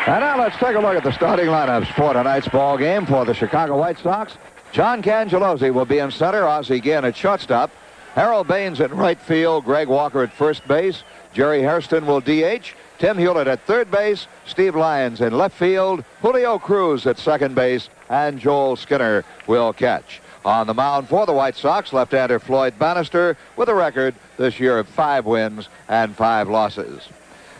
And now let's take a look at the starting lineups for tonight's ball game for the Chicago White Sox. John Cangelosi will be in center. Ozzie Guillen at shortstop. Harold Baines at right field. Greg Walker at first base. Jerry Hairston will DH. Tim Hewlett at third base. Steve Lyons in left field. Julio Cruz at second base. And Joel Skinner will catch. On the mound for the White Sox, left-hander Floyd Bannister with a record this year of 5 wins and 5 losses.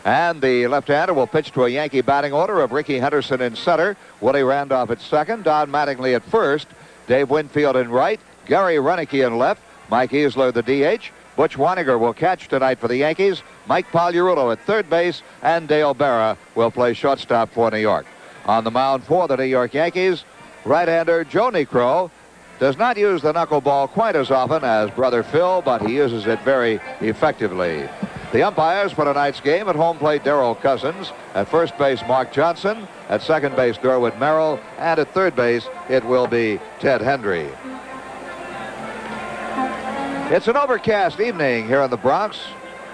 And the left-hander will pitch to a Yankee batting order of Ricky Henderson in center, Willie Randolph at second, Don Mattingly at first, Dave Winfield in right, Gary Renicky in left, Mike Easler the DH, Butch Weiniger will catch tonight for the Yankees, Mike Pagliarulo at third base, and Dale Berra will play shortstop for New York. On the mound for the New York Yankees, right-hander Joe Niekro does not use the knuckleball quite as often as brother Phil, but he uses it very effectively. The umpires for tonight's game: at home plate, Darrell Cousins; at first base, Mark Johnson; at second base, Derwood Merrill; and at third base, it will be Ted Hendry. It's an overcast evening here in the Bronx.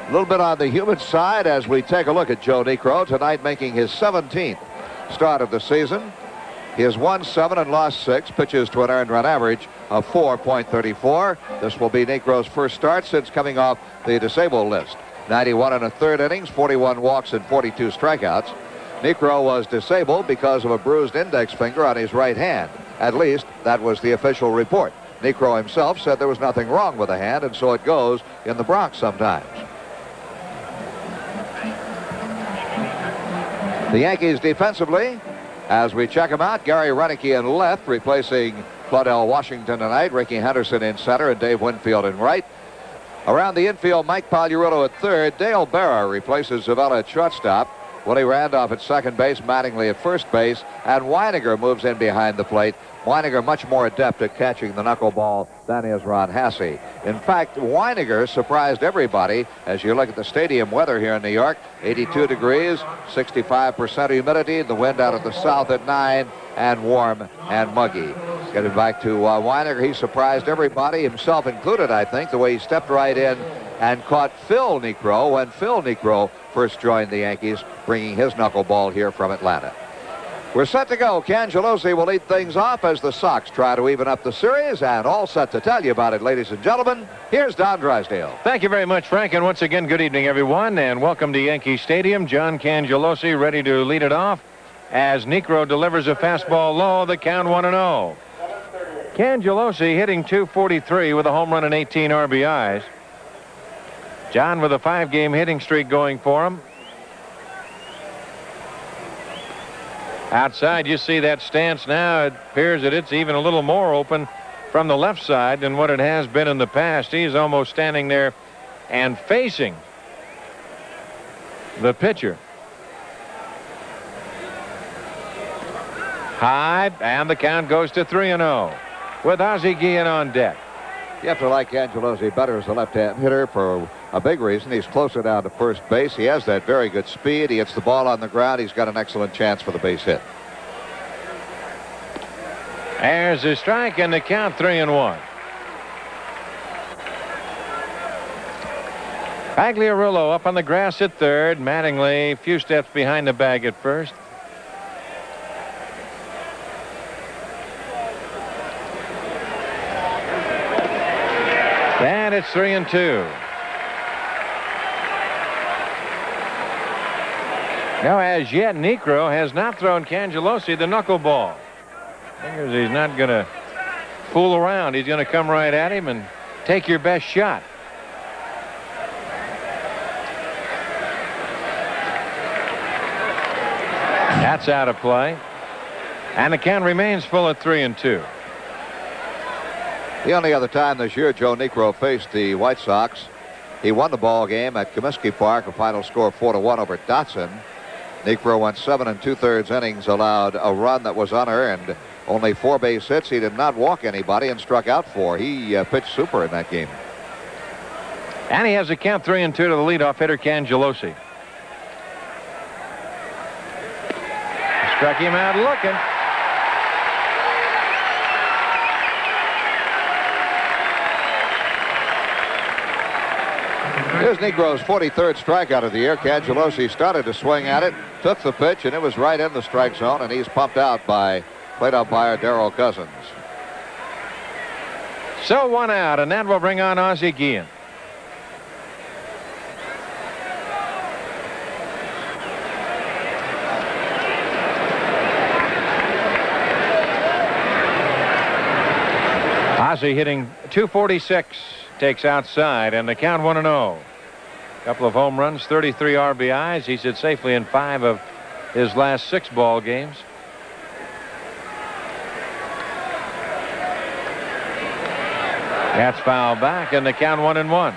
A little bit on the humid side as we take a look at Joe Niekro tonight, making his 17th start of the season. He has won 7 and lost 6, pitches to an earned run average of 4.34. This will be Niekro's first start since coming off the disabled list. 91 and a third innings, 41 walks, and 42 strikeouts. Niekro was disabled because of a bruised index finger on his right hand. At least, that was the official report. Niekro himself said there was nothing wrong with the hand, and so it goes in the Bronx sometimes. The Yankees defensively, as we check them out, Gary Renicky in left, replacing Claudell Washington tonight. Ricky Henderson in center and Dave Winfield in right. Around the infield, Mike Pagliarulo at third. Dale Berra replaces Zavella at shortstop. Willie Randolph at second base, Mattingly at first base, and Weiniger moves in behind the plate. Weiniger much more adept at catching the knuckleball than is Ron Hasse. In fact, Weiniger surprised everybody as you look at the stadium weather here in New York. 82 degrees, 65% humidity, the wind out of the south at 9, and warm and muggy. Getting back to Weiniger, he surprised everybody, himself included, I think, the way he stepped right in and caught Phil Niekro when Phil Niekro first joined the Yankees, bringing his knuckleball here from Atlanta. We're set to go. Cangelosi will lead things off as the Sox try to even up the series, and all set to tell you about it, ladies and gentlemen. Here's Don Drysdale. Thank you very much, Frank, and once again, good evening, everyone, and welcome to Yankee Stadium. John Cangelosi ready to lead it off as Niekro delivers a fastball low, the count 1-0. Cangelosi hitting .243 with a home run and 18 RBIs. John with a 5-game hitting streak going for him. Outside, you see that stance now. It appears that it's even a little more open from the left side than what it has been in the past. He's almost standing there and facing the pitcher. High, and the count goes to 3-0 with Ozzie Guillen on deck. You have to like Cangelosi better as a left-hand hitter for a big reason. He's closer down to first base. He has that very good speed. He hits the ball on the ground. He's got an excellent chance for the base hit. There's a strike, and the count 3-1. Pagliarulo up on the grass at third. Mattingly a few steps behind the bag at first. And it's 3-2. Now, as yet, Niekro has not thrown Cangelosi the knuckleball. Figures he's not going to fool around. He's going to come right at him and take your best shot. That's out of play. And the count remains full at 3-2. The only other time this year Joe Niekro faced the White Sox, he won the ball game at Comiskey Park, a final score 4-1 over Dotson. Niekro went 7 2/3 innings, allowed a run that was unearned, only 4 base hits. He did not walk anybody and struck out 4. He pitched super in that game. And he has a count 3-2 to the leadoff hitter, Cangelosi. Struck him out looking. Here's Negro's 43rd strikeout of the year. Cangelosi started to swing at it, took the pitch, and it was right in the strike zone, and he's pumped out by plate umpire Darrell Cousins. So 1 out, and that will bring on Ozzie Guillen. Ozzie hitting .246, takes outside, and the count 1-0. Couple of home runs, 33 RBIs. He's hit safely in 5 of his last 6 ball games. That's fouled back, and the count 1-1.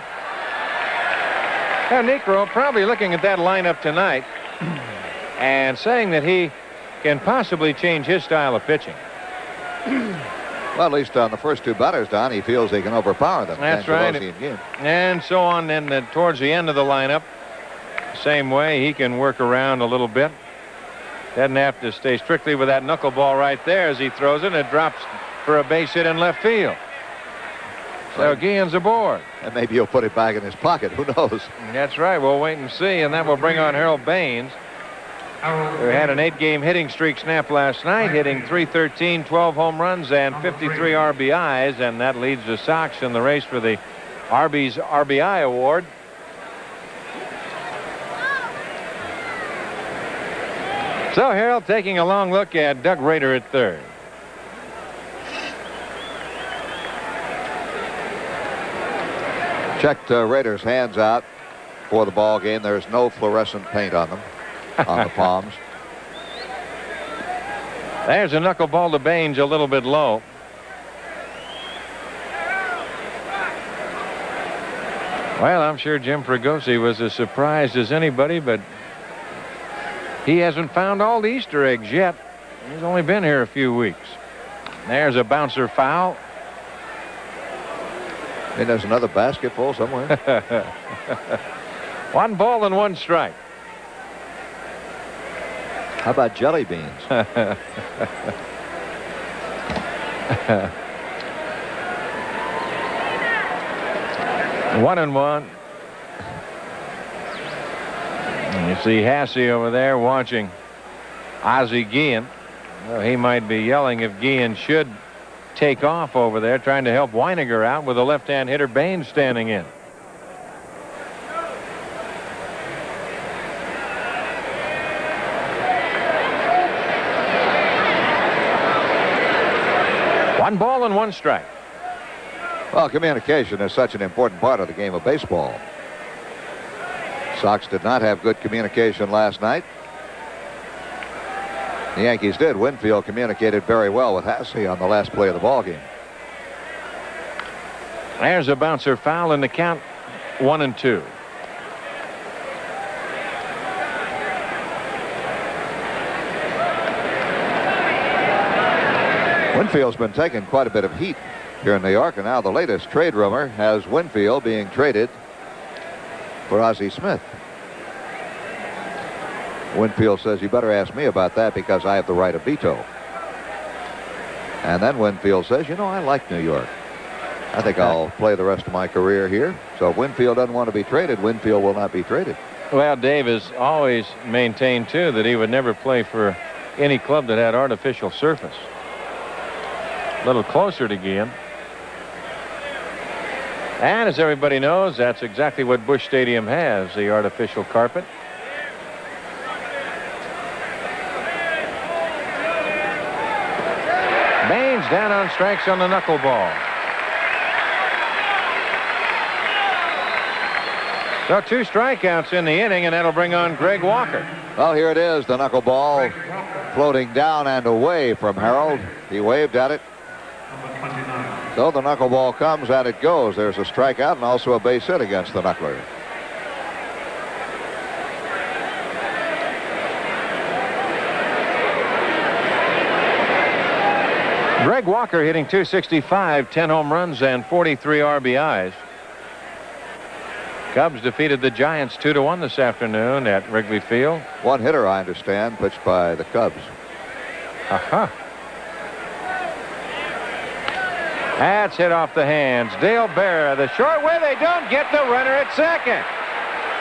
Now, Niekro probably looking at that lineup tonight and saying that he can possibly change his style of pitching. Well, at least on the first 2 batters, Don, he feels he can overpower them. That's right. And so on, then towards the end of the lineup, same way, he can work around a little bit. Doesn't have to stay strictly with that knuckleball right there as he throws it, and it drops for a base hit in left field. So Guillen's aboard. And maybe he'll put it back in his pocket. Who knows? That's right. We'll wait and see. And that will bring on Harold Baines, who had an 8-game hitting streak snap last night, hitting .313, 12 home runs, and 53 RBIs. And that leads the Sox in the race for the Arby's RBI award. So Harold taking a long look at Doug Rader at third. Checked Rader's hands out for the ball game. There's no fluorescent paint on them, on the palms. There's a knuckleball to Baines, a little bit low. Well, I'm sure Jim Fregosi was as surprised as anybody, but he hasn't found all the Easter eggs yet. He's only been here a few weeks. There's a bouncer foul. And there's another basketful somewhere. 1 ball and 1 strike. How about jelly beans? 1-1. And you see Hasse over there watching Ozzie Guillen. Well, he might be yelling if Guillen should take off over there, trying to help Weiniger out with a left-hand hitter Baines standing in. One ball and 1 strike. Well, communication is such an important part of the game of baseball. Sox did not have good communication last night. The Yankees did. Winfield communicated very well with Hasse on the last play of the ball game. There's a bouncer foul in the count 1-2. Winfield's been taking quite a bit of heat here in New York, and now the latest trade rumor has Winfield being traded for Ozzie Smith. Winfield says, you better ask me about that because I have the right of veto. And then Winfield says, you know, I like New York. I think I'll play the rest of my career here. So if Winfield doesn't want to be traded, Winfield will not be traded. Well, Dave has always maintained, too, that he would never play for any club that had artificial surface. A little closer to Guillen. And as everybody knows, that's exactly what Busch Stadium has, the artificial carpet. Baines down on strikes on the knuckleball. So 2 strikeouts in the inning, and that'll bring on Greg Walker. Well, here it is, the knuckleball floating down and away from Harold. He waved at it. So the knuckleball comes and it goes. There's a strikeout and also a base hit against the knuckler. Greg Walker hitting .265, 10 home runs and 43 RBIs. Cubs defeated the Giants 2-1 this afternoon at Wrigley Field. 1 hitter, I understand, pitched by the Cubs. Aha. That's hit off the hands. Dale Berra, the short way. They don't get the runner at second.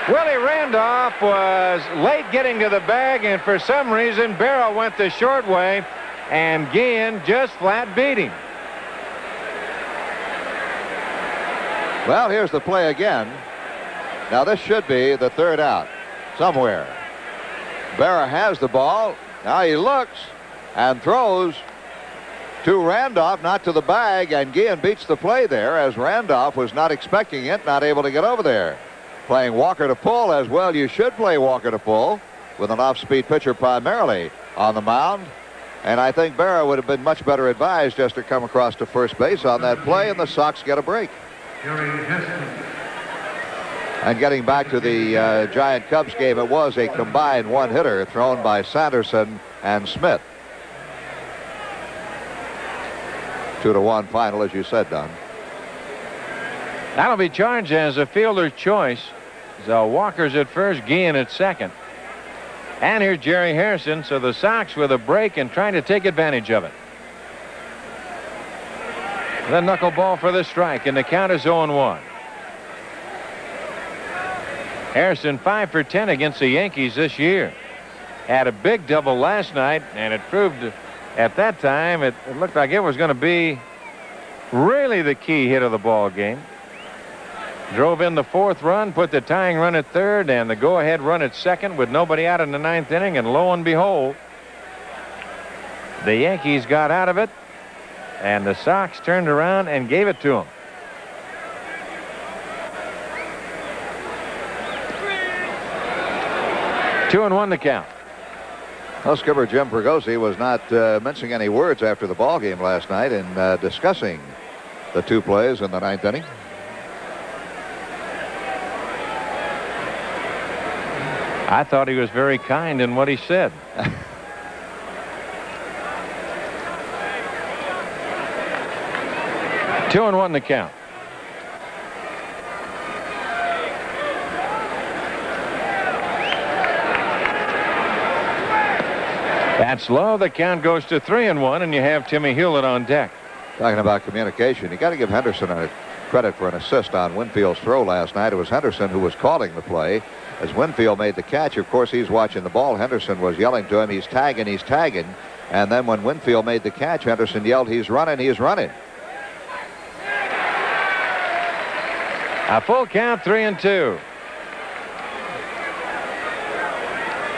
Willie Randolph was late getting to the bag, and for some reason, Berra went the short way, and Guillen just flat beat him. Well, here's the play again. Now, this should be the third out somewhere. Berra has the ball. Now he looks and throws to Randolph, not to the bag, and Guillen beats the play there as Randolph was not expecting it, not able to get over there. Playing Walker to pull as well. You should play Walker to pull with an off-speed pitcher primarily on the mound. And I think Berra would have been much better advised just to come across to first base on that play, and the Sox get a break. And getting back to the Giant Cubs game, it was a combined one-hitter thrown by Sanderson and Smith. 2-1 final, as you said, Don. That'll be charged as a fielder's choice. So Walker's at first, Guillen at second. And here's Jerry Harrison, so the Sox with a break and trying to take advantage of it. The knuckleball for the strike, and the count is 0-1. Harrison 5 for 10 against the Yankees this year. Had a big double last night, and it proved at that time it looked like it was going to be really the key hit of the ball game. Drove in the fourth run, put the tying run at third, and the go-ahead run at second with nobody out in the ninth inning, and lo and behold, the Yankees got out of it, and the Sox turned around and gave it to them. Two and one to count. Well, skipper Jim Fregosi was not mincing any words after the ball game last night in discussing the two plays in the ninth inning. I thought he was very kind in what he said. 2-1 the count. That's low. The count goes to 3-1, and you have Timmy Hewlett on deck. Talking about communication, you got to give Henderson a credit for an assist on Winfield's throw last night. It was Henderson who was calling the play. As Winfield made the catch, of course, he's watching the ball. Henderson was yelling to him, he's tagging, he's tagging. And then when Winfield made the catch, Henderson yelled, he's running, he's running. A full count, 3-2.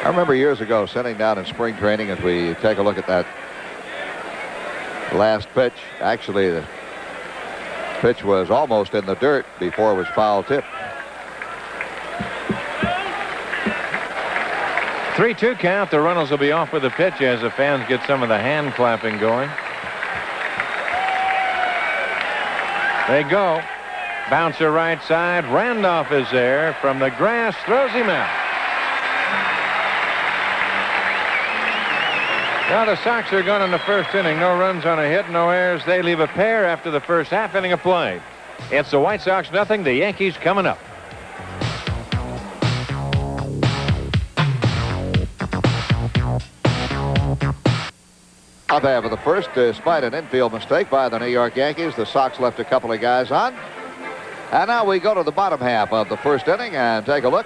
I remember years ago sitting down in spring training as we take a look at that last pitch. Actually, the pitch was almost in the dirt before it was foul tipped. 3-2 count. The runners will be off with the pitch as the fans get some of the hand clapping going. They go. Bouncer right side. Randolph is there from the grass. Throws him out. Now the Sox are gone in the first inning. No runs on a hit, no errors. They leave a pair after the first half inning of play. It's the White Sox nothing. The Yankees coming up. Top half of the first, despite an infield mistake by the New York Yankees, the Sox left a couple of guys on. And now we go to the bottom half of the first inning and take a look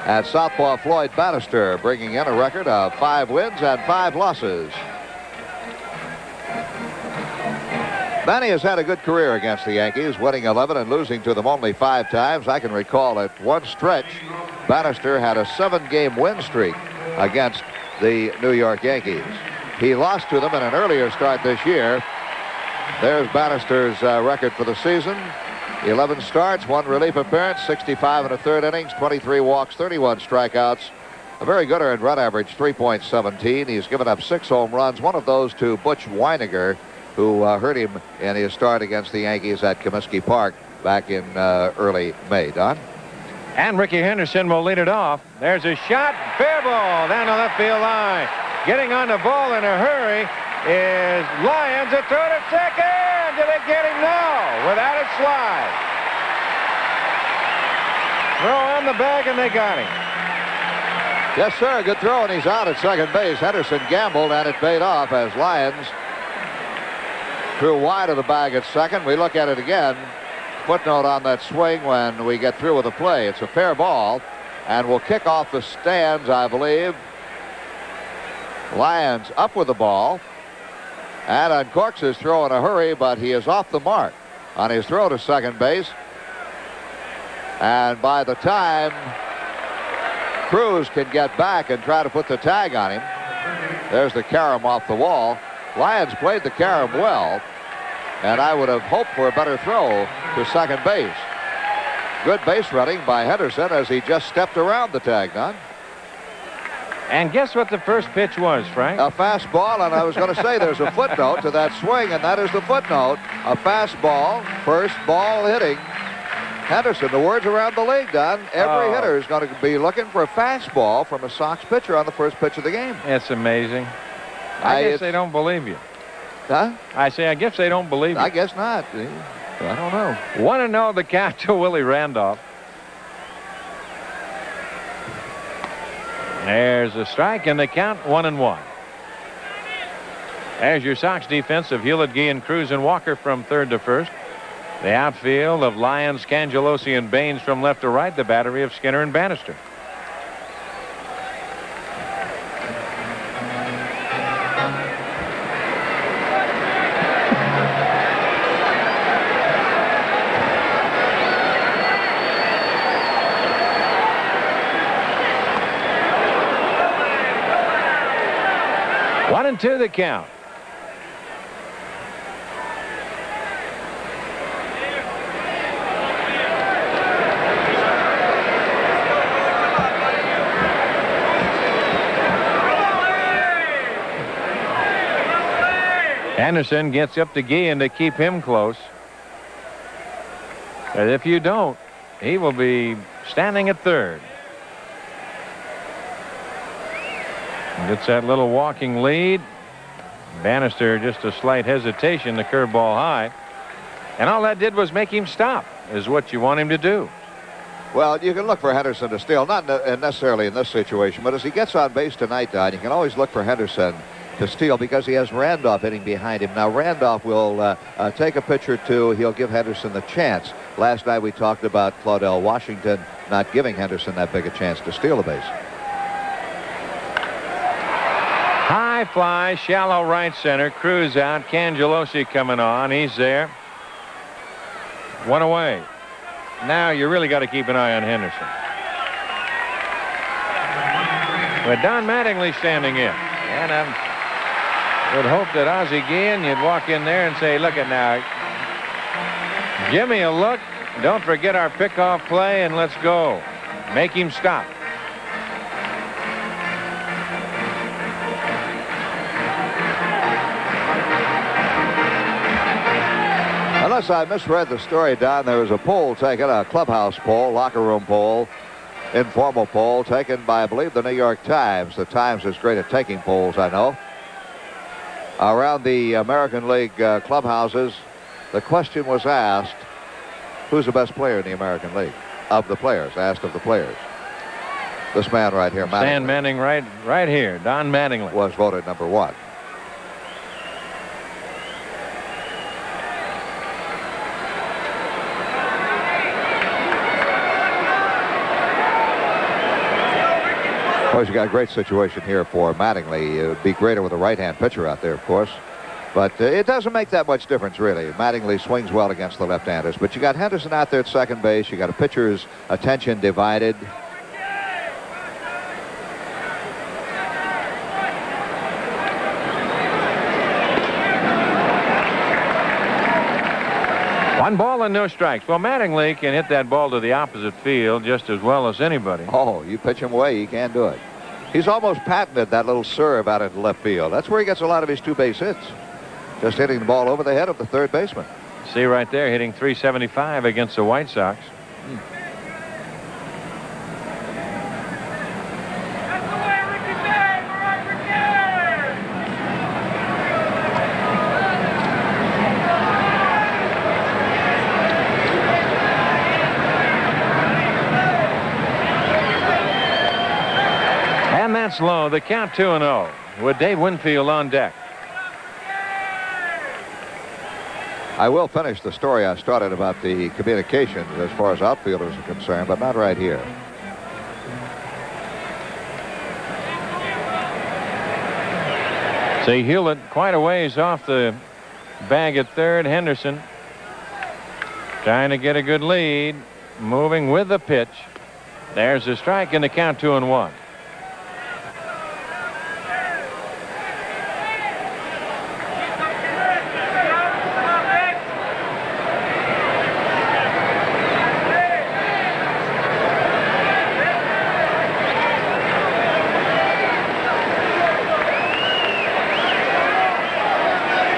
at southpaw Floyd Bannister, bringing in a record of 5 wins and 5 losses. Manny has had a good career against the Yankees, winning 11 and losing to them only 5 times. I can recall at one stretch, Bannister had a 7-game win streak against the New York Yankees. He lost to them in an earlier start this year. There's Bannister's record for the season. 11 starts, 1 relief appearance, 65 and a third innings, 23 walks, 31 strikeouts. A very good earned run average, 3.17. He's given up 6 home runs, one of those to Butch Weiniger, who hurt him in his start against the Yankees at Comiskey Park back in early May. Don? And Ricky Henderson will lead it off. There's a shot. Fair ball down the left field line. Getting on the ball in a hurry is Lyons. A throw to second. Did they get him? No. Without a slide. Throw on the bag, and they got him. Yes, sir. Good throw, and he's out at second base. Henderson gambled, and it paid off as Lyons Threw wide of the bag at second. We look at it again. Footnote on that swing when we get through with the play. It's a fair ball, and will kick off the stands, I believe. Lyons up with the ball, and uncorks his throw in a hurry, but he is off the mark on his throw to second base. And by the time Cruz can get back and try to put the tag on him, there's the carom off the wall. Lyons played the carom well, and I would have hoped for a better throw to second base. Good base running by Henderson as he just stepped around the tag, Don. And guess what the first pitch was, Frank? A fastball, and I was going to say there's a footnote to that swing, and that is the footnote. A fastball, first ball hitting Henderson. The words around the league, Don. Every hitter is going to be looking for a fastball from a Sox pitcher on the first pitch of the game. It's amazing. I guess they don't believe you. Huh? I say, I guess they don't believe you. I guess not. I don't know. 1-0 the count to Willie Randolph. There's a strike, and the count 1-1. As your Sox defense of Hewlett, Guillen, Cruz, and Walker from third to first. The outfield of Lyons, Cangelosi, and Baines from left to right. The battery of Skinner and Bannister. One and two the count. Anderson gets up to Guillen to keep him close. And if you don't, he will be standing at third. Gets that little walking lead. Bannister just a slight hesitation, the curveball high. And all that did was make him stop, is what you want him to do. Well, you can look for Henderson to steal, not necessarily in this situation, but as he gets on base tonight, Don, you can always look for Henderson to steal because he has Randolph hitting behind him. Now, Randolph will take a pitch or two. He'll give Henderson the chance. Last night we talked about Claudell Washington not giving Henderson that big a chance to steal a base. High fly, shallow right center. Cruz out. Cangelosi coming on. He's there. One away. Now you really got to keep an eye on Henderson. With Don Mattingly standing in. And I would hope that Ozzie Guillen, you'd walk in there and say, look at now. Give me a look. Don't forget our pickoff play, and let's go. Make him stop. Unless I misread the story, Don, there was a poll taken, a clubhouse poll, locker room poll, informal poll taken by, I believe, the New York Times. The Times is great at taking polls, I know. Around the American League clubhouses, the question was asked, who's the best player in the American League? Of the players, asked of the players. This man right here, Stan Manning, right here, Don Mattingly, was voted number one. Of course, you got a great situation here for Mattingly. It would be greater with a right-hand pitcher out there, of course. But it doesn't make that much difference, really. Mattingly swings well against the left-handers. But you got Henderson out there at second base. You got a pitcher's attention divided. One ball and no strikes. Well, Mattingly can hit that ball to the opposite field just as well as anybody. Oh, you pitch him away, he can't do it. He's almost patented that little serve out into left field. That's where he gets a lot of his two-base hits. Just hitting the ball over the head of the third baseman. See right there, hitting .375 against the White Sox. And that's low. The count 2-0 with Dave Winfield on deck. I will finish the story I started about the communications as far as outfielders are concerned, but not right here. See Hewlett quite a ways off the bag at third. Henderson trying to get a good lead, moving with the pitch. There's a strike and the count 2-1.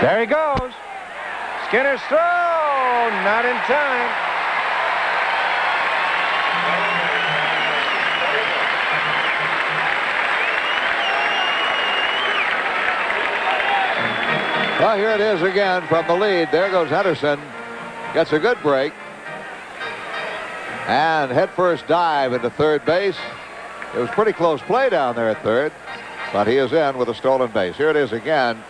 There he goes. Skinner's throw, not in time. Well, here it is again from the lead. There goes Henderson. Gets a good break. And headfirst dive into third base. It was pretty close play down there at third, but he is in with a stolen base. Here it is again.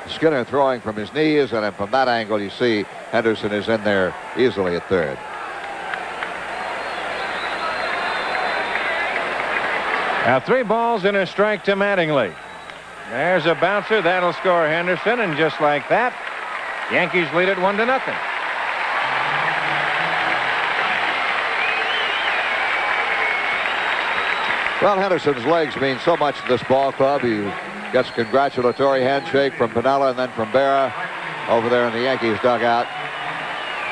Skinner throwing from his knees, and then from that angle you see Henderson is in there easily at third. Now 3 balls and a strike to Mattingly. There's a bouncer that'll score Henderson, and just like that, Yankees lead it 1-0. Well, Henderson's legs mean so much to this ball club. He gets a congratulatory handshake from Piniella and then from Berra over there in the Yankees dugout.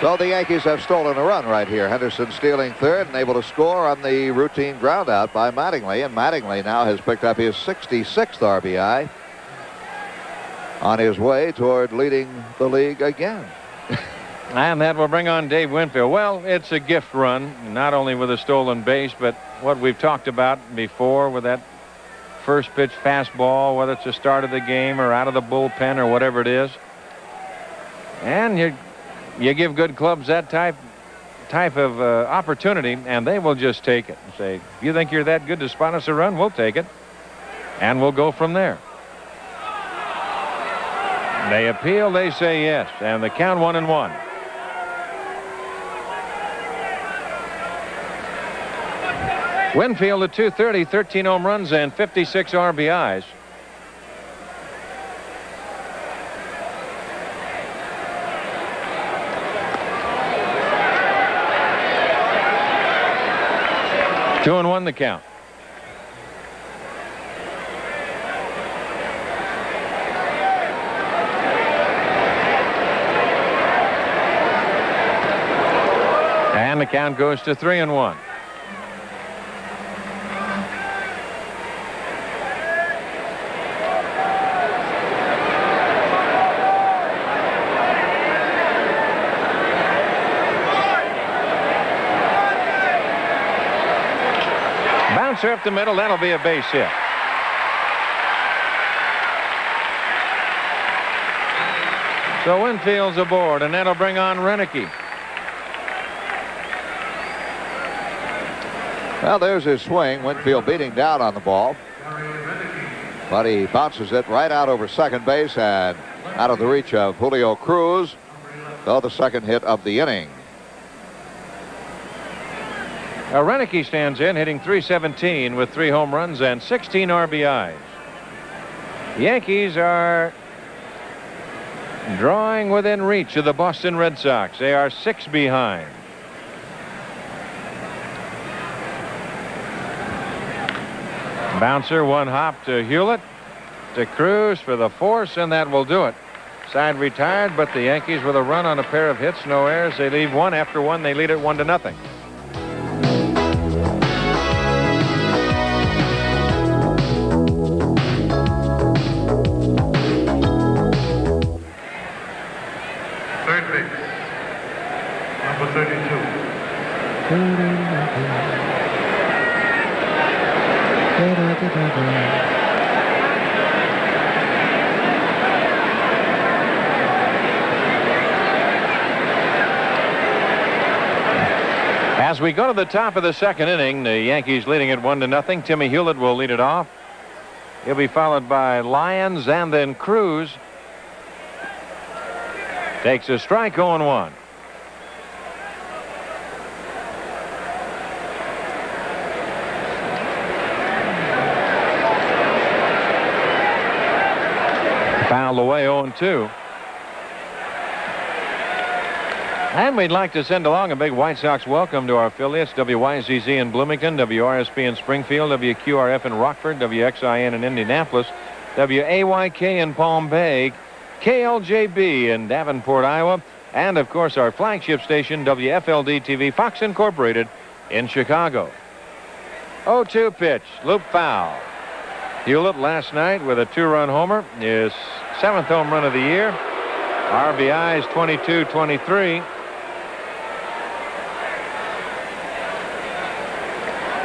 So the Yankees have stolen a run right here. Henderson stealing third and able to score on the routine ground out by Mattingly. And Mattingly now has picked up his 66th RBI on his way toward leading the league again. And that will bring on Dave Winfield. Well, it's a gift run, not only with a stolen base, but what we've talked about before with that first pitch fastball, whether it's the start of the game or out of the bullpen or whatever it is. And you give good clubs that type of opportunity, and they will just take it and say, if you think you're that good to spot us a run, we'll take it, and we'll go from there. They appeal, they say yes, and the count 1-1. Winfield at .230, 13 home runs and 56 RBIs. Two and one the count. And the count goes to 3-1. Bouncer up the middle, that'll be a base hit. So Winfield's aboard, and that'll bring on Renicky. Well, there's his swing. Winfield beating down on the ball, but he bounces it right out over second base and out of the reach of Julio Cruz, though the second hit of the inning. Renicky stands in, hitting .317 with 3 home runs and 16 RBIs. The Yankees are drawing within reach of the Boston Red Sox. They are 6 behind. Bouncer, one hop to Hewlett, to Cruz for the force, and that will do it. Side retired, but the Yankees with a run on a pair of hits, no errors. They leave one. After one, they lead it 1-0. Third base, number 32. As we go to the top of the second inning, the Yankees leading it 1-0. Timmy Hewlett will lead it off. He'll be followed by Lyons and then Cruz. Takes a strike, 0-1. Fouled away, 0-2. And we'd like to send along a big White Sox welcome to our affiliates, WYZZ in Bloomington, WRSP in Springfield, WQRF in Rockford, WXIN in Indianapolis, WAYK in Palm Bay, KLJB in Davenport, Iowa, and, of course, our flagship station, WFLD-TV Fox Incorporated in Chicago. 0-2 pitch, loop foul. Hewlett last night with a 2-run homer, his 7th home run of the year. RBIs 22-23.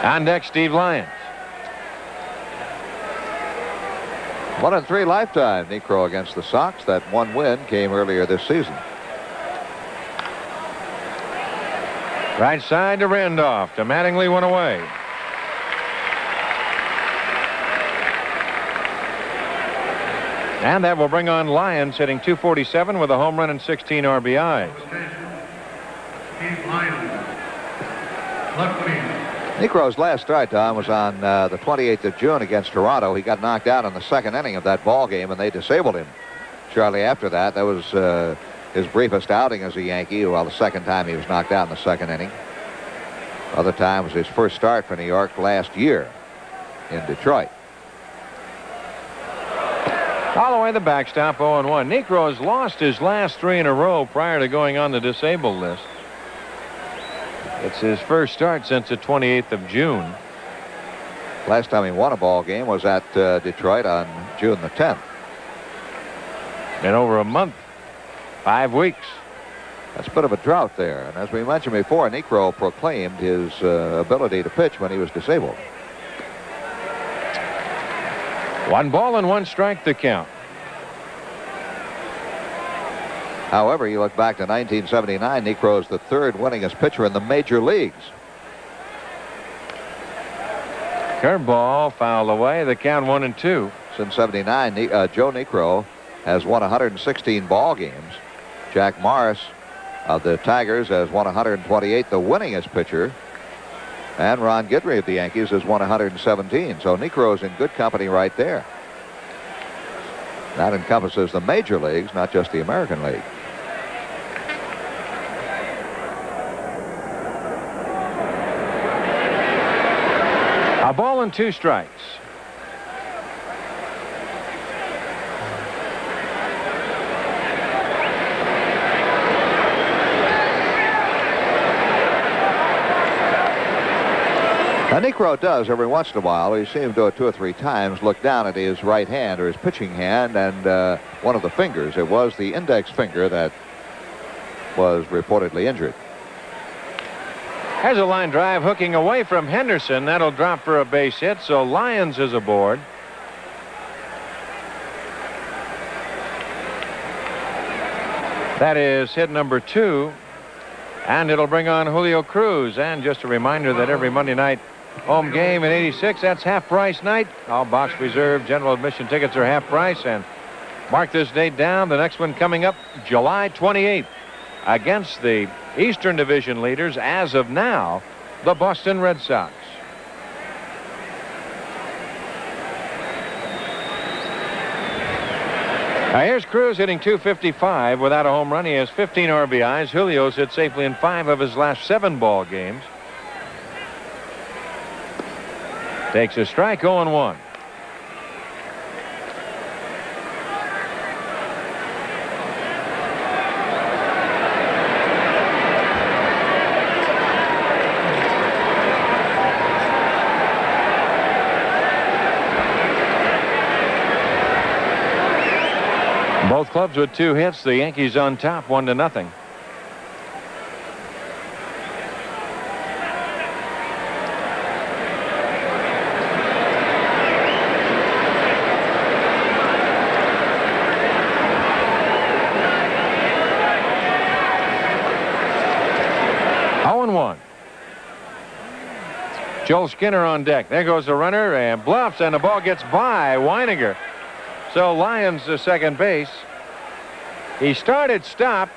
On deck, Steve Lyons. 1-3 lifetime, Niekro against the Sox. That one win came earlier this season. Right side to Randolph. To Mattingly, went away. And that will bring on Lyons, hitting .247 with a home run and 16 RBIs. Steve Lyons. Left field. Niekro's last start, Tom, was on the 28th of June against Toronto. He got knocked out in the second inning of that ball game, and they disabled him. Shortly after that, that was his briefest outing as a Yankee. Well, the second time he was knocked out in the second inning. Other time was his first start for New York last year in Detroit. All the way the backstop, 0-1. Niekro has lost his last 3 in a row prior to going on the disabled list. It's his first start since the 28th of June. Last time he won a ball game was at Detroit on June the 10th. In over a month, 5 weeks. That's a bit of a drought there. And as we mentioned before, Niekro proclaimed his ability to pitch when he was disabled. 1 ball and 1 strike to count. However, you look back to 1979, Niekro is the 3rd winningest pitcher in the major leagues. Curveball fouled away. The count 1-2. Since 79, Joe Niekro has won 116 ball games. Jack Morris of the Tigers has won 128, the winningest pitcher. And Ron Guidry of the Yankees has won 117. So Niekro is in good company right there. That encompasses the major leagues, not just the American League. A ball and 2 strikes. Now, Niekro does every once in a while, we see him do it 2 or 3 times, look down at his right hand or his pitching hand and one of the fingers. It was the index finger that was reportedly injured. Has a line drive hooking away from Henderson. That'll drop for a base hit, so Lyons is aboard. That is hit number 2. And it'll bring on Julio Cruz. And just a reminder that every Monday night home game in '86, that's half price night. All box reserve general admission tickets are half price. And mark this date down. The next one coming up July 28th against the Eastern Division leaders, as of now, the Boston Red Sox. Now here's Cruz hitting .255 without a home run. He has 15 RBIs. Julio's hit safely in 5 of his last 7 ball games. Takes a strike, 0-1. Both clubs with 2 hits. The Yankees on top, 1-0. Joel Skinner on deck. There goes the runner and bluffs, and the ball gets by Weininger. So Lyons to second base. He started stop,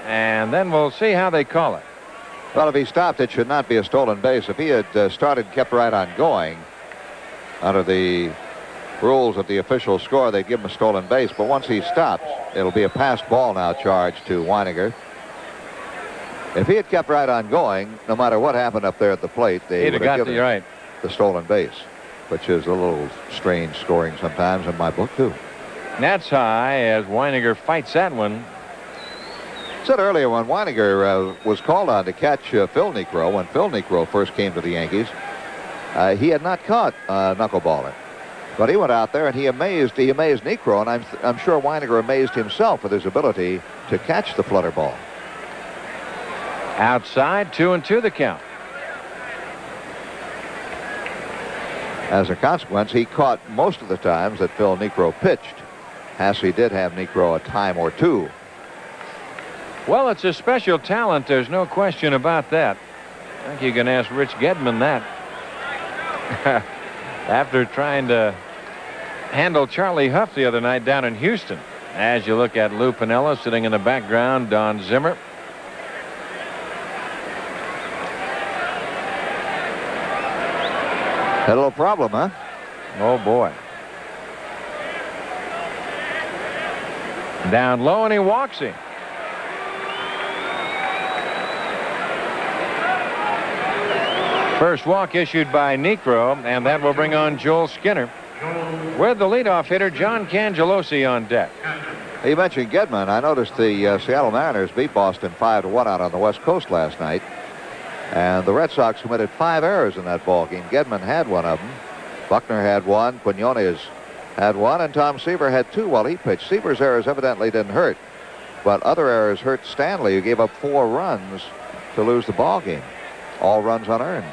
and then we'll see how they call it. Well, if he stopped, it should not be a stolen base. If he had started and kept right on going, under the rules of the official score, they'd give him a stolen base. But once he stops, it'll be a passed ball now charged to Weininger. If he had kept right on going, no matter what happened up there at the plate, they would have given him the stolen base, which is a little strange scoring sometimes in my book, too. That's high as Weininger fights that one. I said earlier when Weininger was called on to catch Phil Niekro, when Phil Niekro first came to the Yankees, he had not caught knuckleballer. But he went out there and he amazed Niekro, and I'm sure Weininger amazed himself with his ability to catch the flutter ball. Outside, 2-2 the count. As a consequence, he caught most of the times that Phil Niekro pitched. Hasse did have Niekro a time or two. Well, it's a special talent. There's no question about that. I think you can ask Rich Gedman that. After trying to handle Charlie Huff the other night down in Houston. As you look at Lou Piniella sitting in the background, Don Zimmer. Had a little problem, huh? Oh, boy. Down low, and he walks him. First walk issued by Niekro, and that will bring on Joel Skinner. With the leadoff hitter, John Cangelosi, on deck. You mentioned Gedman. I noticed the Seattle Mariners beat Boston 5-1 out on the West Coast last night. And the Red Sox committed 5 errors in that ball game. Gedman had one of them. Buckner had one. Quinones had one. And Tom Seaver had 2 while he pitched. Seaver's errors evidently didn't hurt. But other errors hurt Stanley, who gave up 4 runs to lose the ball game. All runs unearned.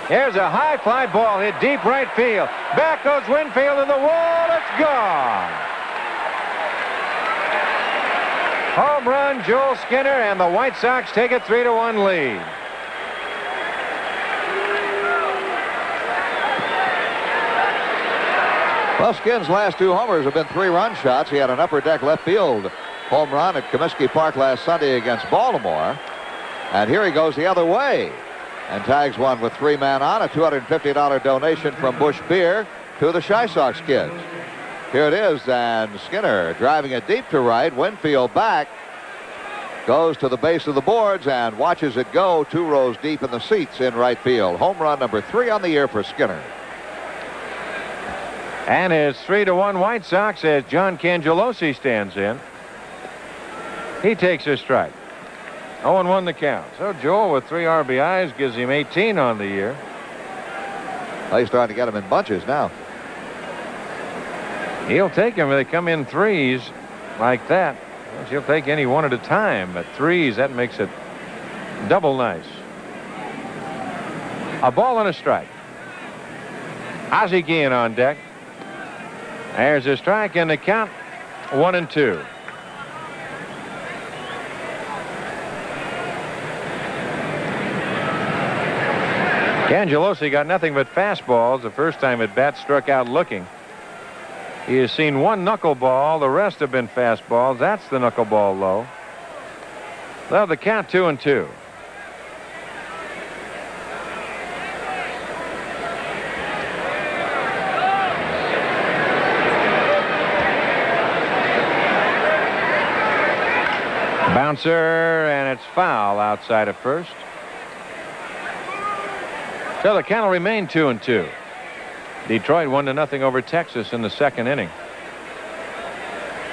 Here's a high fly ball hit deep right field. Back goes Winfield to the wall. It's gone. Home run, Joel Skinner, and the White Sox take a 3-1 lead. Well, Skin's last 2 homers have been 3-run shots. He had an upper deck left field home run at Comiskey Park last Sunday against Baltimore. And here he goes the other way and tags one with 3 men on. A $250 donation from Busch Beer to the Chi Sox kids. Here it is, and Skinner driving it deep to right. Winfield back, goes to the base of the boards and watches it go 2 rows deep in the seats in right field. Home run number 3 on the year for Skinner. And it's 3-1 White Sox as John Cangelosi stands in. He takes a strike. 0-1 the count. So Joel with 3 RBIs gives him 18 on the year. Well, he's starting to get them in bunches now. He'll take them if they come in 3s like that. He'll take any one at a time. But 3s, that makes it double nice. A ball and a strike. Ozzie Guillen on deck. There's a strike and the count 1-2. Cangelosi got nothing but fastballs the first time at bat, struck out looking. He has seen 1 knuckleball. The rest have been fastballs. That's the knuckleball low. Well, the count 2-2. Bouncer, and it's foul outside of first. So the count will remain 2-2. Detroit 1-0 over Texas in the second inning.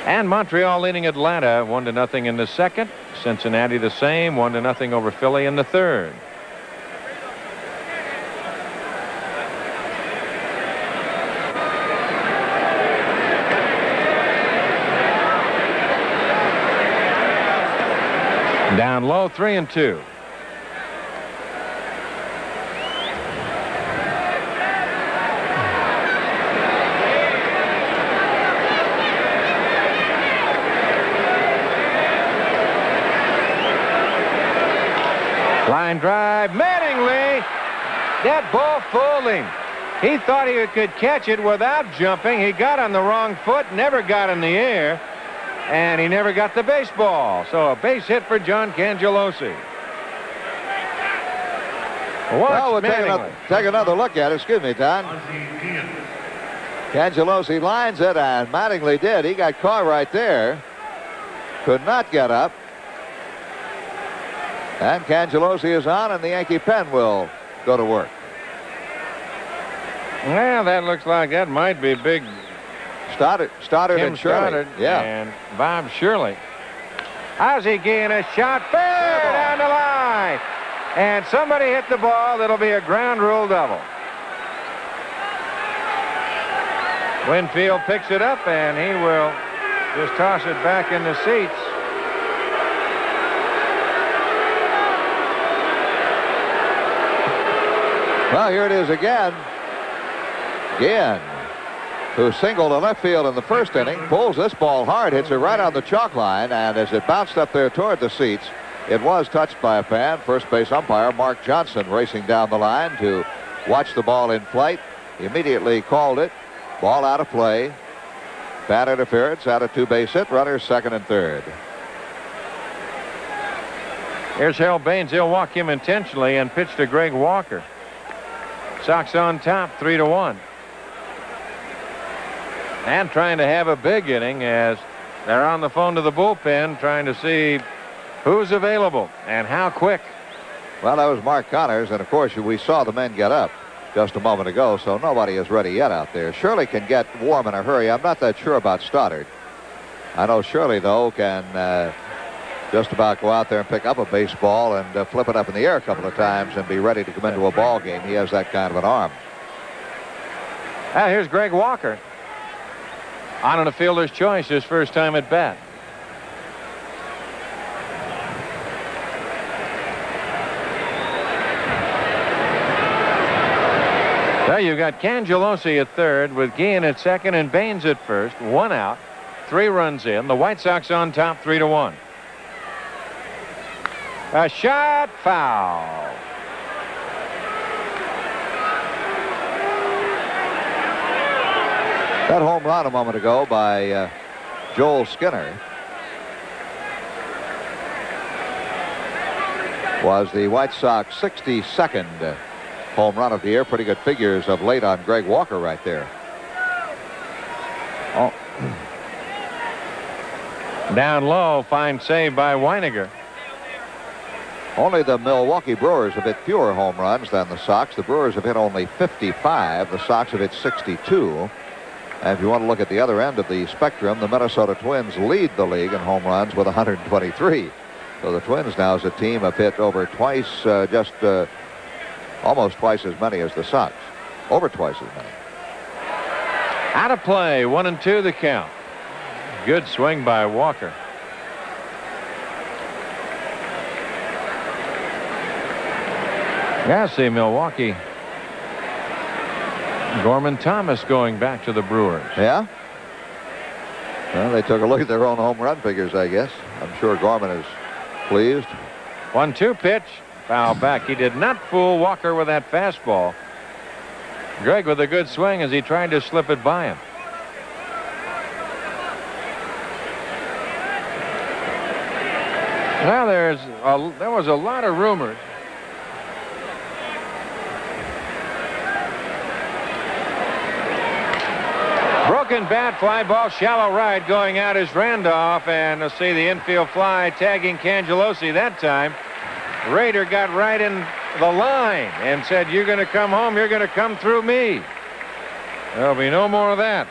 And Montreal leading Atlanta 1-0 in the second. Cincinnati the same, 1-0 over Philly in the third. Down low, 3-2. Line drive, Mattingly. That ball fooled him. He thought he could catch it without jumping. He got on the wrong foot, never got in the air. and he never got the baseball. So a base hit for John Cangelosi. Well, we'll take another look at it. Excuse me, Don. Cangelosi lines it, and Mattingly did. He got caught right there. Could not get up. And Cangelosi is on, and the Yankee pen will go to work. Well, that looks like that might be big. Stoddard and Shirley. Stoddard, yeah. And Bob Shirley. Ozzie Guillen, a shot fair down the line. And somebody hit the ball. That'll be a ground rule double. Winfield picks it up, and he will just toss it back in the seats. Well, here it is again. Guillen, who singled to left field in the first inning, pulls this ball hard, hits it right on the chalk line, and as it bounced up there toward the seats, it was touched by a fan. First base umpire Mark Johnson racing down the line to watch the ball in flight. He immediately called it. Ball out of play. Fan interference out of two-base hit. Runners second and third. Here's Harold Baines. He'll walk him intentionally and pitch to Greg Walker. Sox on top, 3-1. And trying to have a big inning as they're on the phone to the bullpen trying to see who's available and how quick. Well, that was Mark Connors, and of course we saw the men get up just a moment ago, so nobody is ready yet out there. Shirley can get warm in a hurry. I'm not that sure about Stoddard. I know Shirley, though, can just about go out there and pick up a baseball and flip it up in the air a couple of times and be ready to come into a ball game. He has that kind of an arm. Here's Greg Walker. On a fielder's choice, his first time at bat. There you've got Cangelosi at third with Guillen at second and Baines at first. 1 out, 3 runs in. The White Sox on top, 3-1. A shot, foul. That home run a moment ago by Joel Skinner was the White Sox 62nd home run of the year. Pretty good figures of late on Greg Walker right there. Oh. Down low, fine save by Weiniger. Only the Milwaukee Brewers have hit fewer home runs than the Sox. The Brewers have hit only 55. The Sox have hit 62. And if you want to look at the other end of the spectrum, the Minnesota Twins lead the league in home runs with 123. So the Twins now as a team have hit over twice, almost twice as many as the Sox. Over twice as many. Out of play, 1-2 the count. Good swing by Walker. Yeah, see Milwaukee. Gorman Thomas going back to the Brewers. Yeah? Well, they took a look at their own home run figures, I guess. I'm sure Gorman is pleased. 1-2 pitch. Foul back. He did not fool Walker with that fastball. Greg with a good swing as he tried to slip it by him. Well, there was a lot of rumors. Broken bat, fly ball, shallow right, going out is Randolph, and you'll see the infield fly tagging Cangelosi that time. Rader got right in the line and said, "You're going to come home, you're going to come through me." There'll be no more of that.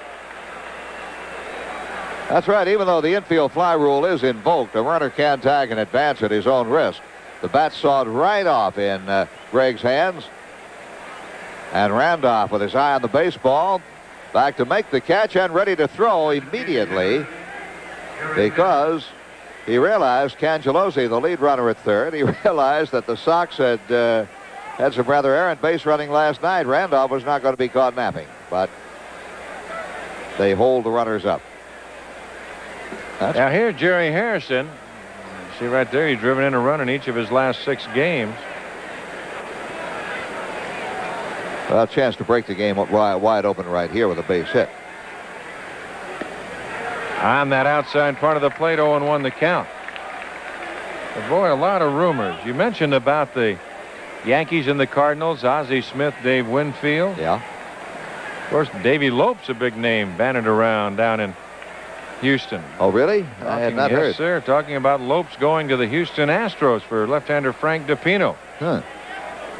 That's right. Even though the infield fly rule is invoked, a runner can tag and advance at his own risk. The bat sawed right off in Greg's hands. And Randolph, with his eye on the baseball, back to make the catch and ready to throw immediately because he realized Cangelosi, the lead runner at third, he realized that the Sox had had some rather errant base running last night. Randolph was not going to be caught napping, but they hold the runners up. Now here, Jerry Harrison. See right there, he's driven in a run in each of his last 6 games. Well, a chance to break the game wide open right here with a base hit. On that outside part of the plate, 0-1 the count. But boy, a lot of rumors. You mentioned about the Yankees and the Cardinals, Ozzie Smith, Dave Winfield. Yeah. Of course, Davy Lopes, a big name, bannered around down in Houston. Oh, really? I had not heard. Yes, sir. Talking about Lopes going to the Houston Astros for left-hander Frank DiPino. Huh.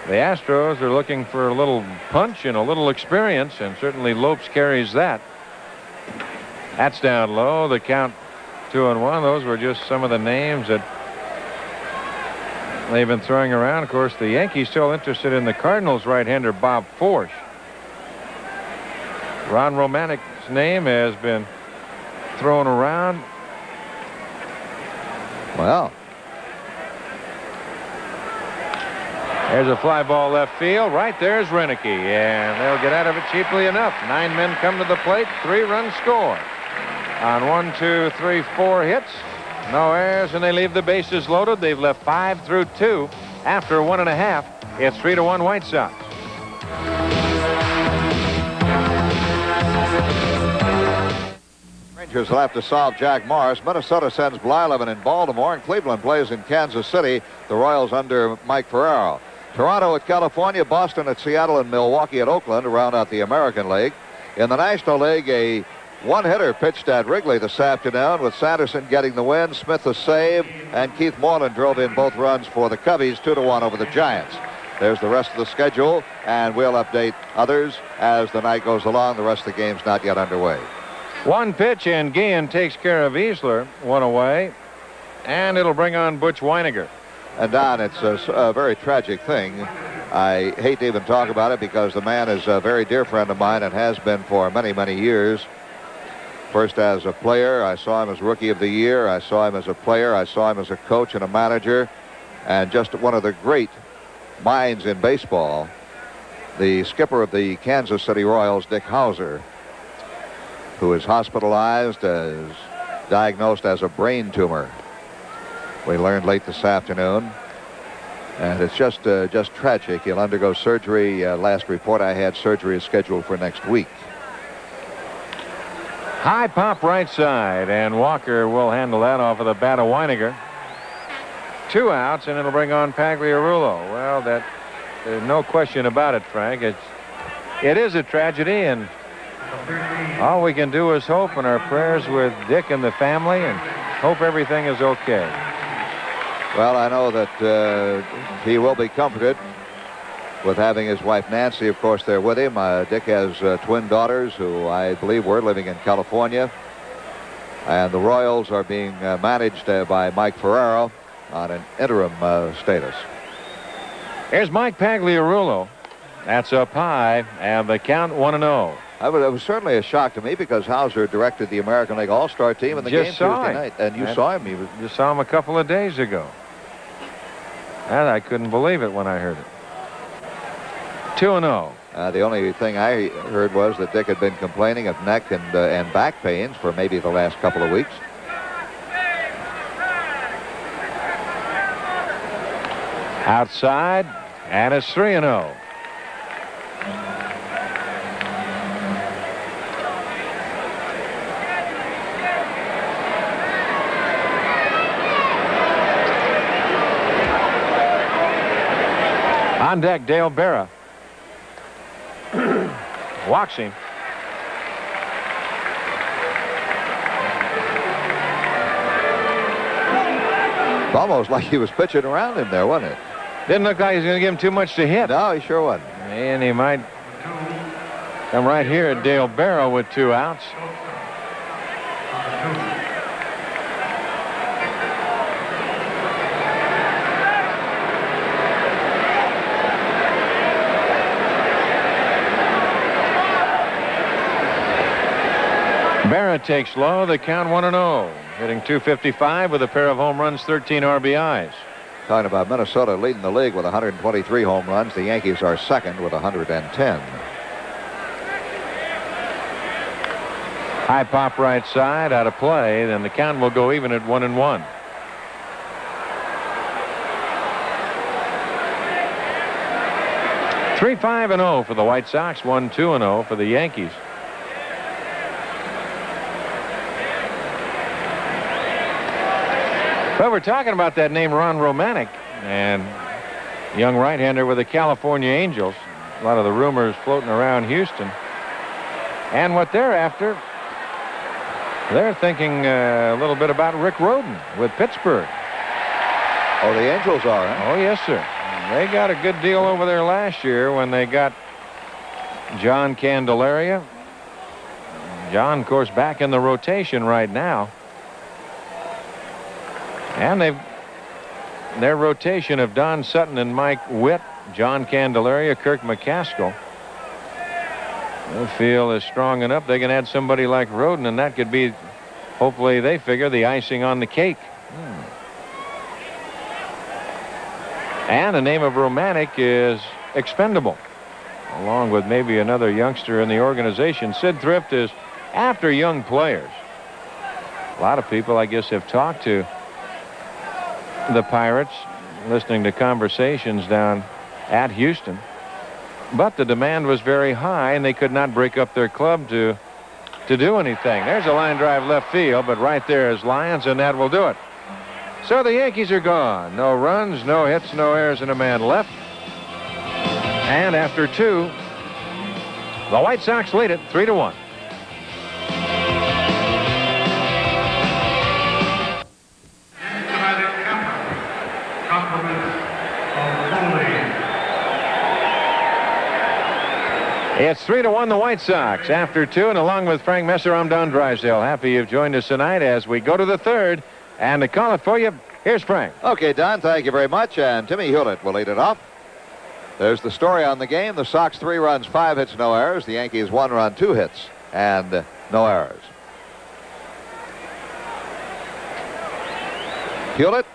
The Astros are looking for a little punch and a little experience, and certainly Lopes carries that. That's down low. The count 2-1. Those were just some of the names that they've been throwing around. Of course, the Yankees still interested in the Cardinals right-hander Bob Forsch. Ron Romanic's name has been thrown around. Well, there's a fly ball left field. Right there's Renicky, and they'll get out of it cheaply enough. 9 men come to the plate. 3-run score on 1, 2, 3, 4 hits. No errors, and they leave the bases loaded. They've left 5 through 2 after 1.5. It's 3-1 White Sox. Rangers will have to solve Jack Morris. Minnesota sends Blyleven in Baltimore, and Cleveland plays in Kansas City. The Royals under Mike Ferraro. Toronto at California, Boston at Seattle, and Milwaukee at Oakland to round out the American League. In the National League, a one-hitter pitched at Wrigley this afternoon with Sanderson getting the win, Smith a save, and Keith Moreland drove in both runs for the Cubbies, 2-1 over the Giants. There's the rest of the schedule, and we'll update others as the night goes along. The rest of the game's not yet underway. One pitch, and Guillen takes care of Easler, 1 away, and it'll bring on Butch Weiniger. And Don, it's a very tragic thing. I hate to even talk about it because the man is a very dear friend of mine and has been for many, many years. First as a player, I saw him as Rookie of the Year. I saw him as a player. I saw him as a coach and a manager. And just one of the great minds in baseball, the skipper of the Kansas City Royals, Dick Hauser, who is hospitalized, is diagnosed as a brain tumor. We learned late this afternoon, and it's just tragic. He'll undergo surgery. Last report I had, surgery is scheduled for next week. High pop right side, and Walker will handle that off of the bat of Weiniger. 2 outs, and it'll bring on Pagliarulo. Well, there's no question about it, Frank. It is a tragedy, and all we can do is hope, and our prayers with Dick and the family, and hope everything is okay. Well, I know that he will be comforted with having his wife Nancy, of course, there with him. Dick has twin daughters who I believe were living in California. And the Royals are being managed by Mike Ferraro on an interim status. Here's Mike Pagliarulo. That's up high, and the count 1-0. It was certainly a shock to me because Hauser directed the American League All-Star team in the game Tuesday night. And you saw him. Just saw him a couple of days ago. And I couldn't believe it when I heard it. 2-0. The only thing I heard was that Dick had been complaining of neck and back pains for maybe the last couple of weeks. Outside, and it's 3-0. On deck, Dale Berra. Walks him. It's almost like he was pitching around him there, wasn't it? Didn't look like he was going to give him too much to hit. No, he sure wasn't. And he might come right here at Dale Berra with 2 outs. Berra takes low. The count 1-0. Hitting .255 with a pair of home runs, 13 RBIs. Talking about Minnesota leading the league with 123 home runs. The Yankees are second with 110. High pop right side, out of play. Then the count will go even at 1-1. Three 5-0 for the White Sox. 1-2-0 for the Yankees. Well, we're talking about that name, Ron Romanek, and young right-hander with the California Angels. A lot of the rumors floating around Houston. And what they're after, they're thinking a little bit about Rick Rhoden with Pittsburgh. Oh, the Angels are, huh? Oh, yes, sir. They got a good deal over there last year when they got John Candelaria. John, of course, back in the rotation right now. And their rotation of Don Sutton and Mike Witt, John Candelaria, Kirk McCaskill, they feel is strong enough. They can add somebody like Rhoden, and that could be, hopefully they figure, the icing on the cake. And the name of Romanek is expendable, along with maybe another youngster in the organization. Sid Thrift is after young players. A lot of people, I guess, have talked to the Pirates, listening to conversations down at Houston. But the demand was very high, and they could not break up their club to do anything. There's a line drive left field, but right there is Lyons, and that will do it. So the Yankees are gone. No runs, no hits, no errors, and a man left. And after 2, the White Sox lead it 3-1. It's 3-1 the White Sox after 2, and along with Frank Messer, I'm Don Drysdale. Happy you've joined us tonight as we go to the 3rd. And to call it for you, here's Frank. Okay, Don, thank you very much. And Timmy Hewlett will lead it off. There's the story on the game. The Sox 3 runs, 5 hits, no errors. The Yankees 1 run, 2 hits, and no errors. Hewlett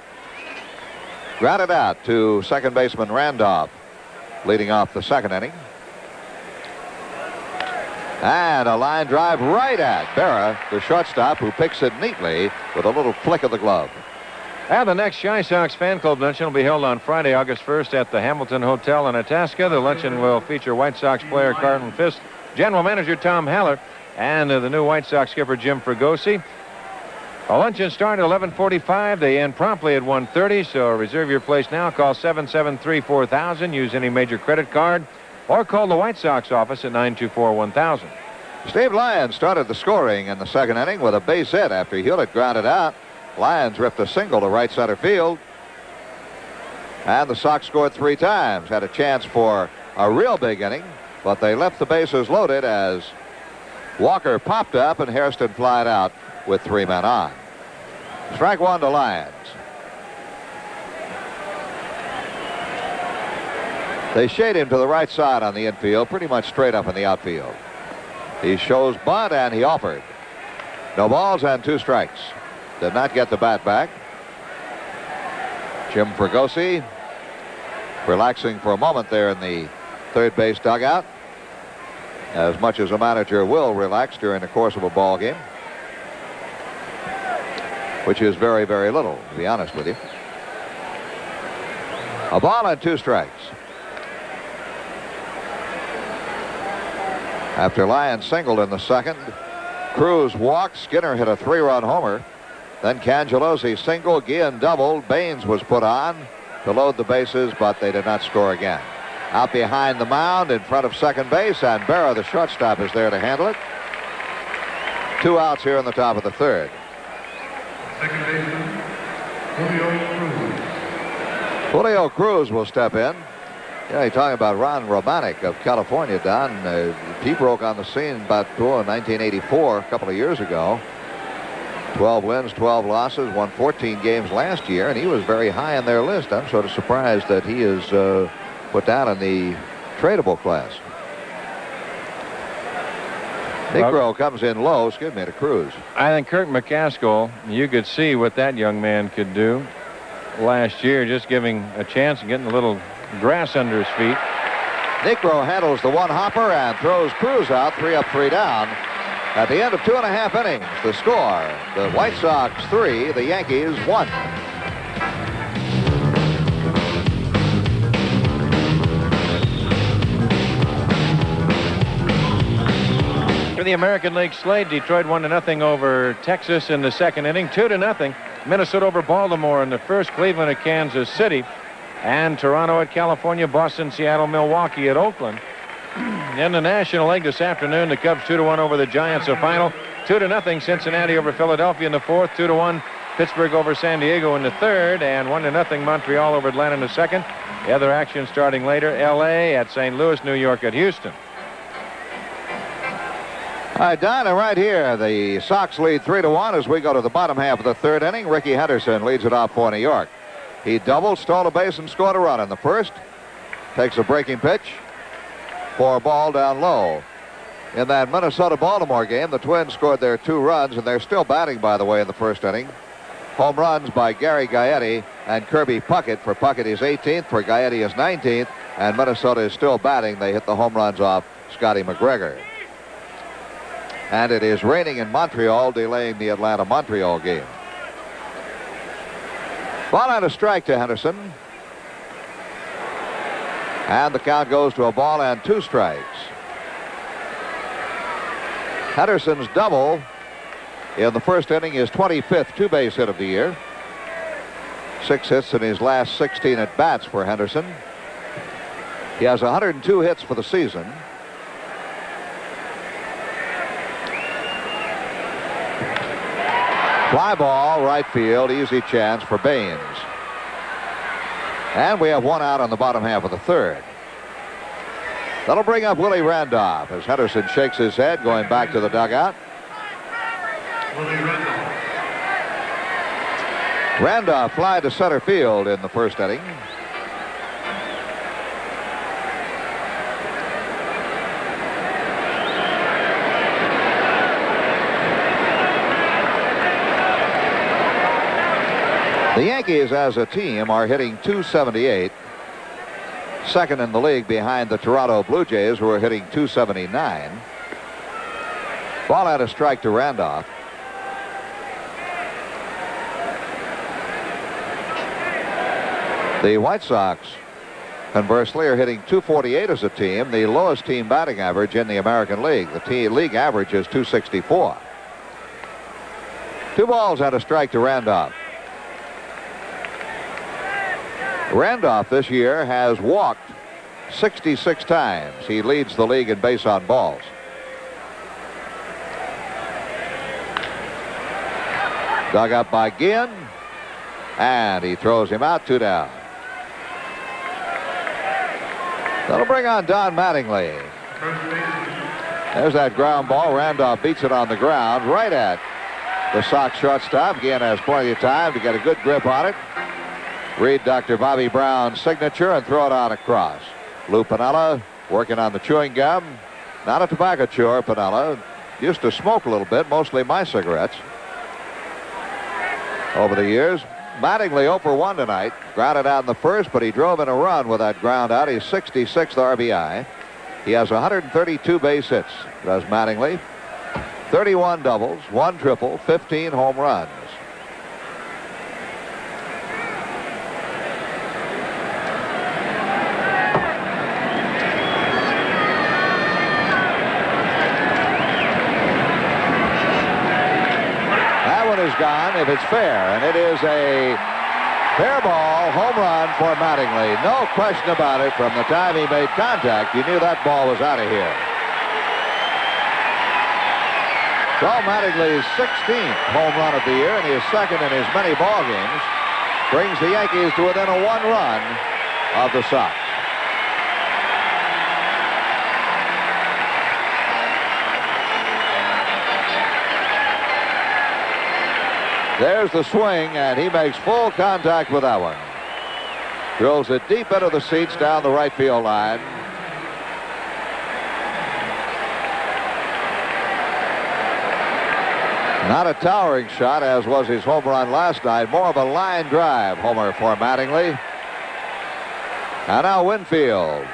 grounded out to second baseman Randolph, leading off the 2nd inning. And a line drive right at Berra, the shortstop, who picks it neatly with a little flick of the glove. And the next Chi Sox fan club luncheon will be held on Friday, August 1st at the Hamilton Hotel in Itasca. The luncheon will feature White Sox player Carlton Fisk, general manager Tom Haller, and the new White Sox skipper Jim Fregosi. The luncheon start at 11:45. They end promptly at 1:30, so reserve your place now. Call 773-4000. Use any major credit card, or call the White Sox office at 924-1000. Steve Lyons started the scoring in the 2nd inning with a base hit after Hewlett grounded out. Lyons ripped a single to right center field. And the Sox scored 3 times. Had a chance for a real big inning, but they left the bases loaded as Walker popped up and Hairston flied out with 3 men on. Strike 1 to Lyons. They shade him to the right side on the infield, pretty much straight up in the outfield. He shows bunt, and he offered. No balls and 2 strikes. Did not get the bat back. Jim Fregosi relaxing for a moment there in the third base dugout, as much as a manager will relax during the course of a ball game, which is very, very little, to be honest with you. A ball and 2 strikes. After Lyons singled in the 2nd, Cruz walked. Skinner hit a 3-run homer. Then Cangelosi singled, Guillen doubled. Baines was put on to load the bases, but they did not score again. Out behind the mound in front of second base, and Berra, the shortstop, is there to handle it. 2 outs here in the top of the 3rd. Second baseman, Julio Cruz. Julio Cruz will step in. Yeah, you're talking about Ron Romanek of California, Don. He broke on the scene about in 1984, a couple of years ago. 12 wins, 12 losses, won 14 games last year, and he was very high on their list. I'm sort of surprised that he is put down in the tradable class. Negro comes in low, to Cruz. I think Kirk McCaskill, you could see what that young man could do last year, just giving a chance and getting a little grass under his feet. Negro handles the 1-hopper and throws Cruz out, 3 up, 3 down. At the end of 2.5 innings, the score, the White Sox 3, the Yankees 1. For the American League slate, Detroit 1-0 over Texas in the 2nd inning, 2-0. Minnesota over Baltimore in the first, Cleveland at Kansas City, and Toronto at California, Boston, Seattle, Milwaukee at Oakland. In the National League this afternoon, the Cubs 2-1 over the Giants. A final 2-0 Cincinnati over Philadelphia in the fourth, 2-1 Pittsburgh over San Diego in the third, and 1-0 Montreal over Atlanta in the second. The other action starting later, L.A. at St. Louis, New York at Houston. All right, Don, and right here, the Sox lead 3-1 as we go to the bottom half of the third inning. Ricky Henderson leads it off for New York. He doubled, stole a base, and scored a run in the first. Takes a breaking pitch for a ball down low. In that Minnesota-Baltimore game, the Twins scored their 2 runs, and they're still batting, by the way, in the first inning. Home runs by Gary Gaetti and Kirby Puckett. For Puckett, he's 18th. For Gaetti, is 19th. And Minnesota is still batting. They hit the home runs off Scotty McGregor. And it is raining in Montreal, delaying the Atlanta-Montreal game. Ball and a strike to Henderson. And the count goes to a ball and 2 strikes. Henderson's double in the first inning is 25th two-base hit of the year. 6 hits in his last 16 at-bats for Henderson. He has 102 hits for the season. Fly ball, right field, easy chance for Baines. And we have 1 out on the bottom half of the third. That'll bring up Willie Randolph as Henderson shakes his head, going back to the dugout. Willie Randolph. Randolph fly to center field in the first inning. The Yankees as a team are hitting .278. Second in the league behind the Toronto Blue Jays, who are hitting .279. Ball out a strike to Randolph. The White Sox, conversely, are hitting .248 as a team, the lowest team batting average in the American League. The league average is .264. 2 balls and a strike to Randolph. Randolph this year has walked 66 times. He leads the league in base on balls. Dug up by Ginn, and he throws him out, 2 down. That'll bring on Don Mattingly. There's that ground ball. Randolph beats it on the ground right at the Sox shortstop. Ginn has plenty of time to get a good grip on it. Read Dr. Bobby Brown's signature and throw it on across. Lou Piniella working on the chewing gum. Not a tobacco chewer, Piniella. Used to smoke a little bit, mostly my cigarettes over the years. Mattingly 0 for 1 tonight. Grounded out in the first, but he drove in a run with that ground out. He's 66th RBI. He has 132 base hits, does Mattingly. 31 doubles, 1 triple, 15 home runs. Gone if it's fair, and it is a fair ball home run for Mattingly. No question about it. From the time he made contact, you knew that ball was out of here. So Mattingly's 16th home run of the year, and his second in as many ball games, brings the Yankees to within a 1 run of the Sox. There's the swing, and he makes full contact with that one. Drills it deep into the seats down the right field line. Not a towering shot, as was his home run last night. More of a line drive homer for Mattingly. And now Winfield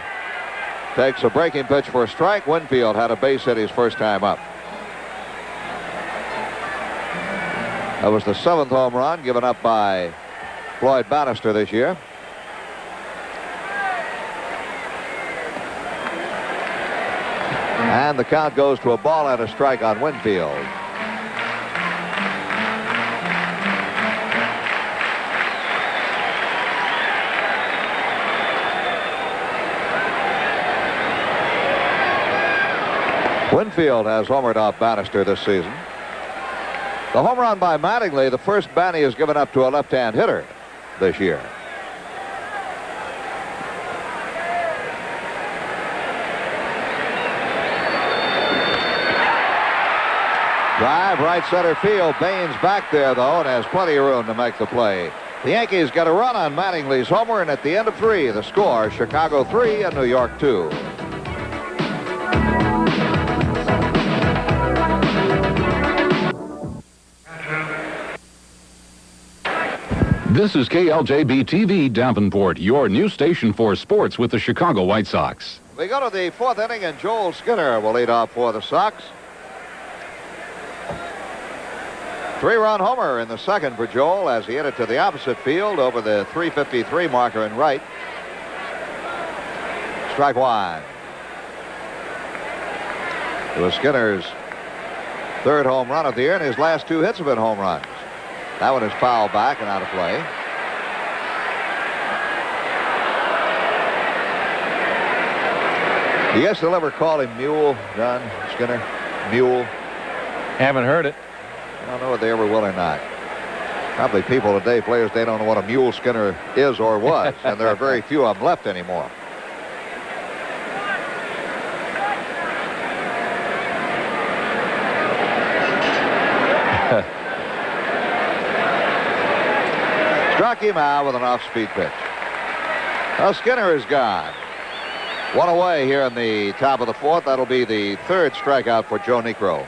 takes a breaking pitch for a strike. Winfield had a base hit his first time up. That was the 7th home run given up by Floyd Bannister this year. And the count goes to a ball and a strike on Winfield. Winfield has homered off Bannister this season. The home run by Mattingly, the first Banny has given up to a left-hand hitter this year. Drive right center field. Baines back there, though, and has plenty of room to make the play. The Yankees got a run on Mattingly's homer, and at the end of 3, the score, Chicago 3 and New York 2. This is KLJB-TV Davenport, your new station for sports with the Chicago White Sox. We go to the 4th inning, and Joel Skinner will lead off for the Sox. 3-run homer in the second for Joel as he hit it to the opposite field over the 353 marker in right. Strike one. It was Skinner's 3rd home run of the year, and his last 2 hits have been home runs. That one is fouled back and out of play. Do you guess they'll ever call him Mule, John Skinner? Mule? Haven't heard it. I don't know if they ever will or not. Probably people today, players, they don't know what a Mule Skinner is or was, and there are very few of them left anymore. Struck him out with an off-speed pitch. Well, Skinner is gone. One away here in the top of the 4th. That'll be the 3rd strikeout for Joe Niekro.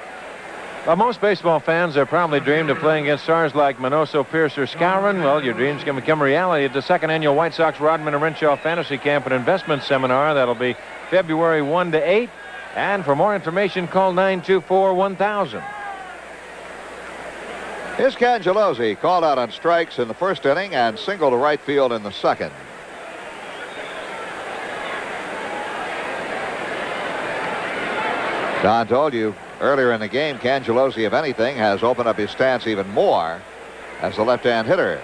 Well, most baseball fans have probably dreamed of playing against stars like Minoso, Pierce, or Skowron. Well, your dreams can become reality at the 2nd annual White Sox Rodman and Renshaw Fantasy Camp and Investment Seminar. That'll be February 1 to 8. And for more information, call 924-1000. Here's Cangelosi, called out on strikes in the 1st inning and single to right field in the 2nd. Don told you earlier in the game, Cangelosi, if anything, has opened up his stance even more as a left-hand hitter.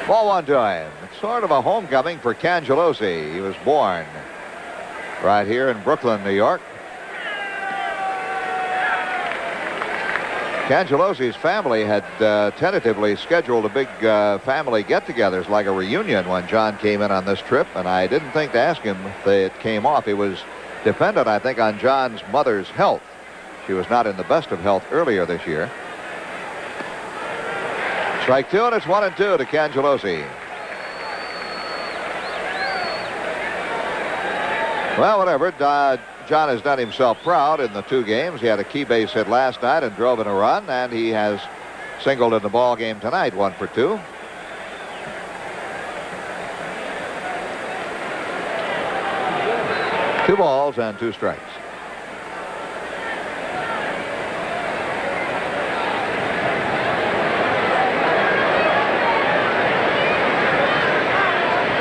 Ball 1 to him. It's sort of a homecoming for Cangelosi. He was born right here in Brooklyn, New York. Cangelosi's family had tentatively scheduled a big family get-togethers, like a reunion, when John came in on this trip, and I didn't think to ask him if it came off. It was dependent, I think, on John's mother's health. She was not in the best of health earlier this year. Strike 2, and it's 1-2 to Cangelosi. Well, whatever. John has done himself proud in the 2 games. He had a key base hit last night and drove in a run, and he has singled in the ball game tonight, 1 for 2. Two balls and 2 strikes.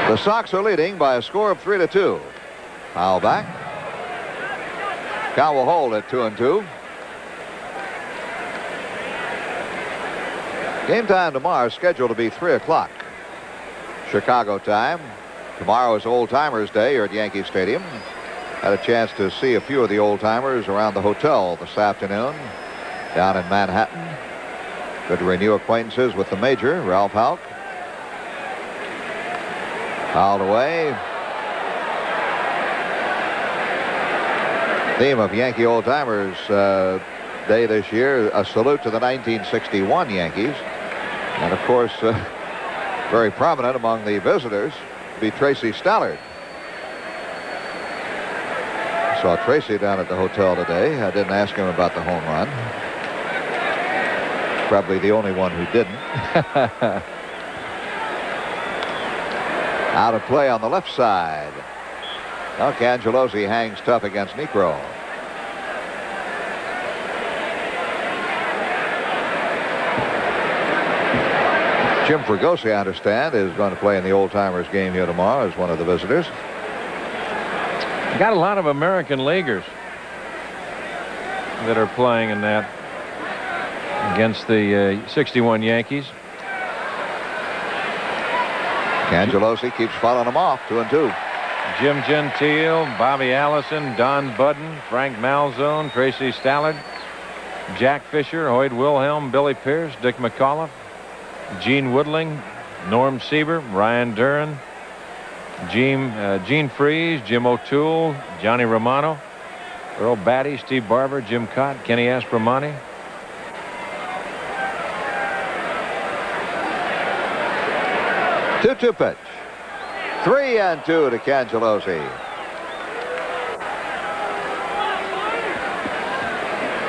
The Sox are leading by a score of 3-2. Foul back. Count will hold at 2-2. Game time tomorrow is scheduled to be 3 o'clock Chicago time. Tomorrow is Old Timers Day here at Yankee Stadium. Had a chance to see a few of the old timers around the hotel this afternoon down in Manhattan. Good to renew acquaintances with the major, Ralph Houck. Fouled away. Theme of Yankee Old Timers Day this year, a salute to the 1961 Yankees. And of course, very prominent among the visitors would be Tracy Stallard. Saw Tracy down at the hotel today. I didn't ask him about the home run. Probably the only one who didn't. Out of play on the left side. Now Cangelosi hangs tough against Niekro. Jim Fregosi, I understand, is going to play in the Old Timers game here tomorrow as one of the visitors. Got a lot of American leaguers that are playing in that against the 61 Yankees. Cangelosi keeps fouling them off, 2-2. Jim Gentile, Bobby Allison, Don Budden, Frank Malzone, Tracy Stallard, Jack Fisher, Hoyt Wilhelm, Billy Pierce, Dick McAuliffe, Gene Woodling, Norm Sieber, Ryan Duran, Gene Freeze, Jim O'Toole, Johnny Romano, Earl Batty, Steve Barber, Jim Cott, Kenny Aspromonte. Two pitch. 3-2 to Cangelosi.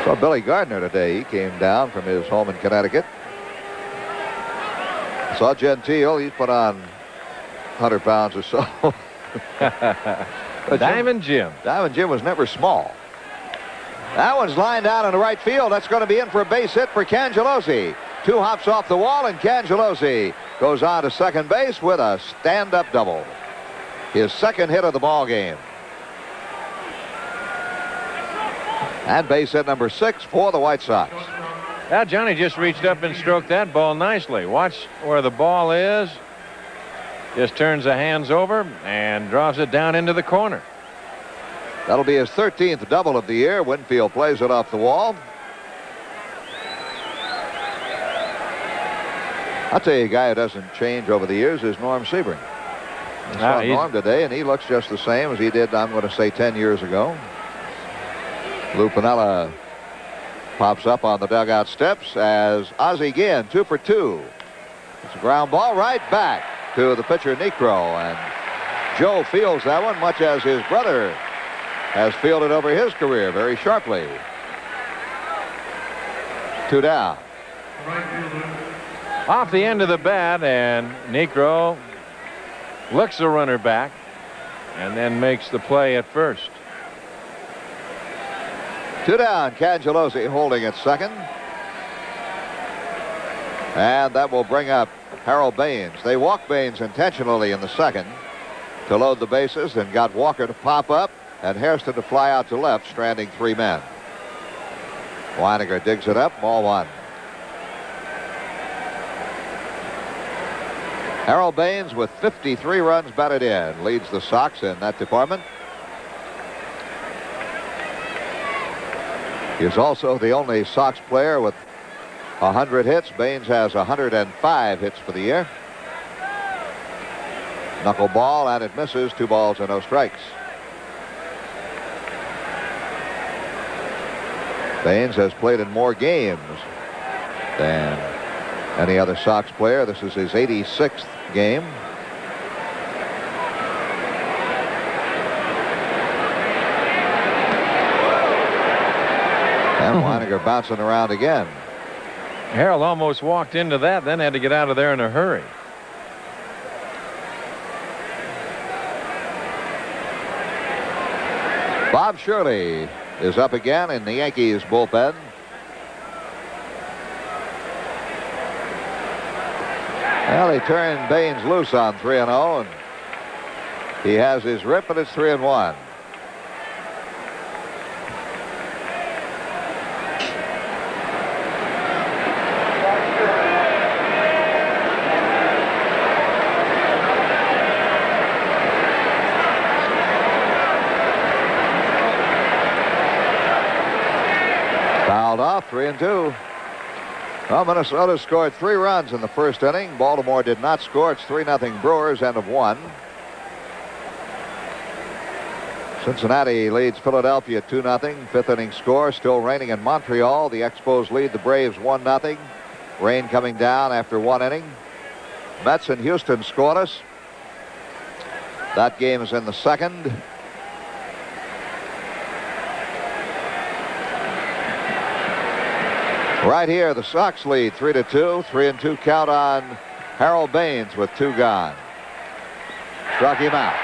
Saw Billy Gardner today. He came down from his home in Connecticut. Saw Gentile. He's put on 100 pounds or so. Diamond Jim. Diamond Jim was never small. That one's lined out in the right field. That's going to be in for a base hit for Cangelosi. 2 hops off the wall, and Cangelosi goes on to second base with a stand-up double. His second hit of the ball game. And base hit number 6 for the White Sox. Now Johnny just reached up and stroked that ball nicely. Watch where the ball is. Just turns the hands over and drops it down into the corner. That'll be his 13th double of the year. Winfield plays it off the wall. I'll tell you, a guy who doesn't change over the years is Norm Sebring. I saw Norm today, and he looks just the same as he did, I'm going to say, 10 years ago. Lou Piniella pops up on the dugout steps as Ozzie Guillen, 2 for 2. It's a ground ball right back to the pitcher, Niekro. And Joe fields that one, much as his brother has fielded over his career, very sharply. 2 down. Off the end of the bat, and Niekro looks the runner back and then makes the play at first. 2 down. Cangelosi holding at second. And that will bring up Harold Baines. They walked Baines intentionally in the second to load the bases and got Walker to pop up and Hairston to fly out to left, stranding 3 men. Weininger digs it up, ball 1. Harold Baines with 53 runs batted in leads the Sox in that department. He is also the only Sox player with 100 hits. Baines has 105 hits for the year. Knuckleball, and it misses. 2 balls and no strikes. Baines has played in more games than any other Sox player. This is his 86th game. And Weininger bouncing around again. Harold almost walked into that, then had to get out of there in a hurry. Bob Shirley is up again in the Yankees bullpen. Well, he turned Baines loose on 3-0, and he has his rip, but it's 3-1. Fouled off, 3-2. Well, Minnesota scored 3 runs in the first inning. Baltimore did not score. It's 3-0 Brewers, end of 1. Cincinnati leads Philadelphia 2-0. 5th inning score. Still raining in Montreal. The Expos lead the Braves 1-0. Rain coming down after 1 inning. Mets and Houston scoreless. That game is in the 2nd. Right here, the Sox lead 3-2. 3-2 count on Harold Baines with 2 gone. Struck him out.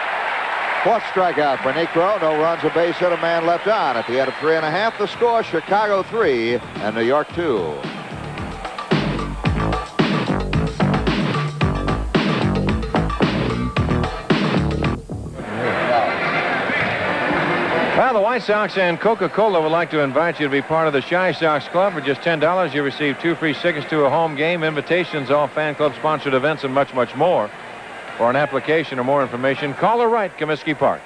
4th strikeout for Niekro. No runs, a base hit, a man left on. At the end of 3.5, the score: Chicago 3 and New York 2. Well, the White Sox and Coca-Cola would like to invite you to be part of the Chi Sox Club. For just $10, you receive 2 free tickets to a home game, invitations, all fan club sponsored events, and much, much more. For an application or more information, call or write Comiskey Park.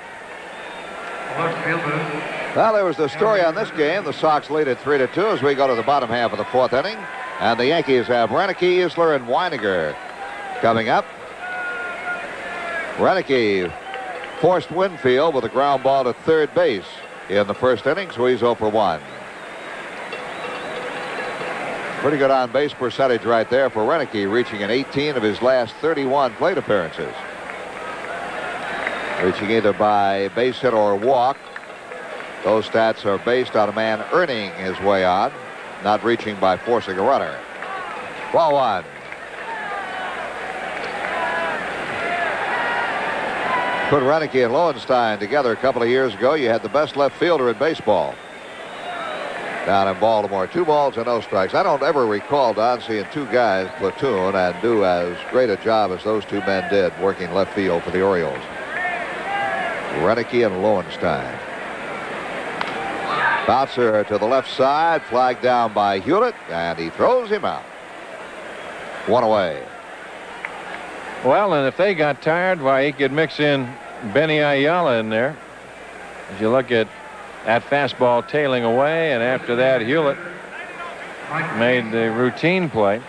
Left fielder. Well, there was the story on this game. The Sox lead it 3-2 as we go to the bottom half of the fourth inning. And the Yankees have Renicky, Easler, and Weiniger coming up. Renicky forced Winfield with a ground ball to third base in the first inning, so he's 0 for 1. Pretty good on-base percentage right there for Renicky, reaching in 18 of his last 31 plate appearances. Reaching either by base hit or walk. Those stats are based on a man earning his way on, not reaching by forcing a runner. Ball 1. Put Renicky and Lowenstein together a couple of years ago. You had the best left fielder in baseball down in Baltimore. 2 balls and no strikes. I don't ever recall, Don, seeing 2 guys platoon and do as great a job as those 2 men did working left field for the Orioles. Renicky and Lowenstein. Bouncer to the left side, flagged down by Hewlett, and he throws him out. 1 away. Well, and if they got tired, why, he could mix in Benny Ayala in there. As you look at that fastball tailing away, and after that, Hewlett made the routine play.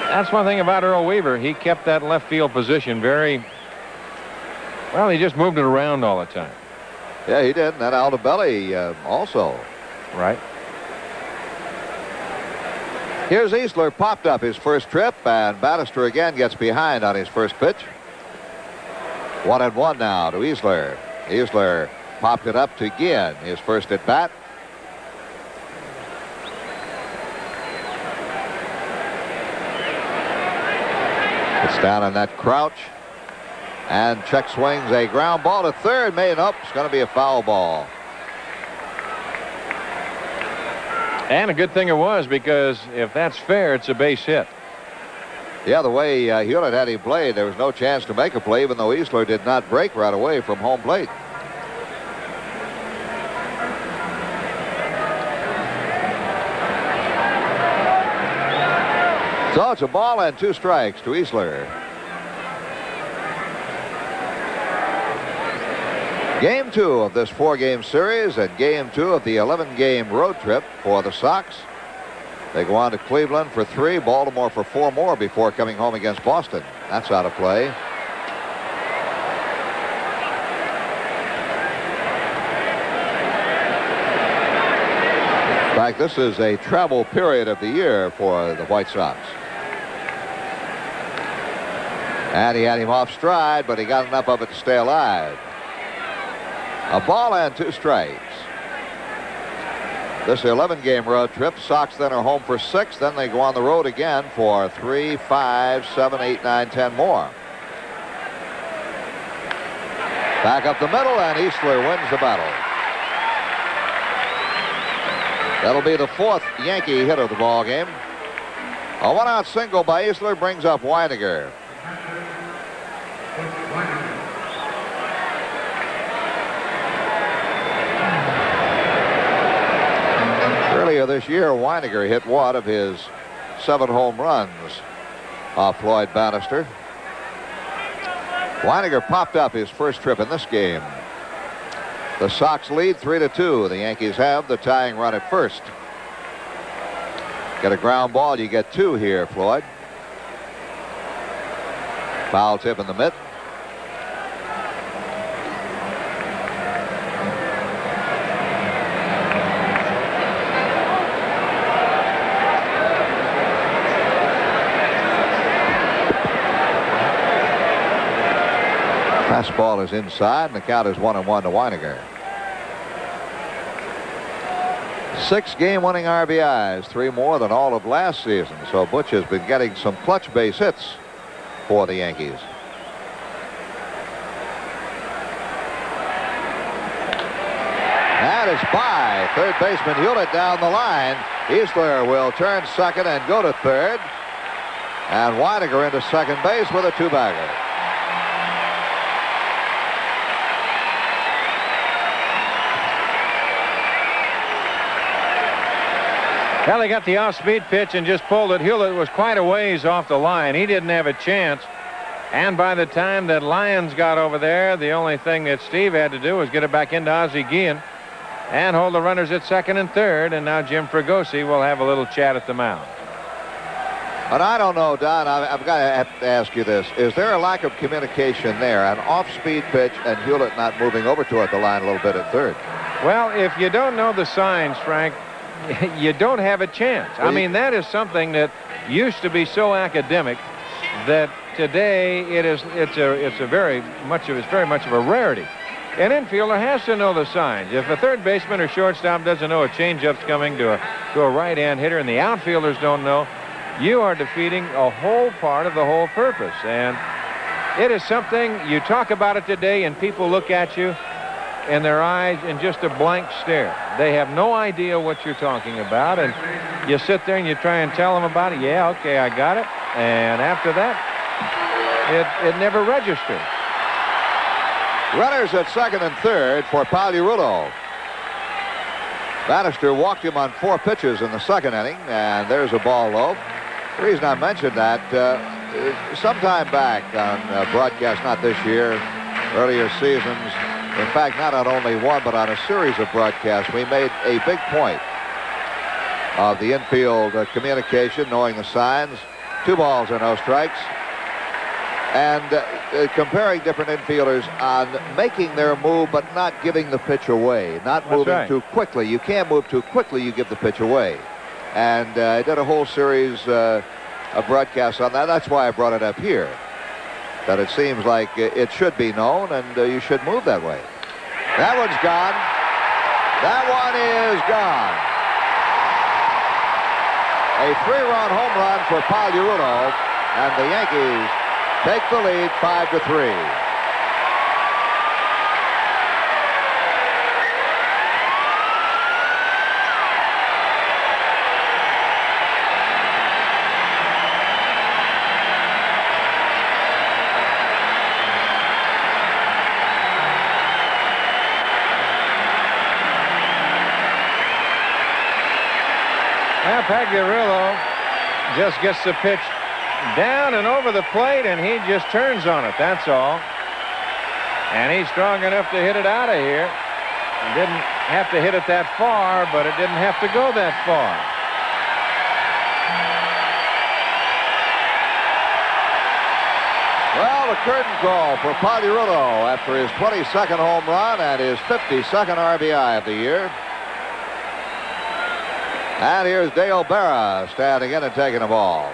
That's one thing about Earl Weaver. He kept that left field position very well. He just moved it around all the time. Yeah, he did. And that Aldebelli also. Right. Here's Easler, popped up his first trip, and Bannister again gets behind on his first pitch. 1-1 now to Easler. Easler popped it up to Guillen, his first at bat. It's down on that crouch. And check swings a ground ball to third. Made up. It's going to be a foul ball. And a good thing it was, because if that's fair, it's a base hit. Yeah, the way Hewlett had him played, there was no chance to make a play, even though Easler did not break right away from home plate. So it's a ball and 2 strikes to Easler. Game 2 of this 4-game series and game 2 of the 11-game road trip for the Sox. They go on to Cleveland for 3, Baltimore for 4 more before coming home against Boston. That's out of play. In fact, this is a travel period of the year for the White Sox. And he had him off stride, but he got enough of it to stay alive. A ball and 2 strikes. This 11-game road trip. Sox then are home for 6. Then they go on the road again for 3, 5, 7, 8, 9, 10 more. Back up the middle, and Easler wins the battle. That'll be the 4th Yankee hit of the ball game. A 1-out single by Easler brings up Weiniger. Earlier this year, Weiniger hit one of his 7 home runs off Floyd Bannister. Weiniger popped up his first trip in this game. The Sox lead 3-2. The Yankees have the tying run at first. Get a ground ball, you get 2 here, Floyd. Foul tip in the mitt. Fastball is inside, and the count is 1-1 to Weiniger. 6 game-winning RBIs, 3 more than all of last season. So Butch has been getting some clutch base hits for the Yankees. That is by third baseman Hewlett down the line. Easler will turn second and go to third. And Weiniger into second base with a 2-bagger. Well, he got the off-speed pitch and just pulled it. Hewlett was quite a ways off the line. He didn't have a chance. And by the time that Lyons got over there, the only thing that Steve had to do was get it back into Ozzie Guillen and hold the runners at second and third. And now Jim Fregosi will have a little chat at the mound. But I don't know, Don, I've got to have to ask you this. Is there a lack of communication there? An off-speed pitch and Hewlett not moving over toward the line a little bit at third. Well, if you don't know the signs, Frank, you don't have a chance. I mean, that is something that used to be so academic that today it's very much of a rarity. An infielder has to know the signs. If a third baseman or shortstop doesn't know a changeup's coming to a right-hand hitter and the outfielders don't know, you are defeating a whole part of the whole purpose. And it is something, you talk about it today and people look at you in their eyes in just a blank stare. They have no idea what you're talking about, and you sit there and you try and tell them about it. Yeah, okay, I got it. And after that, it never registered. Runners at second and third for Pagliarulo. Bannister walked him on 4 pitches in the second inning, and there's a ball low. The reason I mentioned that, sometime back on broadcast, not this year, earlier seasons, in fact, not on only one, but on a series of broadcasts, we made a big point of the infield communication, knowing the signs, 2 balls and no strikes, and comparing different infielders on making their move but not giving the pitch away, not moving too quickly. You can't move too quickly, you give the pitch away. And I did a whole series of broadcasts on that. That's why I brought it up here, that it seems like it should be known and you should move that way. That one's gone. That one is gone. A 3-run home run for Pagliarulo, and the Yankees take the lead 5-3. Now Pagliarulo just gets the pitch down and over the plate, and he just turns on it, that's all. And he's strong enough to hit it out of here. He didn't have to hit it that far, but it didn't have to go that far. Well, the curtain call for Pagliarulo after his 22nd home run and his 52nd RBI of the year. And here's Dale Berra standing in and taking the ball.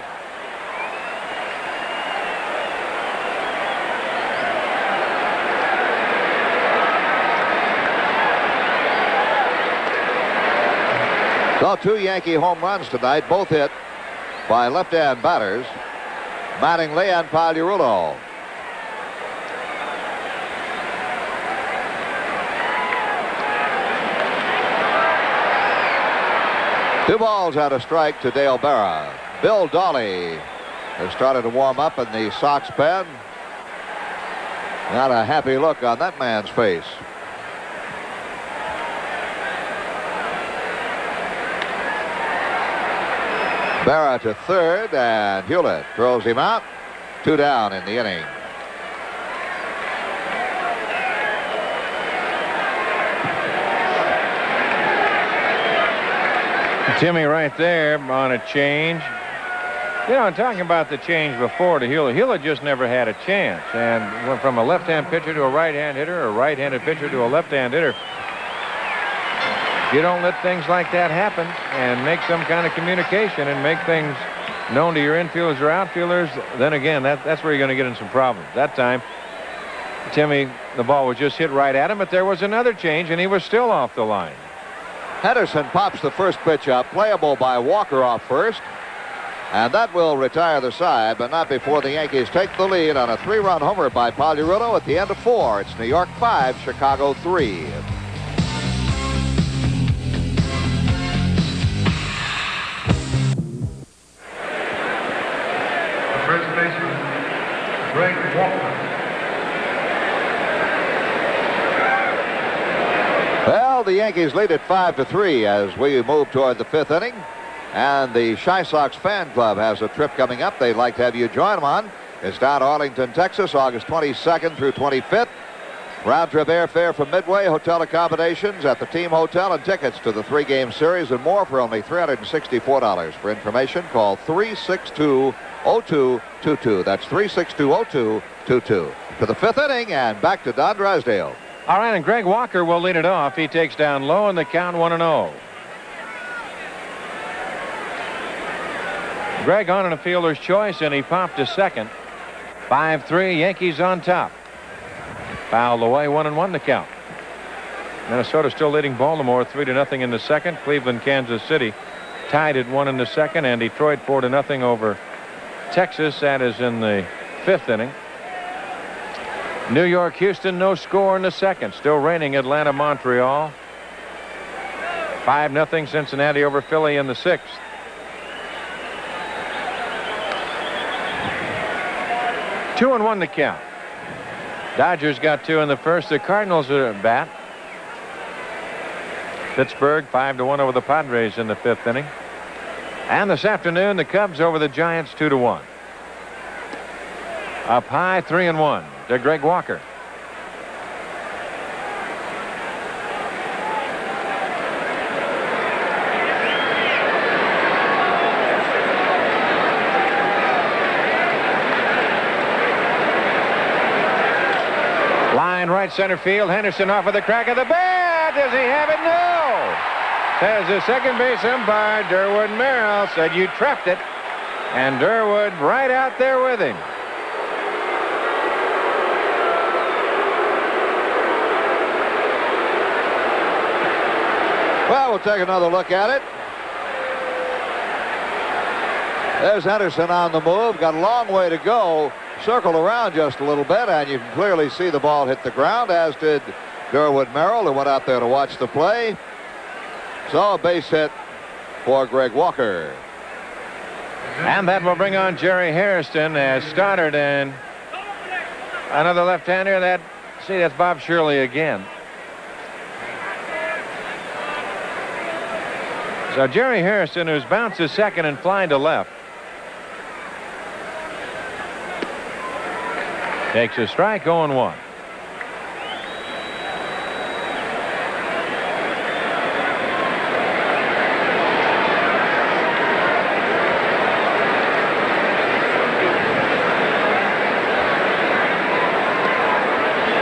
So 2 Yankee home runs tonight, both hit by left-hand batters, Mattingly and Pagliarulo. Two balls and a strike to Dale Berra. Bill Dawley has started to warm up in the Sox pen. Not a happy look on that man's face. Berra to third, and Hewlett throws him out. 2 down in the inning. Timmy right there on a change. You know, I'm talking about the change before to Hewlett. Hewlett just never had a chance. And went from a left-hand pitcher to a right-hand hitter, or a right-handed pitcher to a left-hand hitter. If you don't let things like that happen and make some kind of communication and make things known to your infielders or outfielders, then again, that's where you're going to get in some problems. That time, Timmy, the ball was just hit right at him, but there was another change, and he was still off the line. Henderson pops the first pitch up, playable by Walker off first. And that will retire the side, but not before the Yankees take the lead on a 3-run homer by Pagliarulo at the end of 4. It's New York 5, Chicago 3. First baseman, Greg Walker. Well, the Yankees lead at 5-3 as we move toward the 5th inning. And the Shy Sox fan club has a trip coming up they'd like to have you join them on. It's down to Arlington, Texas, August 22nd through 25th. Round-trip airfare from Midway, hotel accommodations at the team hotel, and tickets to the 3-game series and more for only $364. For information, call 362-0222. That's 362-0222. To the 5th inning, and back to Don Drysdale. All right, and Greg Walker will lead it off. He takes down low, and the count 1-0. Greg on a fielder's choice, and he popped to second. 5-3, Yankees on top. Fouled away, 1-1 the count. Minnesota still leading Baltimore 3-0 in the second. Cleveland, Kansas City tied at 1 in the second, and Detroit 4-0 over Texas. That is in the 5th inning. New York, Houston, no score in the second. Still raining Atlanta, Montreal. 5-0 Cincinnati over Philly in the 6th. Two and 1 to count. Dodgers got 2 in the first. The Cardinals are at bat. Pittsburgh 5-1 over the Padres in the 5th inning. And this afternoon, the Cubs over the Giants 2-1. Up high, 3-1 to Greg Walker. Line right center field. Henderson off of the crack of the bat. Does he have it? No. Says the second base umpire, Durwood Merrill, said you trapped it. And Durwood right out there with him. Well, we'll take another look at it. There's Henderson on the move. Got a long way to go. Circled around just a little bit, and you can clearly see the ball hit the ground, as did Durwood Merrill, who went out there to watch the play. So a base hit for Greg Walker. And that will bring on Jerry Hairston as Stoddard, and another left-hander. That's Bob Shirley again. So Jerry Hairston, who's bounced to second and flying to left, takes a strike, 0-1.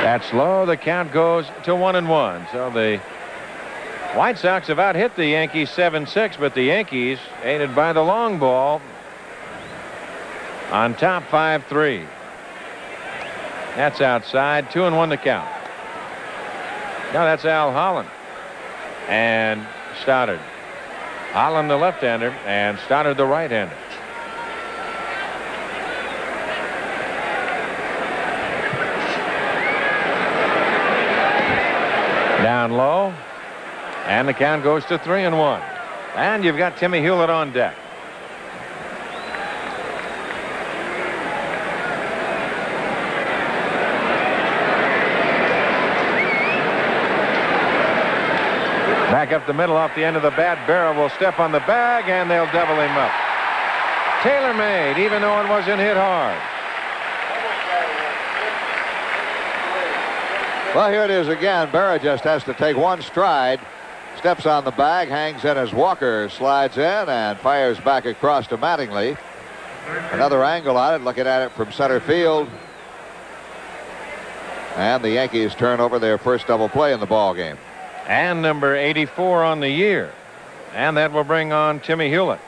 That's low. The count goes to 1-1. So the White Sox have out-hit the Yankees 7-6, but the Yankees, aided by the long ball, on top 5-3. That's outside. 2-1 the count. Now that's Al Holland and Stoddard. Holland the left-hander and Stoddard the right-hander. Down low, and the count goes to 3-1. And you've got Timmy Hewlett on deck. Back up the middle off the end of the bat. Barrow will step on the bag, and they'll double him up. Taylor made, even though it wasn't hit hard. Well, here it is again. Barrow just has to take one stride. Steps on the bag, hangs in as Walker slides in and fires back across to Mattingly. Another angle on it, looking at it from center field. And the Yankees turn over their first double play in the ball game. And number 84 on the year. And that will bring on Timmy Hewlett.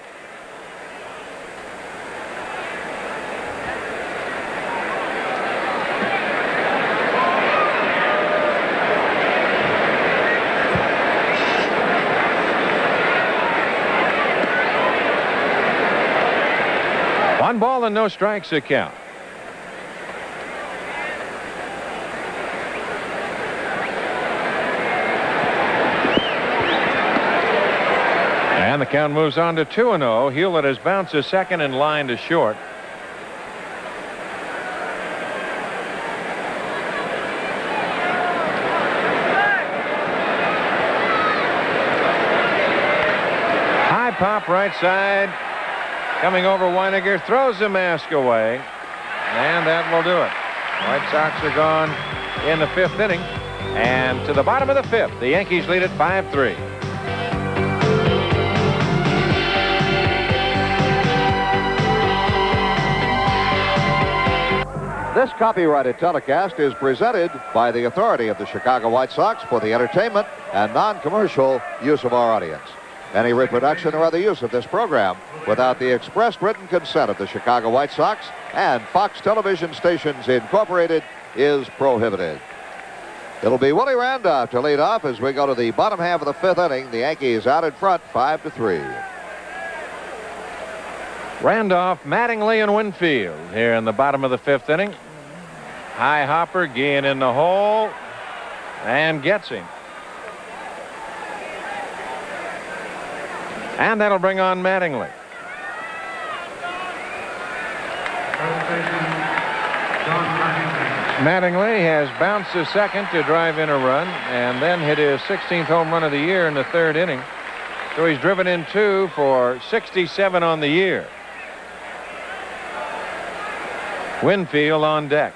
One ball and no strikes to count. And the count moves on to 2-0. Hewlett has bounced to second and line to short. High pop right side. Coming over, Weiniger throws the mask away. And that will do it. White Sox are gone in the 5th inning. And to the bottom of the 5th, the Yankees lead it 5-3. This copyrighted telecast is presented by the authority of the Chicago White Sox for the entertainment and non-commercial use of our audience. Any reproduction or other use of this program without the express written consent of the Chicago White Sox and Fox Television Stations Incorporated is prohibited. It'll be Willie Randolph to lead off as we go to the bottom half of the 5th inning. The Yankees out in front, 5-3. Randolph, Mattingly, and Winfield here in the bottom of the 5th inning. High hopper, Guillen in the hole, and gets him. And that'll bring on Mattingly. Mattingly has bounced to second to drive in a run, and then hit his 16th home run of the year in the 3rd inning. So he's driven in 2 for 67 on the year. Winfield on deck.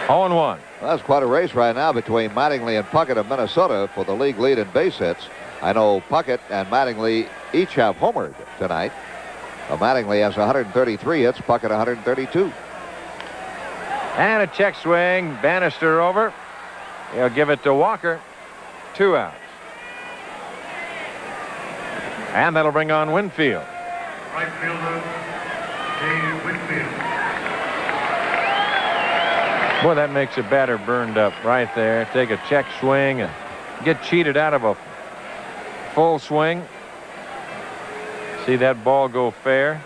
Oh, 0-1. That's quite a race right now between Mattingly and Puckett of Minnesota for the league lead in base hits. I know Puckett and Mattingly each have homered tonight. Mattingly has 133 hits, Puckett 132. And a check swing, Bannister over. He'll give it to Walker. 2 outs. And that'll bring on Winfield. Right fielder, Dave Winfield. Boy, that makes a batter burned up right there. Take a check swing and get cheated out of a full swing. See that ball go fair.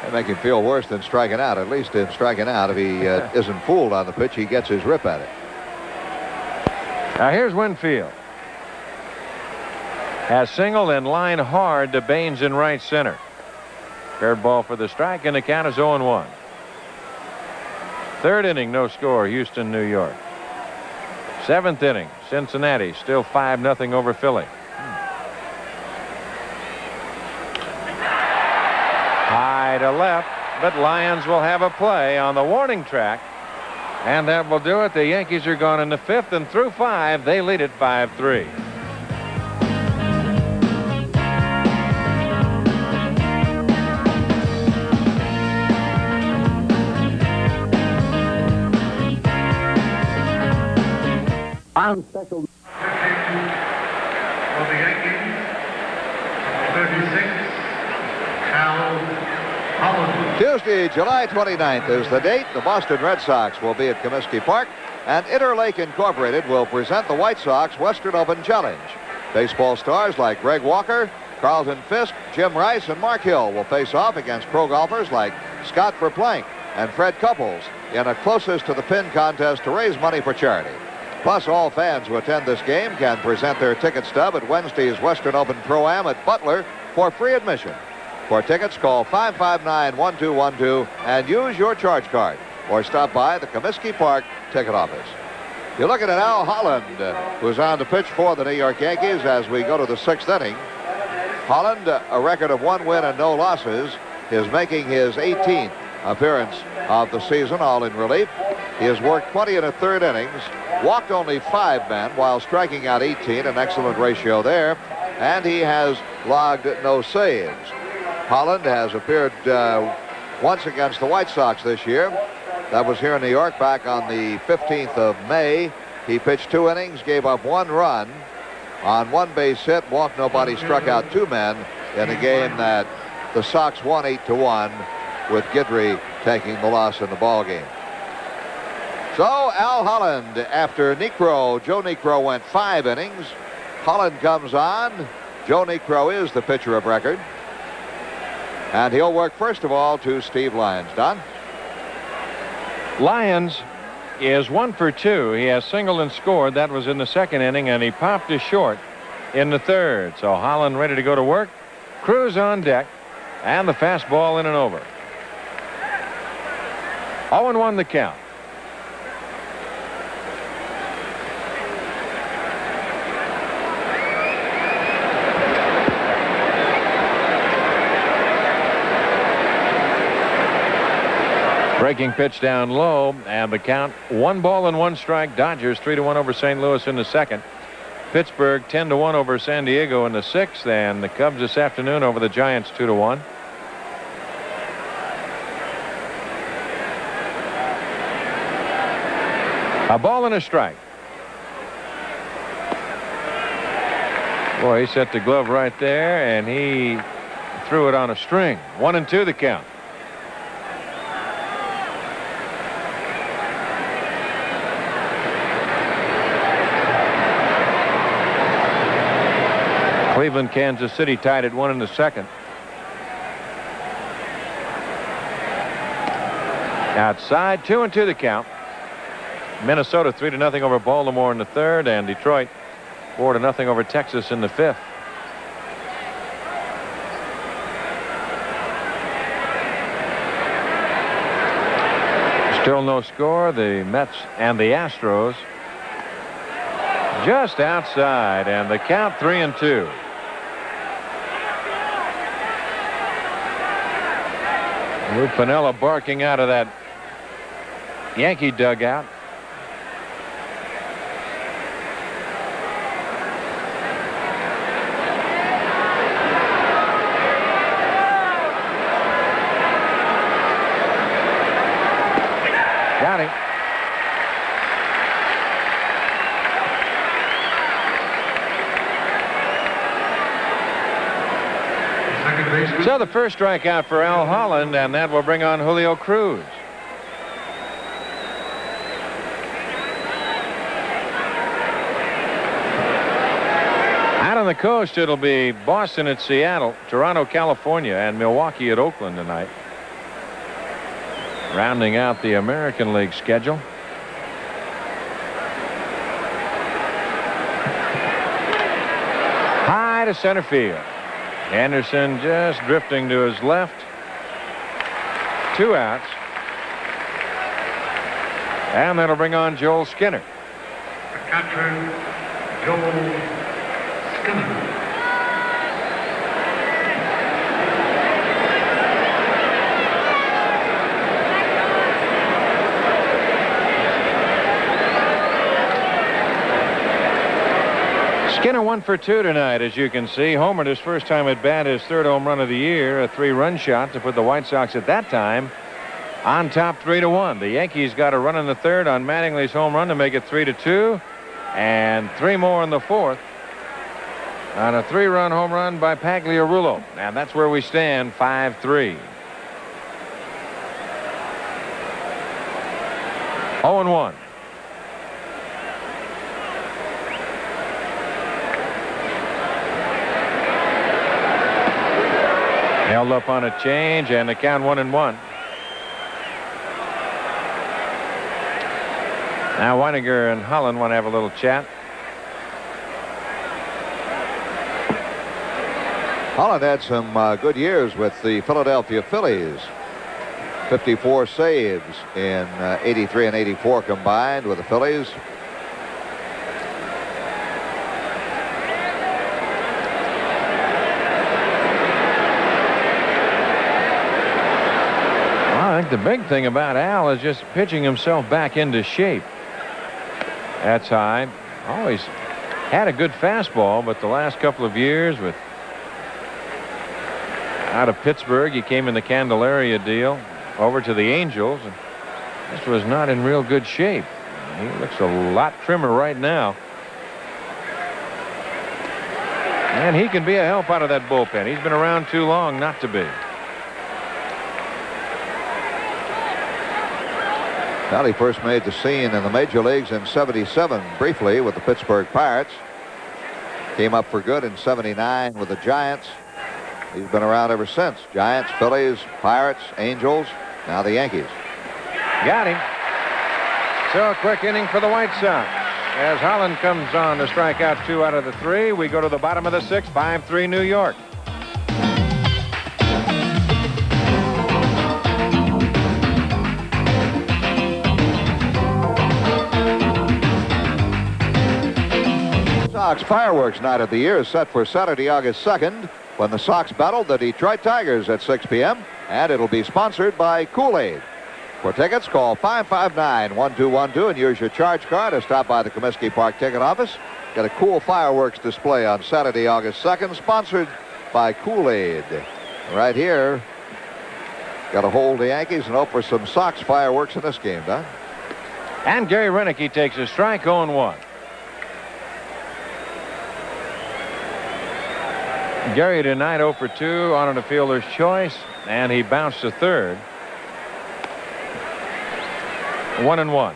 That make him feel worse than striking out. At least in striking out, if he isn't fooled on the pitch, he gets his rip at it. Now here's Winfield. Has singled and line hard to Baines in right center. Paired ball for the strike, and the count is 0-1. 3rd inning, no score, Houston, New York. 7th inning, Cincinnati, still 5-0 over Philly. High to left, but Lyons will have a play on the warning track. And that will do it. The Yankees are gone in the 5th, and through 5, they lead it 5-3. On special. For the Yankees, 36, Al Holland. Tuesday, July 29th is the date. The Boston Red Sox will be at Comiskey Park, and Interlake Incorporated will present the White Sox Western Open Challenge. Baseball stars like Greg Walker, Carlton Fisk, Jim Rice, and Mark Hill will face off against pro golfers like Scott Verplank and Fred Couples in a closest to the pin contest to raise money for charity. Plus, all fans who attend this game can present their ticket stub at Wednesday's Western Open Pro-Am at Butler for free admission. For tickets, call 559-1212 and use your charge card, or stop by the Comiskey Park ticket office. You're looking at Al Holland, who's on to pitch for the New York Yankees as we go to the 6th inning. Holland, a record of 1 win and no losses, is making his 18th appearance of the season, all in relief. He has worked 20 in the 3rd innings, walked only 5 men while striking out 18, an excellent ratio there, and he has logged no saves. Holland has appeared once against the White Sox this year. That was here in New York back on the 15th of May. He pitched 2 innings, gave up 1 run on 1 base hit, walked nobody, struck out 2 men in a game that the Sox won 8-1, with Guidry taking the loss in the ball game. So Al Holland, after Joe Niekro went 5 innings. Holland comes on. Joe Niekro is the pitcher of record. And he'll work first of all to Steve Lyons. Don? Lyons is 1 for 2. He has singled and scored. That was in the 2nd inning, and he popped a short in the 3rd. So Holland ready to go to work. Cruz on deck, and the fastball in and over. 0-1 the count. Breaking pitch down low, and the count 1-1 Dodgers 3-1 over St. Louis in the second. Pittsburgh 10-1 over San Diego in the sixth, and the Cubs this afternoon over the Giants 2-1. A ball and a strike. Boy, he set the glove right there, and he threw it on a string. 1-2 the count. Cleveland, Kansas City tied at 1 in the second. Outside, 2-2 the count. Minnesota 3-0 over Baltimore in the third, and Detroit 4-0 over Texas in the fifth. Still no score. The Mets and the Astros just outside, and the count 3-2. Lou Piniella barking out of that Yankee dugout. Got him. So the first strikeout for Al Holland, and that will bring on Julio Cruz. Out on the coast, it'll be Boston at Seattle, Toronto, California, and Milwaukee at Oakland tonight. Rounding out the American League schedule. High to center field. Anderson just drifting to his left. 2 outs. And that'll bring on Joel Skinner. The catcher, Joel Skinner. Skinner 1 for 2 tonight, as you can see. Homered his first time at bat, his third home run of the year, a 3-run shot to put the White Sox at that time on top 3-1. The Yankees got a run in the third on Mattingly's home run to make it 3-2, and 3 more in the fourth on a 3-run home run by Pagliarulo. And that's where we stand, 5-3. 0-1. Held up on a change, and the count 1-1. Now Weininger and Holland want to have a little chat. Holland had some good years with the Philadelphia Phillies. 54 saves in 83 and 84 combined with the Phillies. I think the big thing about Al is just pitching himself back into shape. That's high. Always had a good fastball, but the last couple of years with out of Pittsburgh, he came in the Candelaria deal over to the Angels, and this was not in real good shape. He looks a lot trimmer right now. And he can be a help out of that bullpen. He's been around too long not to be. Well, he first made the scene in the major leagues in '77 briefly with the Pittsburgh Pirates. Came up for good in '79 with the Giants. He's been around ever since. Giants, Phillies, Pirates, Angels, now the Yankees. Got him. So a quick inning for the White Sox. As Holland comes on to strike out 2 out of the 3, we go to the bottom of the 6th, 5-3 New York. Sox fireworks night of the year is set for Saturday, August 2nd, when the Sox battle the Detroit Tigers at 6 p.m. And it'll be sponsored by Kool-Aid. For tickets, call 559-1212 and use your charge card or stop by the Comiskey Park ticket office. Get a cool fireworks display on Saturday, August 2nd, sponsored by Kool-Aid. Right here, got to hold the Yankees and hope for some Sox fireworks in this game, Don. And Gary Renicky takes a strike, 0-1. Gary tonight 0 for 2 on a fielder's choice, and he bounced to third. 1-1.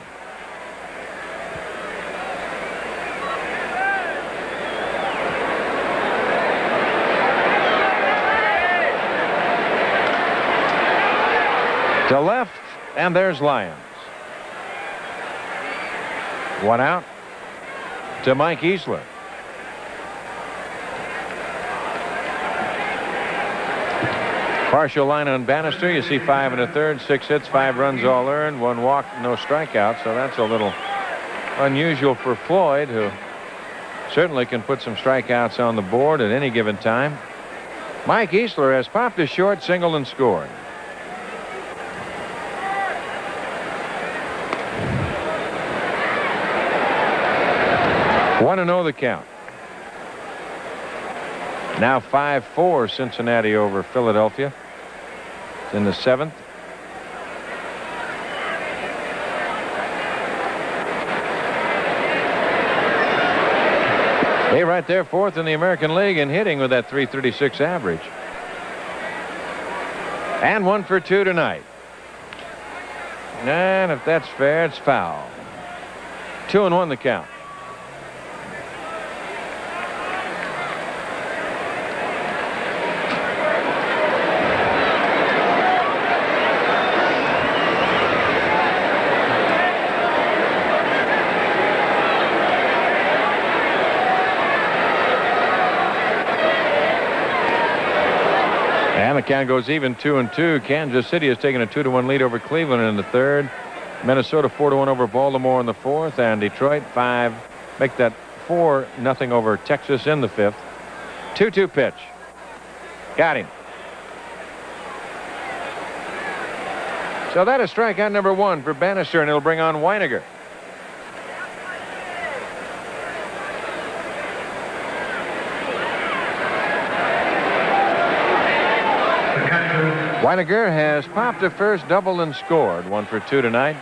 To left, and there's Lyons. 1 out to Mike Easler. Partial line on Bannister. You see 5 1/3, 6 hits, 5 runs all earned, 1 walk, no strikeout. So that's a little unusual for Floyd, who certainly can put some strikeouts on the board at any given time. Mike Easler has popped a short, singled, and scored. One and 0 the count. Now 5-4 Cincinnati over Philadelphia. It's in the 7th. They right there 4th in the American League in hitting with that .336 average. And 1 for 2 tonight. And if that's fair, it's foul. 2-1 the count. And the count goes even 2-2. Kansas City has taken a 2-1 lead over Cleveland in the 3rd. Minnesota 4-1 over Baltimore in the 4th, and Detroit make that 4-0 over Texas in the 5th. 2-2 pitch. Got him. So that is strikeout number 1 for Bannister, and it'll bring on Weiniger. Weiniger has popped a first, double, and scored. 1 for 2 tonight.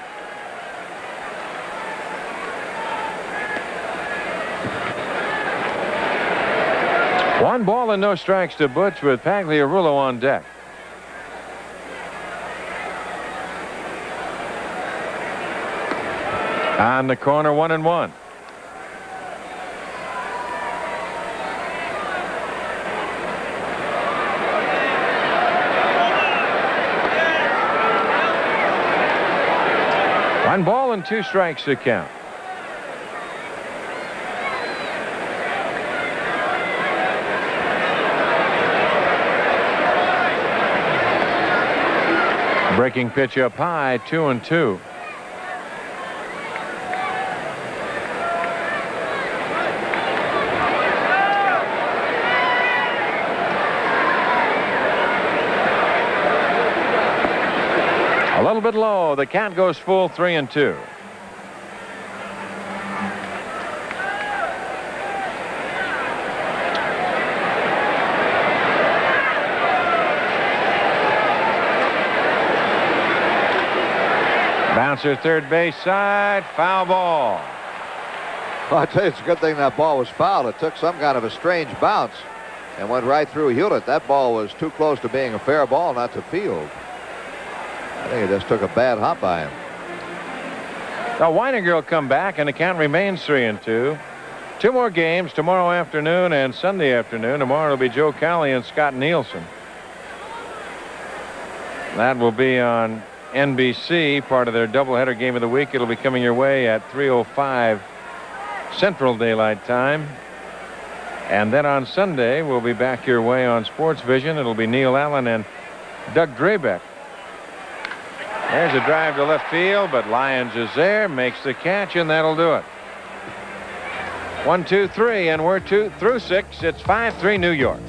One ball and no strikes to Butch with Pagliarulo on deck. On the corner, 1-1. One ball and 2 strikes to count. Breaking pitch up high, 2-2. A little bit low. The count goes full, 3-2. Bouncer third base side, foul ball. Well, I tell you, it's a good thing that ball was fouled. It took some kind of a strange bounce and went right through Hewlett. That ball was too close to being a fair ball not to field. I think it just took a bad hop by him. Now Weiniger will come back, and the count remains 3-2. 2 more games tomorrow afternoon and Sunday afternoon. Tomorrow it'll be Joe Cowley and Scott Nielsen. That will be on NBC, part of their doubleheader game of the week. It'll be coming your way at 3:05 Central Daylight Time. And then on Sunday, we'll be back your way on Sports Vision. It'll be Neil Allen and Doug Drabeck. There's a drive to left field, but Lyons is there, makes the catch, and that'll do it. 1, 2, 3, and we're 2 through 6. It's 5-3 New York.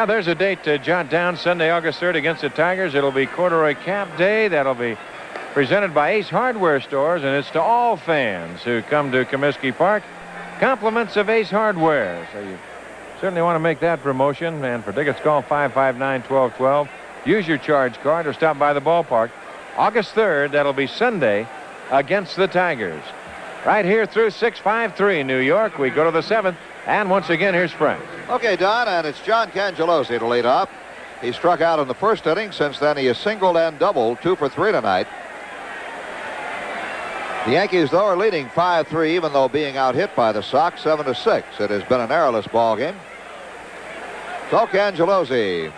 Yeah, there's a date to jot down. Sunday, August 3rd against the Tigers. It'll be Corduroy Cap Day. That'll be presented by Ace Hardware Stores, and it's to all fans who come to Comiskey Park. Compliments of Ace Hardware. So you certainly want to make that promotion. And for tickets, call 559-1212. Use your charge card or stop by the ballpark. August 3rd, that'll be Sunday, against the Tigers. Right here through 6-5-3 New York. We go to the 7th. And once again, here's Frank. Okay, Don, and it's John Cangelosi to lead off. He struck out in the first inning. Since then, he has singled and doubled, 2 for 3 tonight. The Yankees, though, are leading 5-3, even though being out-hit by the Sox 7-6. It has been an errorless ball game. So Cangelosi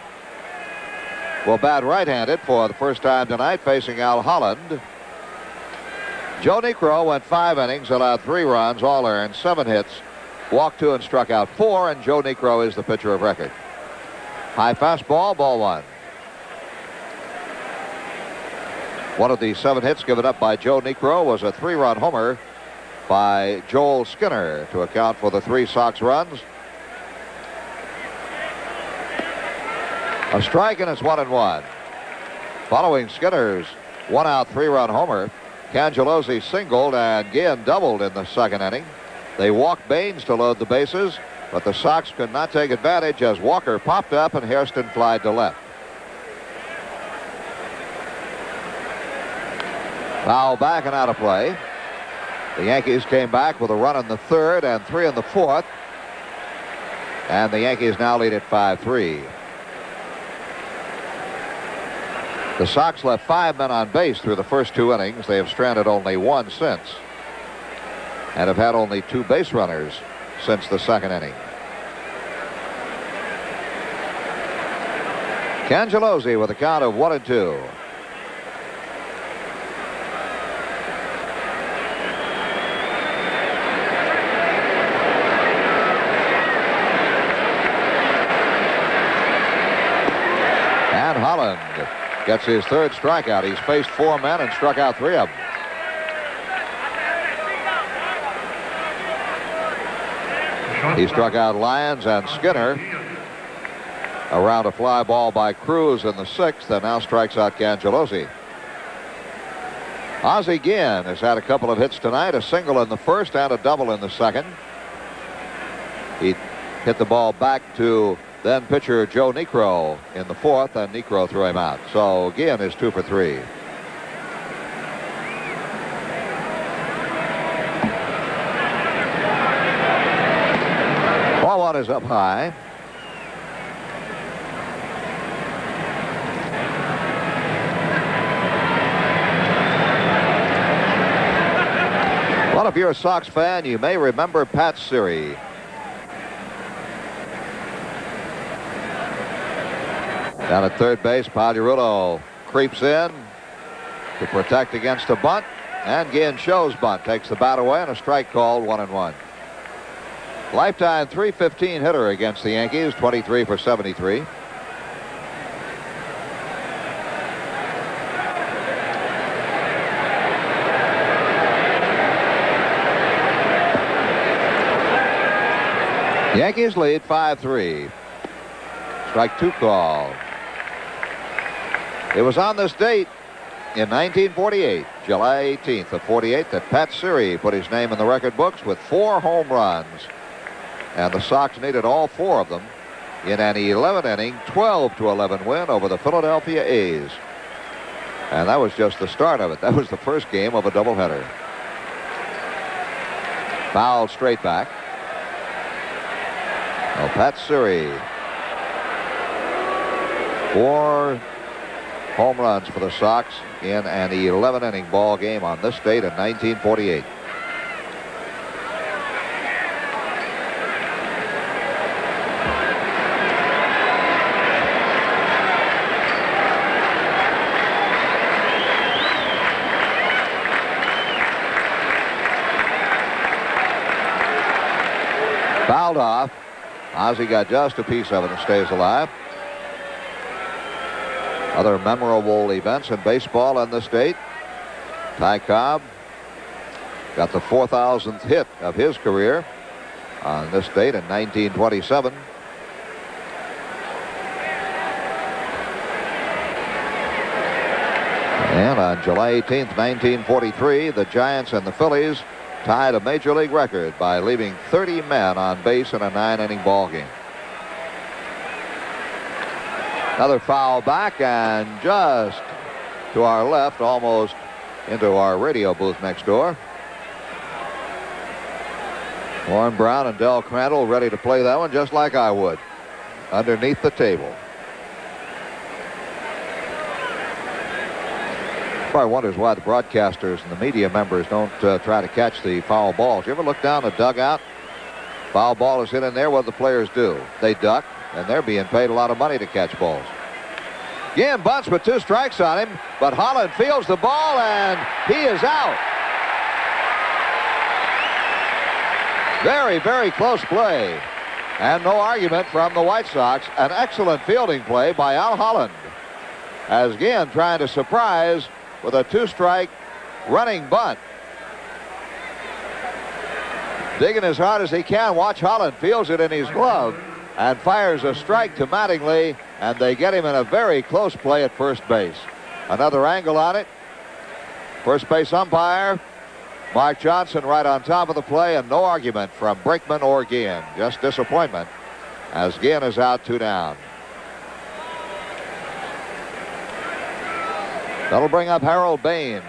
will bat right-handed for the first time tonight, facing Al Holland. Joe Niekro went 5 innings, allowed 3 runs, all earned, 7 hits, walked 2 and struck out 4, and Joe Niekro is the pitcher of record. High fastball, ball 1. One of the 7 hits given up by Joe Niekro was a 3-run homer by Joel Skinner to account for the 3 Sox runs. A strike, and it's 1-1. Following Skinner's 1-out 3-run homer, Cangelosi singled and Guillen doubled in the second inning. They walked Baines to load the bases, but the Sox could not take advantage as Walker popped up and Hairston flied to left. Foul back and out of play. The Yankees came back with a run in the 3rd and 3 in the 4th. And the Yankees now lead at 5-3. The Sox left 5 men on base through the first 2 innings. They have stranded only 1 since, and have had only 2 base runners since the second inning. Cangelosi with a count of 1-2. And Holland gets his 3rd strikeout. He's faced 4 men and struck out 3 of them. He struck out Lyons and Skinner around a fly ball by Cruz in the 6th, and now strikes out Cangelosi. Ozzie Guillen has had a couple of hits tonight, a single in the 1st and a double in the 2nd. He hit the ball back to then pitcher Joe Niekro in the 4th, and Niekro threw him out. So Guillen is 2 for 3. Ball 1 is up high. Well, if you're a Sox fan, you may remember Pat Siri. Down at third base, Pagliarulo creeps in to protect against a bunt, and Guillen shows bunt, takes the bat away, and a strike called, 1-1. Lifetime .315 hitter against the Yankees, 23 for 73. Yankees lead 5-3. Strike 2 call. It was on this date in 1948, July 18th of 48, that Pat Siri put his name in the record books with 4 home runs. And the Sox needed all 4 of them in an 11-inning, 12-11 win over the Philadelphia A's. And that was just the start of it. That was the first game of a doubleheader. Foul straight back. Well, Pat Siri, 4 home runs for the Sox in an 11-inning ball game on this date in 1948. Fouled off. Ozzie got just a piece of it and stays alive. Other memorable events in baseball in this state. Ty Cobb got the 4,000th hit of his career on this date in 1927. And on July 18th, 1943, the Giants and the Phillies tied a major league record by leaving 30 men on base in a 9-inning ball game. Another foul back, and just to our left, almost into our radio booth next door. Warren Brown and Del Crandall ready to play that one just like I would, underneath the table. Probably wonders why the broadcasters and the media members don't try to catch the foul balls. You ever look down the dugout? Foul ball is hit in there. What do the players do? They duck, and they're being paid a lot of money to catch balls. Ginn bunts with 2 strikes on him, but Holland fields the ball, and he is out. Very, very close play, and no argument from the White Sox. An excellent fielding play by Al Holland, as Ginn trying to surprise with a 2-strike running bunt. Digging as hard as he can. Watch, Holland feels it in his glove and fires a strike to Mattingly, and they get him in a very close play at first base. Another angle on it. First base umpire Mark Johnson right on top of the play, and no argument from Brickman or Ginn. Just disappointment as Ginn is out 2 down. That'll bring up Harold Baines.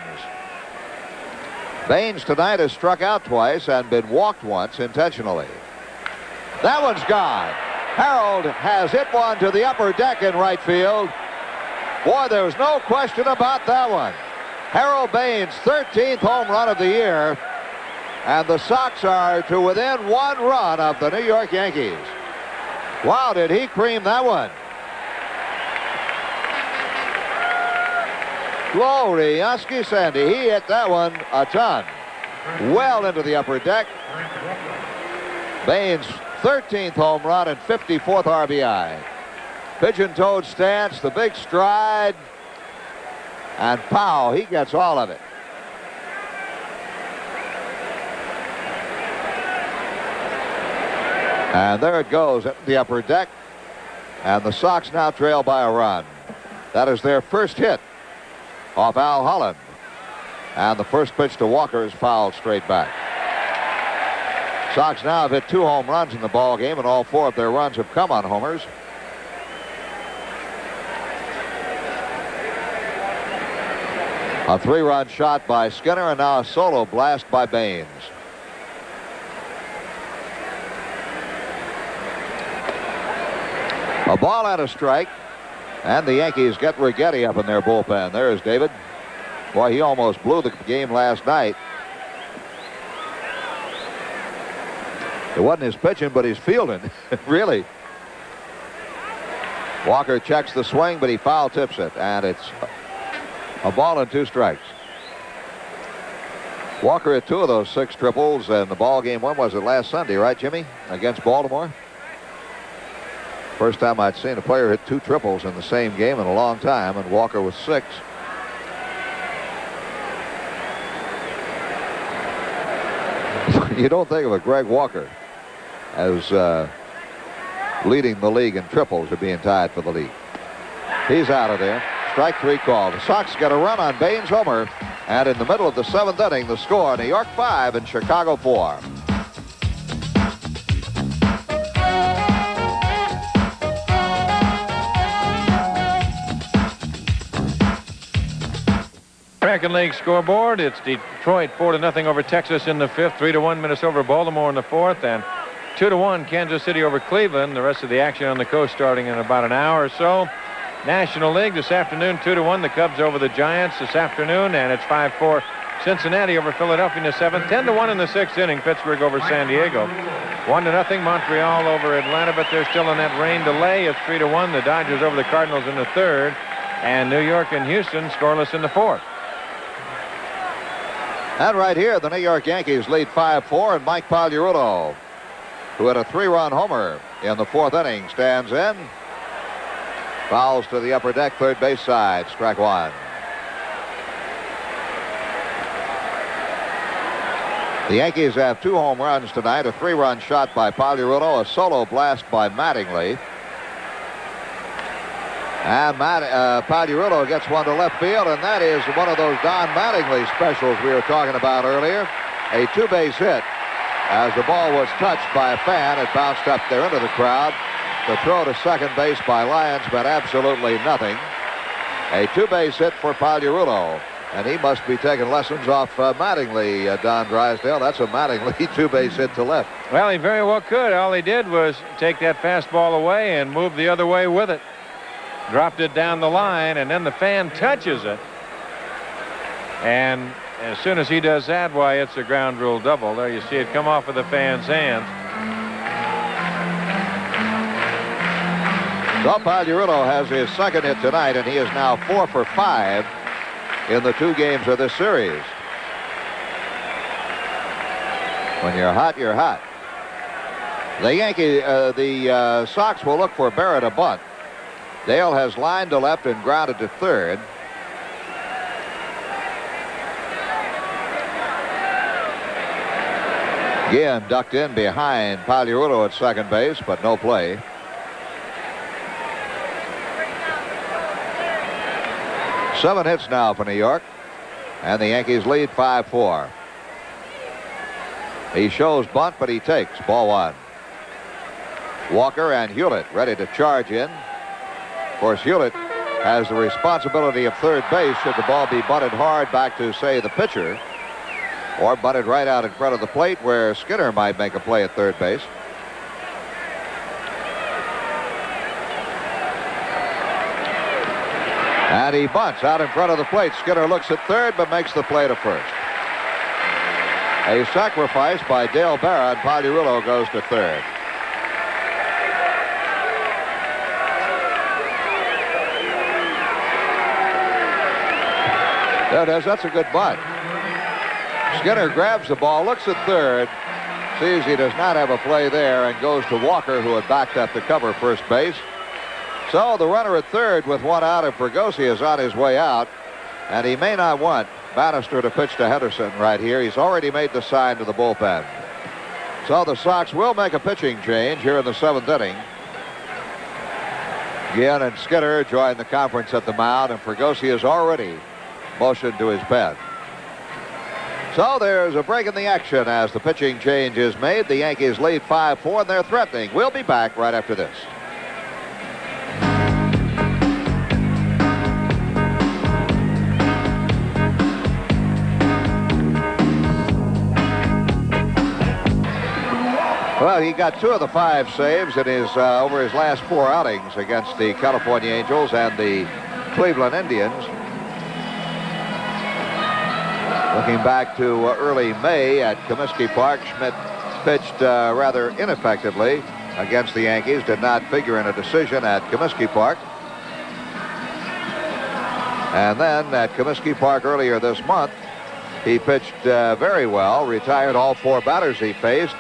Baines tonight has struck out twice and been walked once intentionally. That one's gone. Harold has hit one to the upper deck in right field. Boy, there's no question about that one. Harold Baines' 13th home run of the year, and the Sox are to within 1 run of the New York Yankees. Wow, did he cream that one. Glory, Husky Sandy. He hit that one a ton. Well into the upper deck. Baines' 13th home run and 54th RBI. Pigeon-toed stance, the big stride, and pow, he gets all of it. And there it goes at the upper deck, and the Sox now trail by a run. That is their first hit off Al Holland, and the first pitch to Walker is fouled straight back. Sox now have hit 2 home runs in the ball game, and all 4 of their runs have come on homers. A 3-run shot by Skinner, and now a solo blast by Baines. A ball and a strike, and the Yankees get Righetti up in their bullpen. There's David. Boy, he almost blew the game last night. It wasn't his pitching, but his fielding, really. Walker checks the swing, but he foul tips it, and it's a ball and 2 strikes. Walker hit 2 of those 6 triples in the ball game. When was it? Last Sunday, right, Jimmy? Against Baltimore? First time I'd seen a player hit 2 triples in the same game in a long time, and Walker was 6. You don't think of a Greg Walker as leading the league in triples or being tied for the lead. He's out of there. Strike 3 call. The Sox get a run on Baines' homer, and in the middle of the 7th inning, the score: New York 5 and Chicago 4. American League scoreboard. It's Detroit 4-0 over Texas in the 5th, 3-1 Minnesota over Baltimore in the 4th, and 2-1 Kansas City over Cleveland. The rest of the action on the coast starting in about an hour or so. National League this afternoon, 2-1 the Cubs over the Giants this afternoon, and it's 5-4 Cincinnati over Philadelphia in the 7th, 10-1 in the 6th inning Pittsburgh over San Diego, 1-0 Montreal over Atlanta, but they're still in that rain delay. It's 3-1 the Dodgers over the Cardinals in the 3rd, and New York and Houston scoreless in the 4th. And right here, the New York Yankees lead 5-4, and Mike Pagliarulo, who had a 3-run homer in the 4th inning, stands in. Fouls to the upper deck, third base side, strike 1. The Yankees have 2 home runs tonight, a 3-run shot by Pagliarulo, a solo blast by Mattingly. And Pagliarulo gets one to left field, and that is one of those Don Mattingly specials we were talking about earlier. A two-base hit. As the ball was touched by a fan, it bounced up there into the crowd. The throw to second base by Lyons meant absolutely nothing. A two-base hit for Pagliarulo. And he must be taking lessons off Mattingly, Don Drysdale. That's a Mattingly two-base hit to left. Well, he very well could. All he did was take that fastball away and move the other way with it. Dropped it down the line, and then the fan touches it. And as soon as he does that, why, it's a ground rule double. There you see it come off of the fan's hands. So Pagliarulo has his second hit tonight, and he is now 4 for 5 in the 2 games of this series. When you're hot, you're hot. The Sox will look for Barrett a bunt. Dale has lined to left and grounded to third. Again, ducked in behind Pagliarulo at second base, but no play. Seven hits now for New York, and the Yankees lead 5-4. He shows bunt, but he takes ball 1. Walker and Hewlett ready to charge in. Of course, Hewlett has the responsibility of third base should the ball be bunted hard back to, say, the pitcher, or bunted right out in front of the plate where Skinner might make a play at third base. And he bunts out in front of the plate. Skinner looks at third, but makes the play to first. A sacrifice by Dale Berra, and Pagliarulo goes to third. There it is. That's a good bunt. Skinner grabs the ball, looks at third, sees he does not have a play there, and goes to Walker, who had backed up to cover first base. So the runner at third with one out, and Fregosi is on his way out, and he may not want Bannister to pitch to Henderson right here. He's already made the sign to the bullpen. So the Sox will make a pitching change here in the 7th inning. Guillen and Skinner join the conference at the mound, and Fregosi is already motioned to his pen. So there's a break in the action as the pitching change is made. The Yankees lead 5-4, and they're threatening. We'll be back right after this. Well, he got 2 of the 5 saves in his over his last 4 outings against the California Angels and the Cleveland Indians. Looking back to early May at Comiskey Park, Schmidt pitched rather ineffectively against the Yankees, did not figure in a decision at Comiskey Park. And then at Comiskey Park earlier this month, he pitched very well, retired all 4 batters he faced,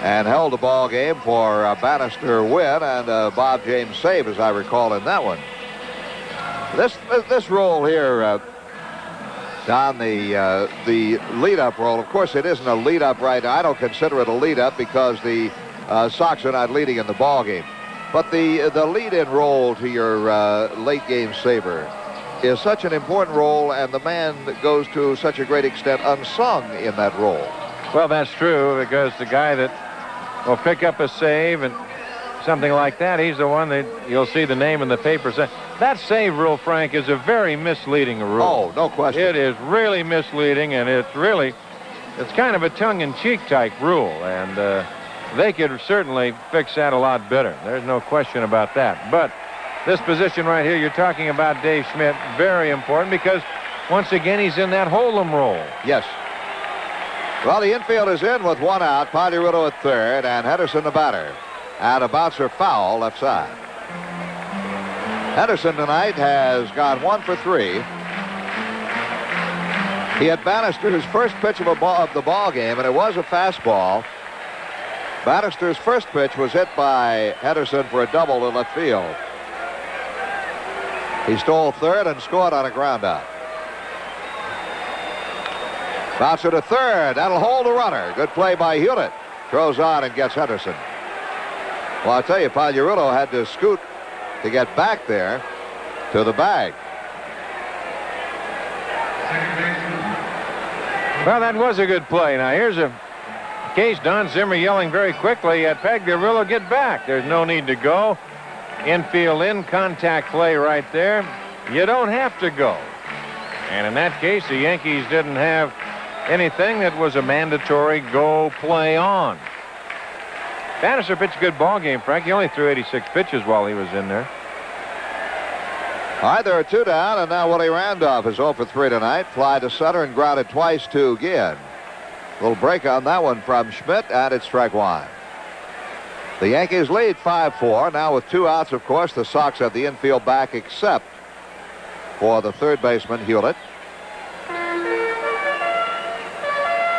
and held the ball game for a Bannister win and a Bob James save, as I recall, in that one. This role here, Don, the lead-up role, of course, it isn't a lead-up right now. I don't consider it a lead-up because the Sox are not leading in the ball game. But the lead-in role to your late-game saver is such an important role, and the man that goes to such a great extent unsung in that role. Well, that's true, because the guy that will pick up a save and something like that, he's the one that you'll see the name in the paper. That save rule, Frank, is a very misleading rule. Oh, no question. It is really misleading, and it's kind of a tongue-in-cheek type rule, and they could certainly fix that a lot better. There's no question about that. But this position right here, you're talking about Dave Schmidt, very important, because once again, he's in that hold-'em role. Yes. Well, the infield is in with 1 out. Pagliarulo at third, and Henderson the batter. And a bouncer foul left side. Henderson tonight has gone 1 for 3. He had Bannister's first pitch of the ball game, and it was a fastball. Bannister's first pitch was hit by Henderson for a double to left field. He stole third and scored on a ground out. Bouncer to third. That'll hold the runner. Good play by Hewlett. Throws on and gets Henderson. Well, I'll tell you, Pagliarulo had to scoot to get back there to the bag. Second baseman. Well, that was a good play. Now, here's a case. Don Zimmer yelling very quickly at Pagliarulo, get back. There's no need to go. Infield in, contact play right there. You don't have to go. And in that case, the Yankees didn't have anything that was a mandatory go play on. Bannister pitched a good ball game, Frank. He only threw 86 pitches while he was in there. All right, there are 2 down, and now Willie Randolph is 0 for 3 tonight. Fly to center and grounded twice to Ginn. Little break on that one from Schmidt, and it's strike 1. The Yankees lead 5-4. Now with 2 outs, of course, the Sox have the infield back except for the third baseman, Hewlett.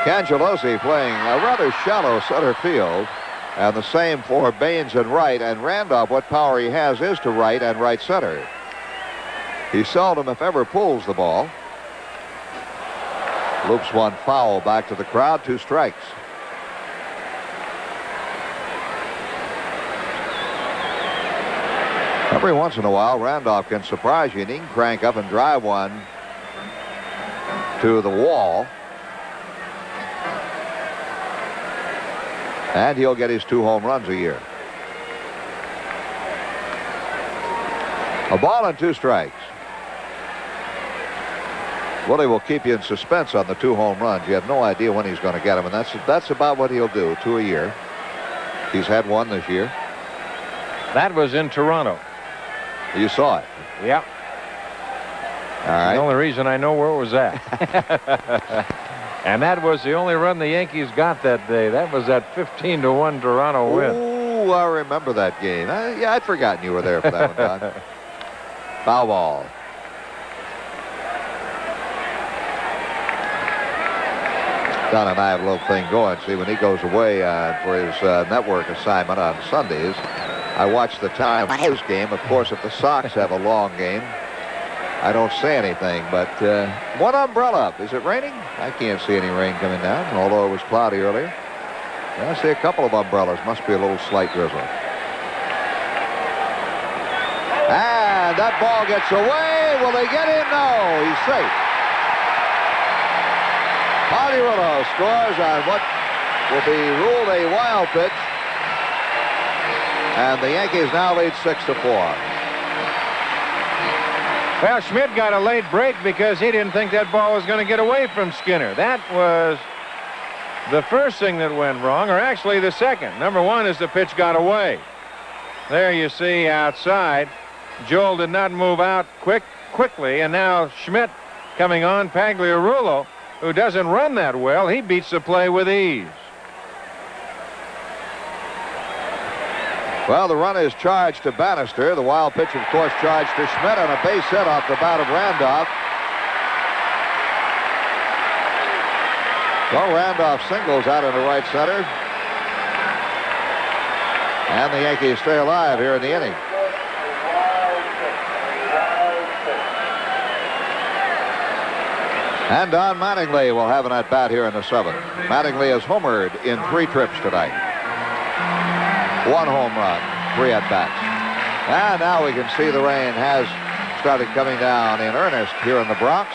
Cangelosi playing a rather shallow center field, and the same for Baines and right. And Randolph, what power he has is to right and right center. He seldom, if ever, pulls the ball. Loops one foul back to the crowd. 2 strikes. Every once in a while, Randolph can surprise you, and he can crank up and drive one to the wall. And he'll get his 2 home runs a year. A ball and 2 strikes. Willie will keep you in suspense on the 2 home runs. You have no idea when he's going to get them, and that's about what he'll do, 2 a year. He's had 1 this year. That was in Toronto. You saw it. Yep. All right. The only reason I know where it was at. And that was the only run the Yankees got that day. That was that 15-1 Toronto win. Ooh, I remember that game. Yeah, I'd forgotten you were there for that one, Don. Foul ball. Don and I have a little thing going. See, when he goes away for his network assignment on Sundays, I watch the time of his game. Of course, if the Sox have a long game, I don't say anything. But one umbrella up. Is it raining? I can't see any rain coming down, although it was cloudy earlier. I see a couple of umbrellas. Must be a little slight drizzle. And that ball gets away. Will they get in? No, he's safe. Pagliarulo scores on what will be ruled a wild pitch. And the Yankees now lead 6-4. Well, Schmidt got a late break because he didn't think that ball was going to get away from Skinner. That was the first thing that went wrong, or actually the second. Number 1 is the pitch got away. There you see outside. Joel did not move out quickly, and now Schmidt coming on. Pagliarulo, who doesn't run that well, he beats the play with ease. Well, the run is charged to Bannister. The wild pitch, of course, charged to Schmidt on a base hit off the bat of Randolph. So Randolph singles out into right center. And the Yankees stay alive here in the inning. And Don Mattingly will have an at-bat here in the 7th. Mattingly has homered in 3 trips tonight. 1 home run, 3 at-bats. And now we can see the rain has started coming down in earnest here in the Bronx.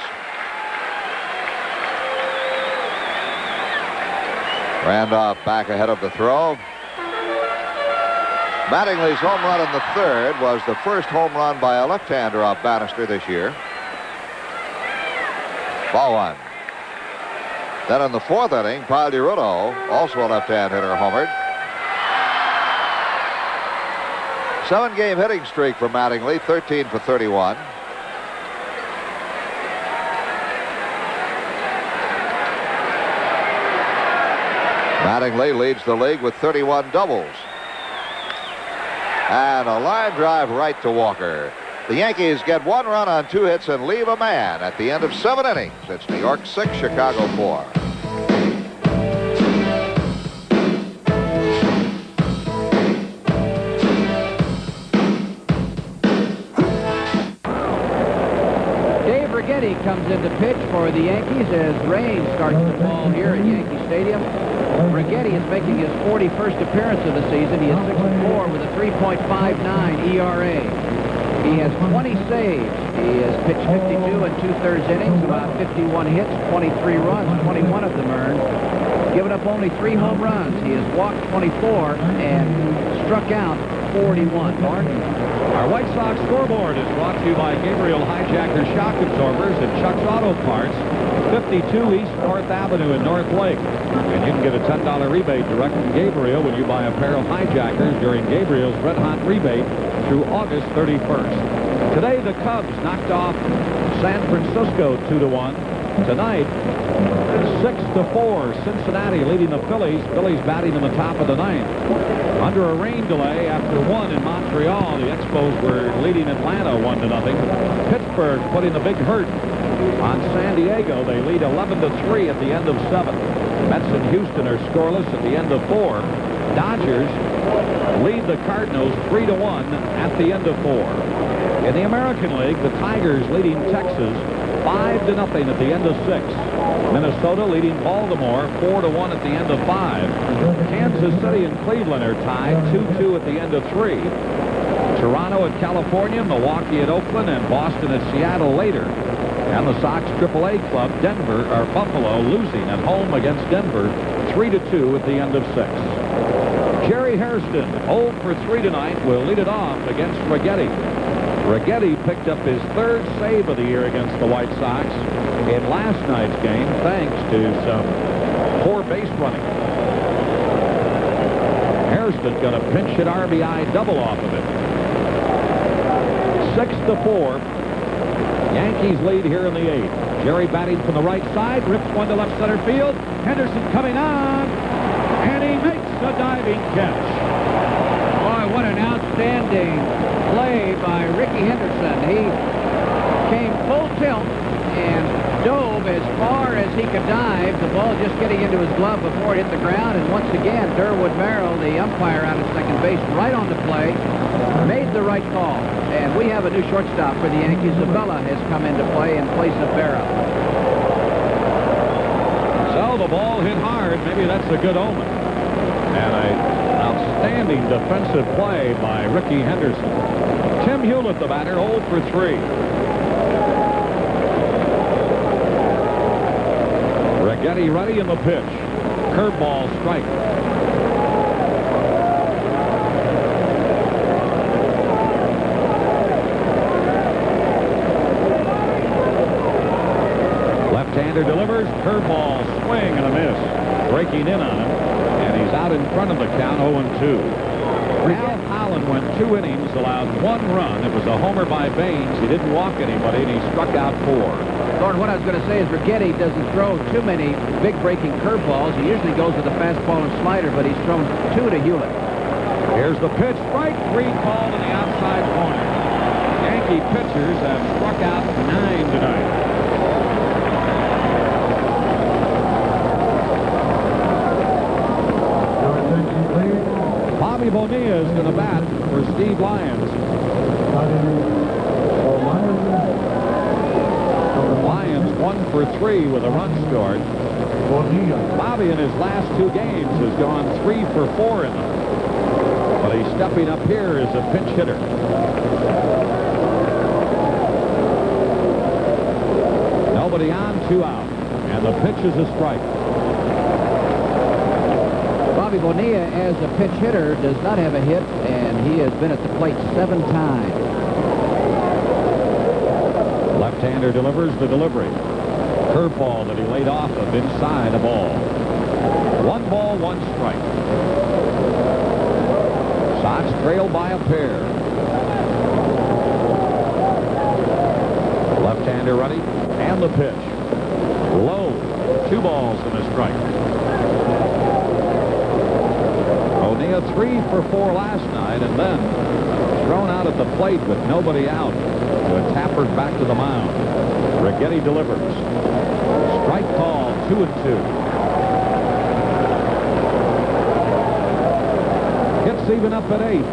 Randolph back ahead of the throw. Mattingly's home run in the 3rd was the first home run by a left-hander off Bannister this year. Ball 1. Then in the 4th inning, Pagliarulo, also a left-hand hitter, homered. 7-game hitting streak for Mattingly, 13 for 31. Mattingly leads the league with 31 doubles. And a line drive right to Walker. The Yankees get 1 run on 2 hits and leave a man at the end of 7 innings. It's New York 6, Chicago 4. Comes in to pitch for the Yankees as rain starts the ball here at Yankee Stadium. Rigetti is making his 41st appearance of the season. He is 6-4 with a 3.59 ERA. He has 20 saves. He has pitched 52 and 2/3 innings, about 51 hits, 23 runs, 21 of them earned. Given up only 3 home runs. He has walked 24 and struck out 41. Barton? Our White Sox scoreboard is brought to you by Gabriel Hijacker Shock Absorbers at Chuck's Auto Parts, 52 East North Avenue in North Lake. And you can get a $10 rebate direct from Gabriel when you buy a pair of hijackers during Gabriel's Red Hot rebate through August 31st. Today, the Cubs knocked off San Francisco 2-1. Tonight, 6-4, Cincinnati leading the Phillies. Phillies batting in the top of the 9th. Under a rain delay after 1 in Montreal, the Expos were leading Atlanta 1-0. Pittsburgh putting the big hurt on San Diego. They lead 11-3 at the end of 7. Mets and Houston are scoreless at the end of 4. Dodgers lead the Cardinals 3-1 at the end of 4. In the American League, the Tigers leading Texas 5-0 at the end of 6. Minnesota leading Baltimore 4-1 at the end of 5. Kansas City and Cleveland are tied 2-2 at the end of 3. Toronto at California, Milwaukee at Oakland, and Boston at Seattle later. And the Sox AAA club, Buffalo, losing at home against Denver 3-2 at the end of 6. Jerry Hairston, 0 for 3 tonight, will lead it off against Righetti. Righetti picked up his 3rd save of the year against the White Sox in last night's game, thanks to some poor base running. Hairston got a pinch hit RBI double off of it. 6-4. Yankees lead here in the 8th. Jerry batting from the right side, rips one to left center field. Henderson coming on, and he makes a diving catch. Boy, what an outstanding play by Ricky Henderson. He came full tilt and dove as far as he could dive. The ball just getting into his glove before it hit the ground. And once again, Durwood Merrill, the umpire out at second base, right on the play, made the right call. And we have a new shortstop for the Yankees. Zabella has come into play in place of Berra. So the ball hit hard. Maybe that's a good omen. And an outstanding defensive play by Ricky Henderson. Tim Hewlett, the batter, 0 for 3. Righetti ready in the pitch. Curveball strike. Left-hander delivers. Curveball swing and a miss. Breaking in on him. And he's out in front of the count, 0-2. Al Holland went 2 innings, allowed 1 run. It was a homer by Baines. He didn't walk anybody, and he struck out 4. Lord, what I was going to say is Righetti doesn't throw too many big breaking curveballs. He usually goes with a fastball and slider, but he's thrown 2 to Hewlett. Here's the pitch. Strike 3 called in the outside corner. Yankee pitchers have struck out 9 tonight. Bobby Bonilla is going to bat for Steve Lyons. Lyons 1 for 3 with a run scored. Bobby in his last 2 games has gone 3 for 4 in them. But he's stepping up here as a pinch hitter. Nobody on, 2 out. And the pitch is a strike. Bobby Bonilla, as a pinch hitter, does not have a hit, and he has been at the plate 7 times. Left-hander delivers the delivery. Curveball that he laid off of inside a ball. 1 ball, 1 strike. Sox trail by a pair. Left-hander ready, and the pitch. Low. 2 balls and a strike. O'Neill 3 for 4 last night, and then thrown out at the plate with nobody out. To Tapper back to the mound. Righetti delivers. Strike call, 2-2. Hits even up at 8.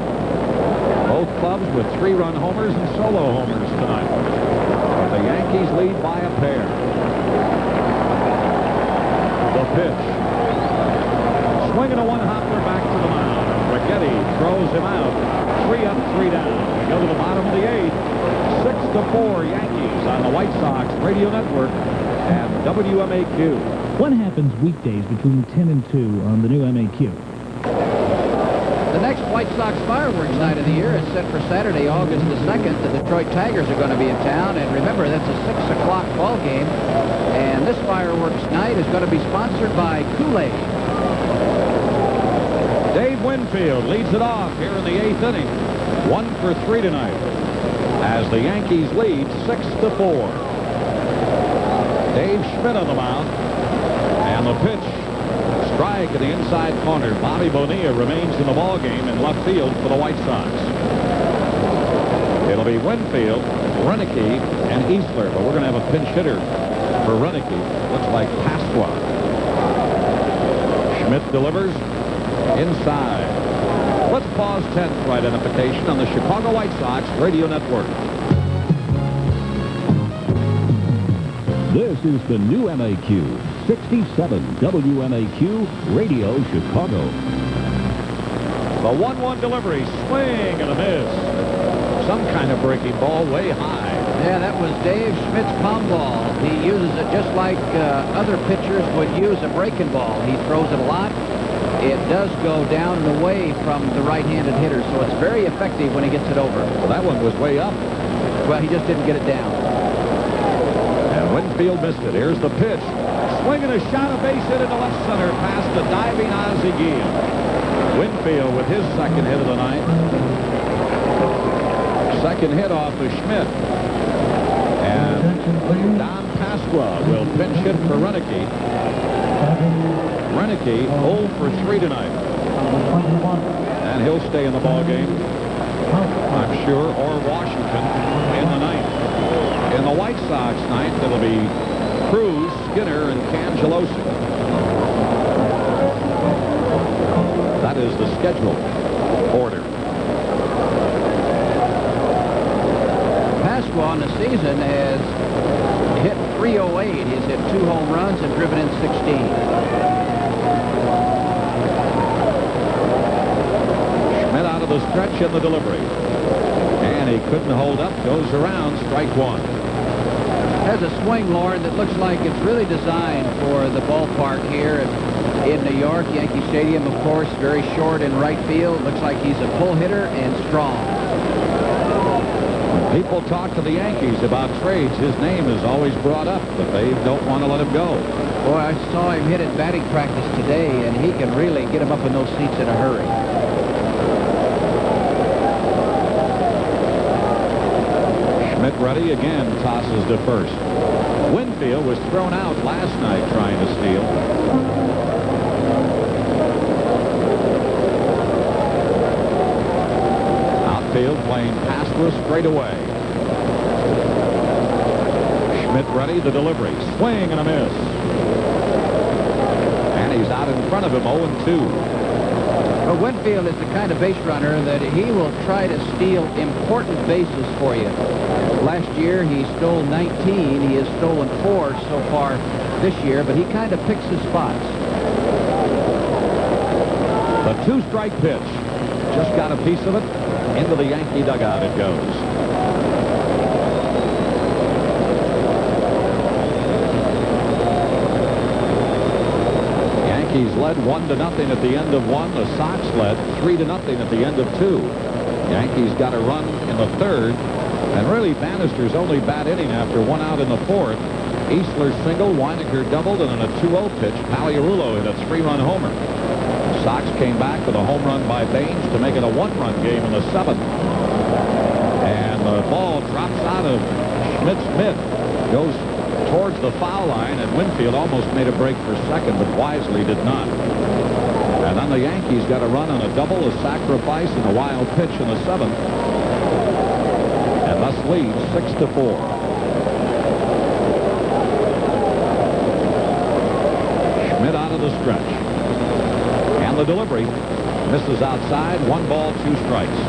Both clubs with 3-run homers and solo homers tonight. But the Yankees lead by a pair. The pitch. Swinging a 1-hopper back to the mound. Righetti throws him out. 3 up, 3 down. We go to the bottom of the 8th. 6-4 Yankees on the White Sox Radio Network and WMAQ. What happens weekdays between 10 and 2 on the new MAQ? The next White Sox fireworks night of the year is set for Saturday, August the 2nd. The Detroit Tigers are going to be in town, and remember, that's a 6 o'clock ball game. And this fireworks night is going to be sponsored by Kool-Aid. Dave Winfield leads it off here in the 8th inning. 1 for 3 tonight as the Yankees lead 6-4. Dave Schmidt on the mound. And the pitch, strike in the inside corner. Bobby Bonilla remains in the ball game in left field for the White Sox. It'll be Winfield, Renicky, and Easler, but we're going to have a pinch hitter for Renicky. Looks like Pasqua. Schmidt delivers inside. Let's pause 10 for identification on the Chicago White Sox Radio Network. This is the new MAQ, 67 WMAQ Radio Chicago. The 1-1 delivery, swing and a miss. Some kind of breaking ball way high. Yeah, that was Dave Schmidt's palm ball. He uses it just like other pitchers would use a breaking ball. He throws it a lot. It does go down and away from the right-handed hitter, so it's very effective when he gets it over. Well, that one was way up. Well, he just didn't get it down. And Winfield missed it. Here's the pitch. Swinging a shot, a base hit into left center past the diving Ozzie Guillen. Winfield with his second hit of the night. Second hit off of Schmidt. And Don Pasqua will pinch hit for Renicky. Renicky 0 for 3 tonight. And he'll stay in the ball game, I'm sure, or Washington in the ninth. In the White Sox ninth, it'll be Cruz, Skinner, and Cangelosi. That is the schedule order. Pasqua on the season has hit .308. He's hit 2 home runs and driven in 16. Schmidt out of the stretch in the delivery. And he couldn't hold up. Goes around. Strike one. Has a swing, Lauren, that looks like it's really designed for the ballpark here in New York. Yankee Stadium, of course, very short in right field. Looks like he's a pull hitter and strong. People talk to the Yankees about trades. His name is always brought up, but they don't want to let him go. Boy, I saw him hit at batting practice today, and he can really get him up in those seats in a hurry. Schmidt ready again, tosses to first. Winfield was thrown out last night trying to steal. Outfield playing Pasqua straight away. Schmidt ready, the delivery. Swing and a miss. And he's out in front of him, 0-2. Well, Winfield is the kind of base runner that he will try to steal important bases for you. Last year, he stole 19. He has stolen 4 so far this year, but he kind of picks his spots. The 2-strike pitch. Just got a piece of it. Into the Yankee dugout it goes. Yankees led 1-0 at the end of 1. The Sox led 3-0 at the end of 2. Yankees got a run in the 3rd. And really, Bannister's only bad inning after 1 out in the 4th. Easler single, Weinecker doubled, and in a 2-0 pitch, Paliarulo hit a 3-run homer. The Sox came back with a home run by Baines to make it a 1-run game in the 7th. And the ball drops out of Schmidt's mitt, goes towards the foul line, and Winfield almost made a break for second, but wisely did not. And then the Yankees got a run on a double, a sacrifice, and a wild pitch in the 7th. And thus leads 6-4. Schmidt out of the stretch. And the delivery misses outside. 1 ball, 2 strikes.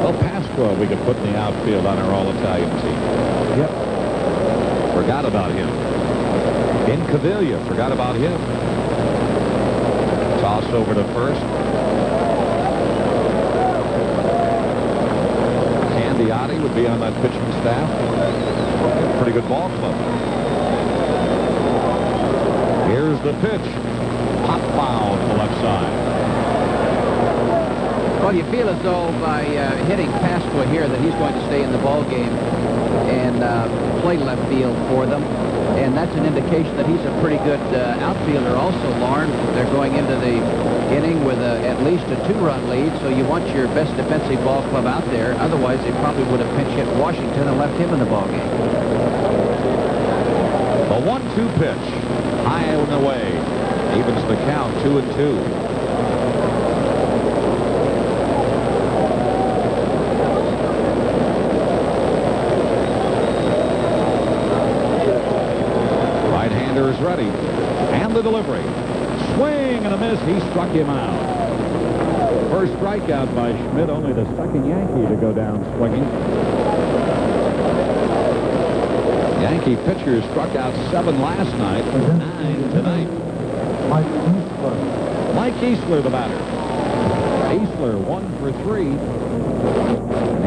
Well, Pasqua we could put in the outfield on our all-Italian team. Yep. Forgot about him. Incaviglia, forgot about him. Toss over to first. Gandiotti would be on that pitching staff. Pretty good ball club. Here's the pitch. Pop foul to the left side. Well, you feel as though by hitting Pasqua here that he's going to stay in the ball game and play left field for them. And that's an indication that he's a pretty good outfielder also, Lauren. They're going into the inning with at least a 2-run lead, so you want your best defensive ball club out there. Otherwise, they probably would have pinch hit Washington and left him in the ball game. A 1-2 pitch. High and away. Evens the count, 2-2. Right-hander is ready. And the delivery. Swing and a miss. He struck him out. First strikeout by Schmidt, only the second Yankee to go down swinging. Yankee pitchers struck out 7 last night, 9 tonight. Mike Easler, the batter. Easler, 1 for 3.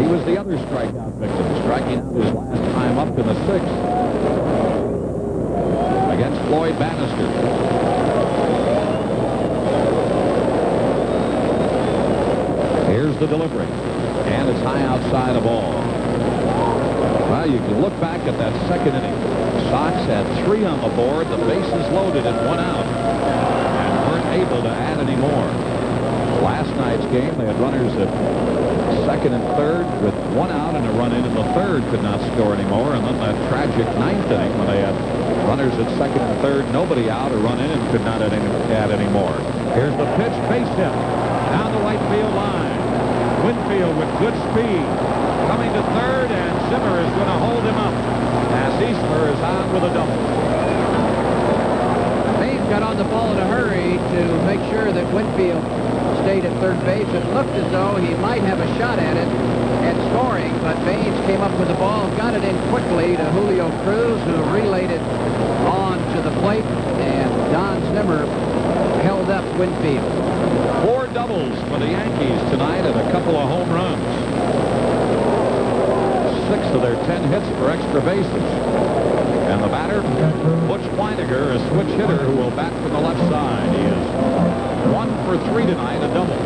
He was the other strikeout victim, striking out his last time up in the 6th against Floyd Bannister. Here's the delivery, and it's high outside the ball. Well, you can look back at that second inning. The Sox had 3 on the board, the bases loaded and 1 out, and weren't able to add any more. Last night's game, they had runners at second and third with 1 out and a run in the third, could not score anymore. And then that tragic 9th inning when they had runners at second and third, nobody out, a run in, and could not add any more. Here's the pitch, base hit down the right field line. Winfield with good speed coming to third, and Zimmer is going to hold him up as Easler is on with a double. Baines got on the ball in a hurry to make sure that Winfield stayed at third base. It looked as though he might have a shot at it and scoring, but Baines came up with the ball, got it in quickly to Julio Cruz, who relayed it on to the plate, and Don Zimmer held up Winfield. 4 doubles for the Yankees tonight and a couple of home runs. 6 of their 10 hits for extra bases. And the batter, Butch Weiniger, a switch hitter who will bat from the left side. He is 1 for 3 tonight, a double.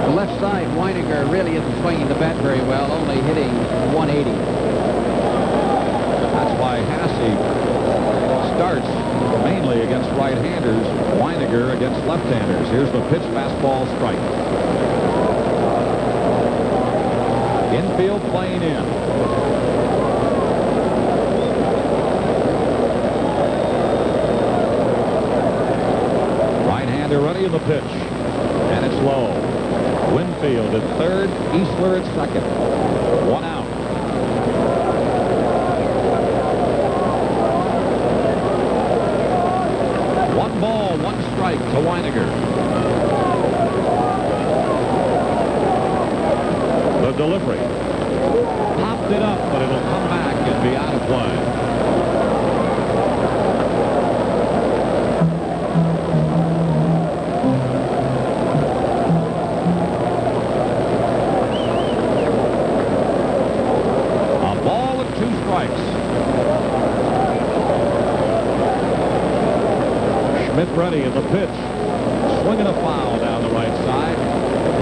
The left side, Weiniger really isn't swinging the bat very well, only hitting 180. That's why Hasse starts mainly against right-handers, Weiniger against left-handers. Here's the pitch, fastball, strike. Infield playing in. Right-hander ready in the pitch. And it's low. Winfield at third, Easler at second. 1 out. Ball, 1 strike to Weiniger. The delivery. Popped it up, but it'll come back and be out of play. A ball and 2 strikes. Schmidt ready in the pitch. Swinging a foul down the right side.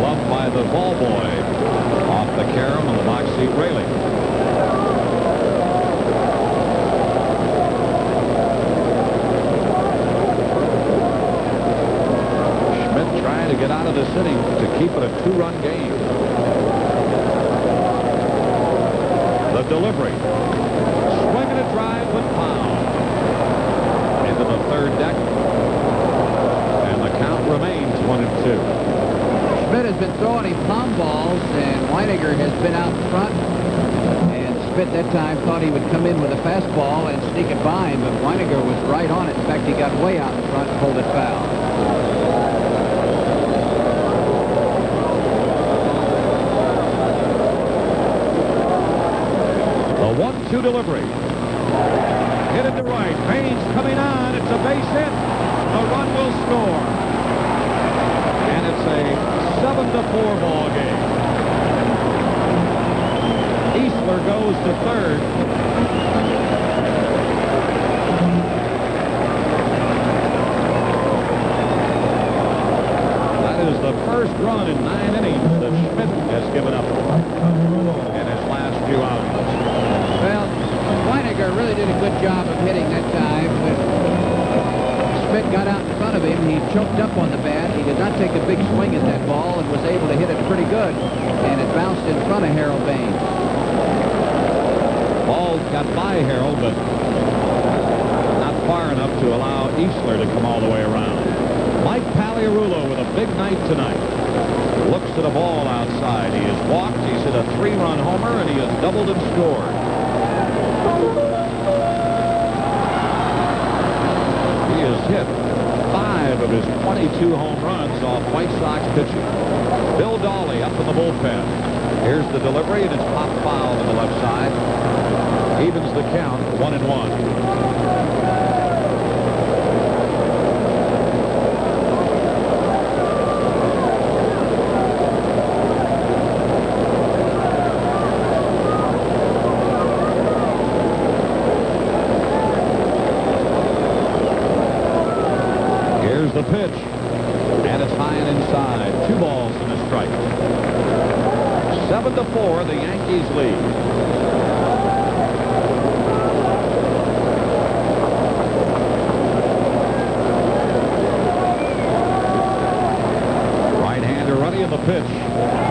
Gloved by the ball boy. Off the carom on the box seat railing. Schmidt trying to get out of this inning to keep it a 2-run game. The delivery. Swinging a drive with foul. Into the third deck. Count remains 1-2. Schmidt has been throwing him palm balls, and Weiniger has been out in front. And Schmidt that time thought he would come in with a fastball and sneak it by him, but Weiniger was right on it. In fact, he got way out in front and pulled it foul. A 1-2 delivery. Hit it to right. Baines coming on. It's a base hit. The score. And it's a 7-4 ball game. Easler goes to third. That is the first run in 9 innings that Schmidt has given up in his last few outings. Well, Weiniger really did a good job of hitting that time. When Schmidt got out in front of him, he choked up on the bat. He did not take a big swing at that ball and was able to hit it pretty good. And it bounced in front of Harold Baines. Ball got by Harold, but not far enough to allow Easler to come all the way around. Mike Pagliarulo with a big night tonight. Looks at a ball outside. He has walked, he's hit a 3-run homer, and he has doubled and scored. He has hit 5 of his 22 home runs off White Sox pitching. Bill Dawley up in the bullpen. Here's the delivery, and it's popped foul to the left side. Evens the count, 1-1. Here's the pitch, and it's high and inside. 2 balls and a strike. 7-4, the Yankees lead. Right-hander running in the pitch.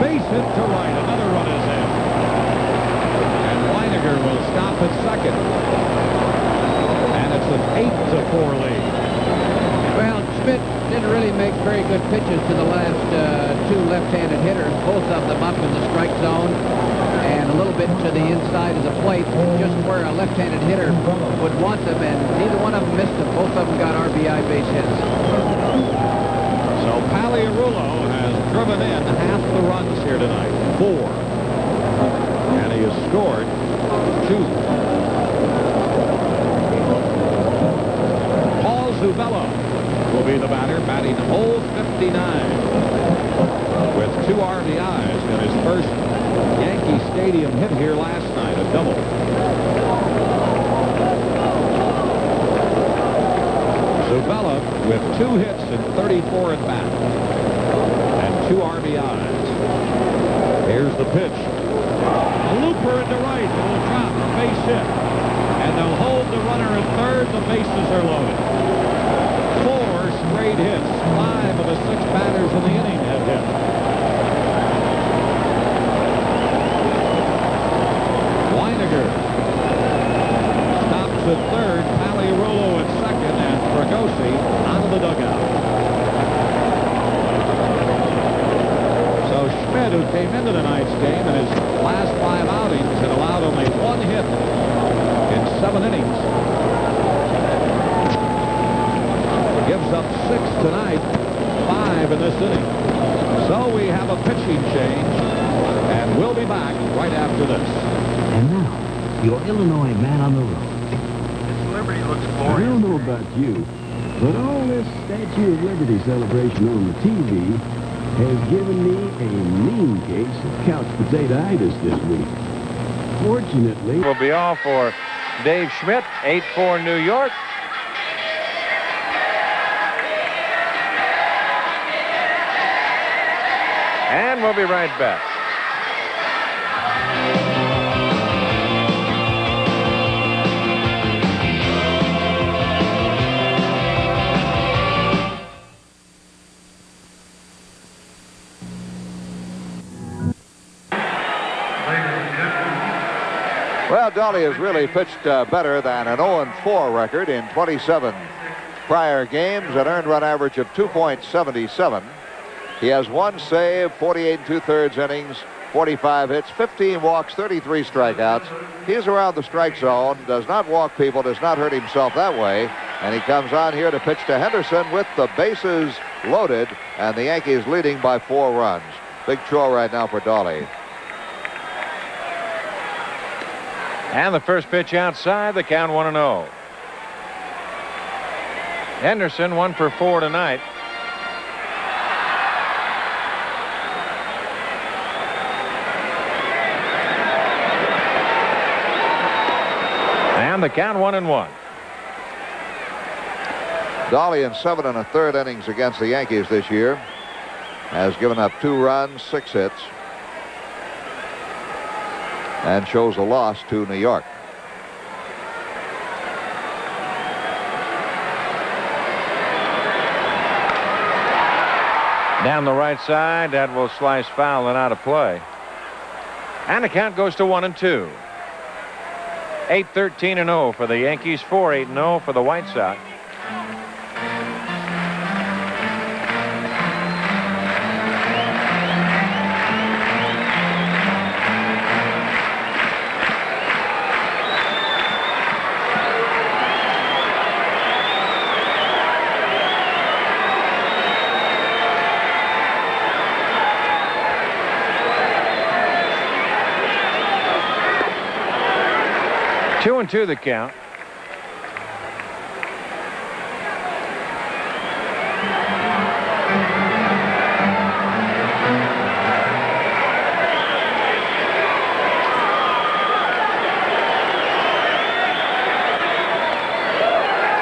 Base hit to right. Another run is in. And Weiniger will stop at second. And it's an 8-4 lead. Well, Schmidt didn't really make very good pitches to the last 2 left-handed hitters, both of them up in the strike zone and a little bit to the inside of the plate, just where a left-handed hitter would want them, and neither one of them missed them. Both of them got RBI base hits. So Pagliarulo has driven in half the runs here tonight, 4. And he has scored 2. Paul Zuvella will be the batter, batting 0-59 with 2 RBIs in his first Yankee Stadium hit here last night, a double. Zuvella with 2 hits and 34 at bat and 2 RBIs. Here's the pitch. A looper into right. It will drop, a base hit. And they'll hold the runner at third. The bases are loaded. 4 straight hits. 5 of the 6 batters in the inning have hit. Weiniger stops at third. Pagliarulo at second, and Fregosi out of the dugout. So Schmidt, who came into tonight's game in his last 5 outings, had allowed only 1 hit in 7 innings. Gives up 6 tonight, 5 in this inning. So we have a pitching change, and we'll be back right after this. And now, your Illinois man on the road. Liberty looks I boring. don't know about you, but all this Statue of Liberty celebration on the TV has given me a mean case of couch potato-itis this week. Fortunately, Will be all for Dave Schmidt, 8-4 New York. And we'll be right back. Well, Dolly has really pitched better than an 0-4 record in 27 prior games, an earned run average of 2.77. He has 1 save, 48 2/3 innings, 45 hits, 15 walks, 33 strikeouts. He's around the strike zone, does not walk people, does not hurt himself that way. And he comes on here to pitch to Henderson with the bases loaded, and the Yankees leading by 4 runs. Big chore right now for Dolly. And the first pitch outside, the count 1-0. Henderson 1 for 4 tonight. And the count 1-1. Dolly in 7 1/3 innings against the Yankees this year has given up 2 runs, 6 hits, and shows a loss to New York. Down the right side, that will slice foul and out of play. And the count goes to 1-2. 8-13-0 for the Yankees, 4-8-0 for the White Sox. Two and 2 the count.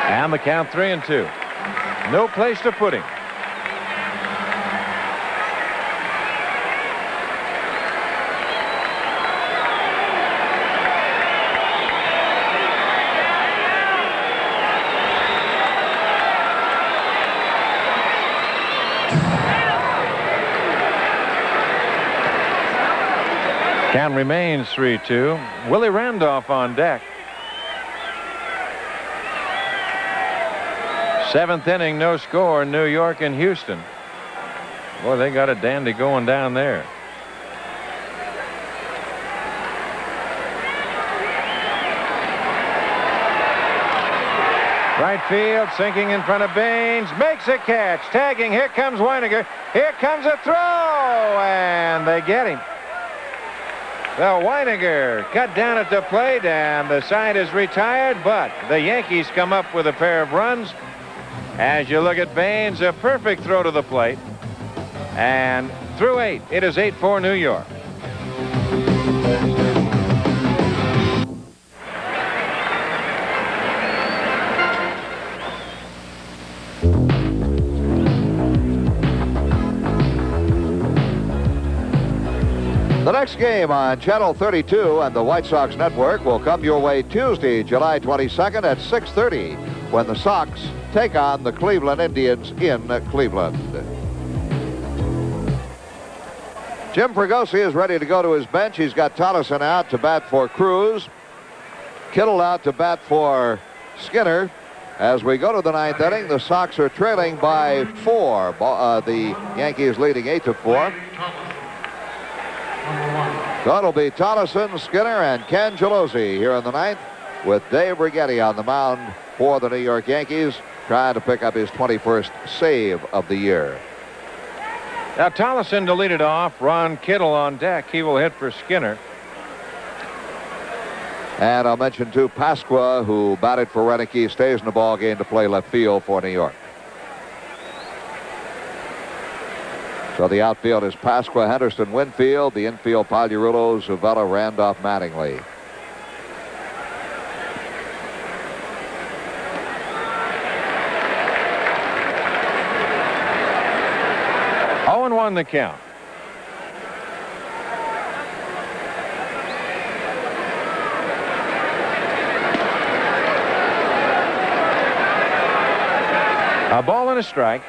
And the count 3-2. No place to put him. Count remains 3-2. Willie Randolph on deck. 7th inning, no score. New York and Houston. Boy, they got a dandy going down there. Right field, sinking in front of Baines, makes a catch, tagging. Here comes Weiniger. Here comes a throw, and they get him. Well, Weiniger cut down at the plate, and the side is retired, but the Yankees come up with a pair of runs. As you look at Baines, a perfect throw to the plate. And through 8, it is 8-4 New York. The next game on Channel 32 and the White Sox Network will come your way Tuesday, July 22nd at 6:30 when the Sox take on the Cleveland Indians in Cleveland. Jim Fregosi is ready to go to his bench. He's got Tolleson out to bat for Cruz. Kittle out to bat for Skinner. As we go to the 9th inning, the Sox are trailing by 4. The Yankees leading 8-4. So it'll be Tolleson, Skinner, and Ken Gelosi here in the 9th with Dave Righetti on the mound for the New York Yankees, trying to pick up his 21st save of the year. Now Tolleson to lead it off. Ron Kittle on deck. He will hit for Skinner. And I'll mention, too, Pasqua, who batted for Renicky, stays in the ball game to play left field for New York. So the outfield is Pasqua, Henderson, Winfield. The infield, Pagliarulo, Zavella, Randolph, Mattingly. Oh, 1 the count. A ball and a strike.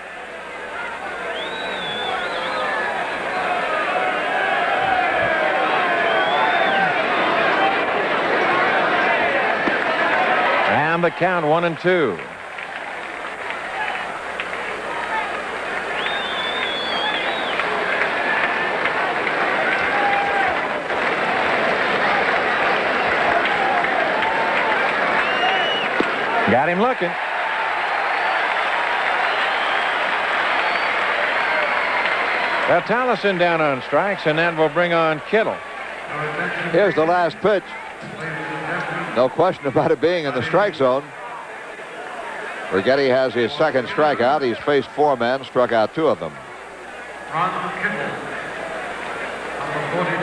And the count 1-2. Got him looking. Well, Tolleson down on strikes, and that will bring on Kittle. Here's the last pitch. No question about it being in the strike zone. Rigetti has his second strikeout. He's faced 4 men, struck out 2 of them. Ron Kimball, number 42.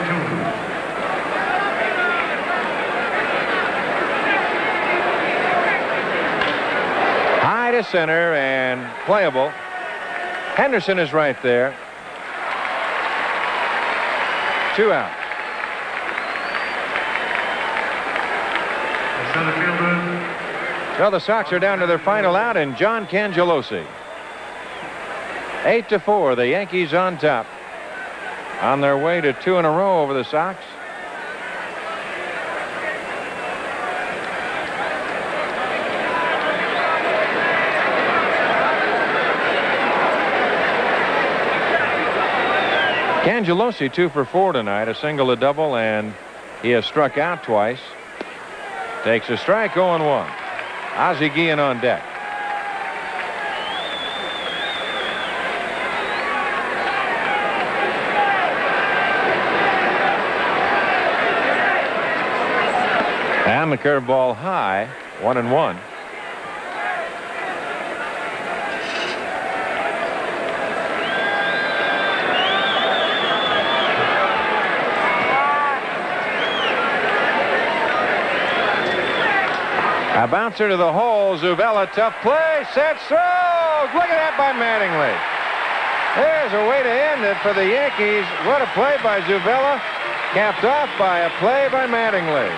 High to center and playable. Henderson is right there. 2 out. The center fielder, So the Sox are down to their final out, and John Cangelosi. 8-4, the Yankees on top. On their way to 2 in a row over the Sox. Cangelosi 2 for 4 tonight, a single, a double, and he has struck out twice. Takes a strike, 0-1. Ozzie Guillen on deck. And the curveball high, 1-1. A bouncer to the hole. Zuvella, tough play. Set, throw. Look at that by Mattingly. There's a way to end it for the Yankees. What a play by Zuvella. Capped off by a play by Mattingly.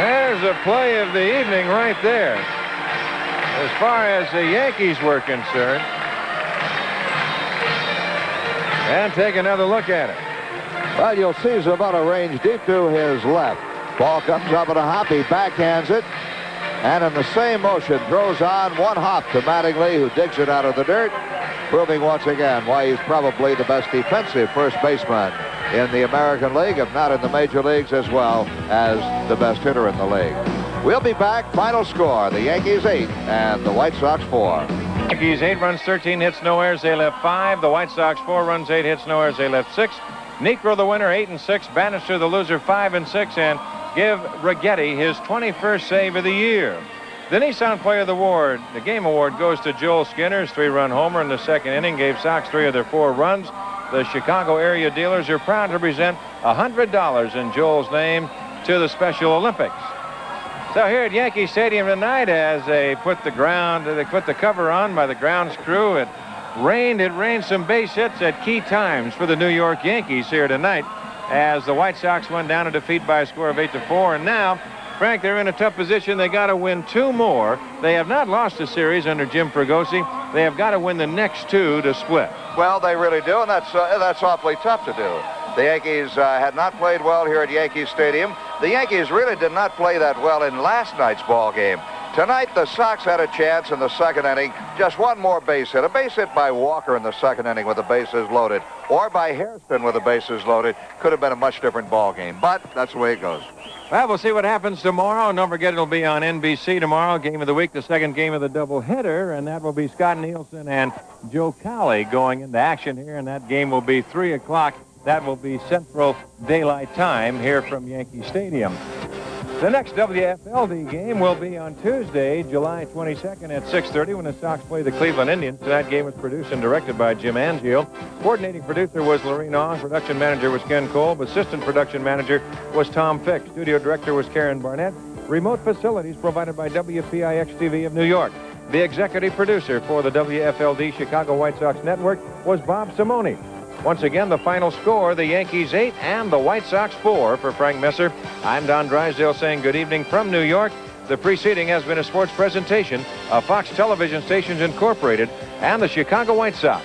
There's a play of the evening right there. As far as the Yankees were concerned. And take another look at it. Well, you'll see Zuvella range deep to his left. Ball comes up in a hop. He backhands it. And in the same motion, throws on 1 hop to Mattingly, who digs it out of the dirt, proving once again why he's probably the best defensive first baseman in the American League, if not in the major leagues, as well as the best hitter in the league. We'll be back. Final score, the Yankees 8 and the White Sox 4. Yankees 8 runs, 13 hits, no errors. They left 5. The White Sox 4 runs, 8 hits, no errors. They left 6. Negro the winner, 8-6. Bannister the loser, 5-6. And give Rigetti his 21st save of the year. The Nissan Player of the Game Award goes to Joel Skinner's 3-run homer in the second inning. Gave Sox 3 of their 4 runs. The Chicago area dealers are proud to present $100 in Joel's name to the Special Olympics. So here at Yankee Stadium tonight, as they put the cover on by the grounds crew, it rained some base hits at key times for the New York Yankees here tonight, as the White Sox went down to defeat by a score of 8-4. And now, Frank, they're in a tough position. They got to win 2 more. They have not lost a series under Jim Fregosi. They have got to win the next 2 to split. Well, they really do, and that's awfully tough to do. The Yankees had not played well here at Yankee Stadium. The Yankees really did not play that well in last night's ball game. Tonight, the Sox had a chance in the second inning. Just 1 more base hit. A base hit by Walker in the second inning with the bases loaded, or by Hairston with the bases loaded. Could have been a much different ball game, but that's the way it goes. Well, we'll see what happens tomorrow. And don't forget, it'll be on NBC tomorrow. Game of the week, the second game of the doubleheader, and that will be Scott Nielsen and Joe Cowley going into action here, and that game will be 3 o'clock. That will be Central Daylight Time here from Yankee Stadium. The next WFLD game will be on Tuesday, July 22nd at 6:30 when the Sox play the Cleveland Indians. That game was produced and directed by Jim Angio. Coordinating producer was Lorene Ong. Production manager was Ken Kolb. Assistant production manager was Tom Fick. Studio director was Karen Barnett. Remote facilities provided by WPIX-TV of New York. The executive producer for the WFLD Chicago White Sox Network was Bob Simone. Once again, the final score, the Yankees 8 and the White Sox 4. For Frank Messer, I'm Don Drysdale saying good evening from New York. The preceding has been a sports presentation of Fox Television Stations Incorporated and the Chicago White Sox.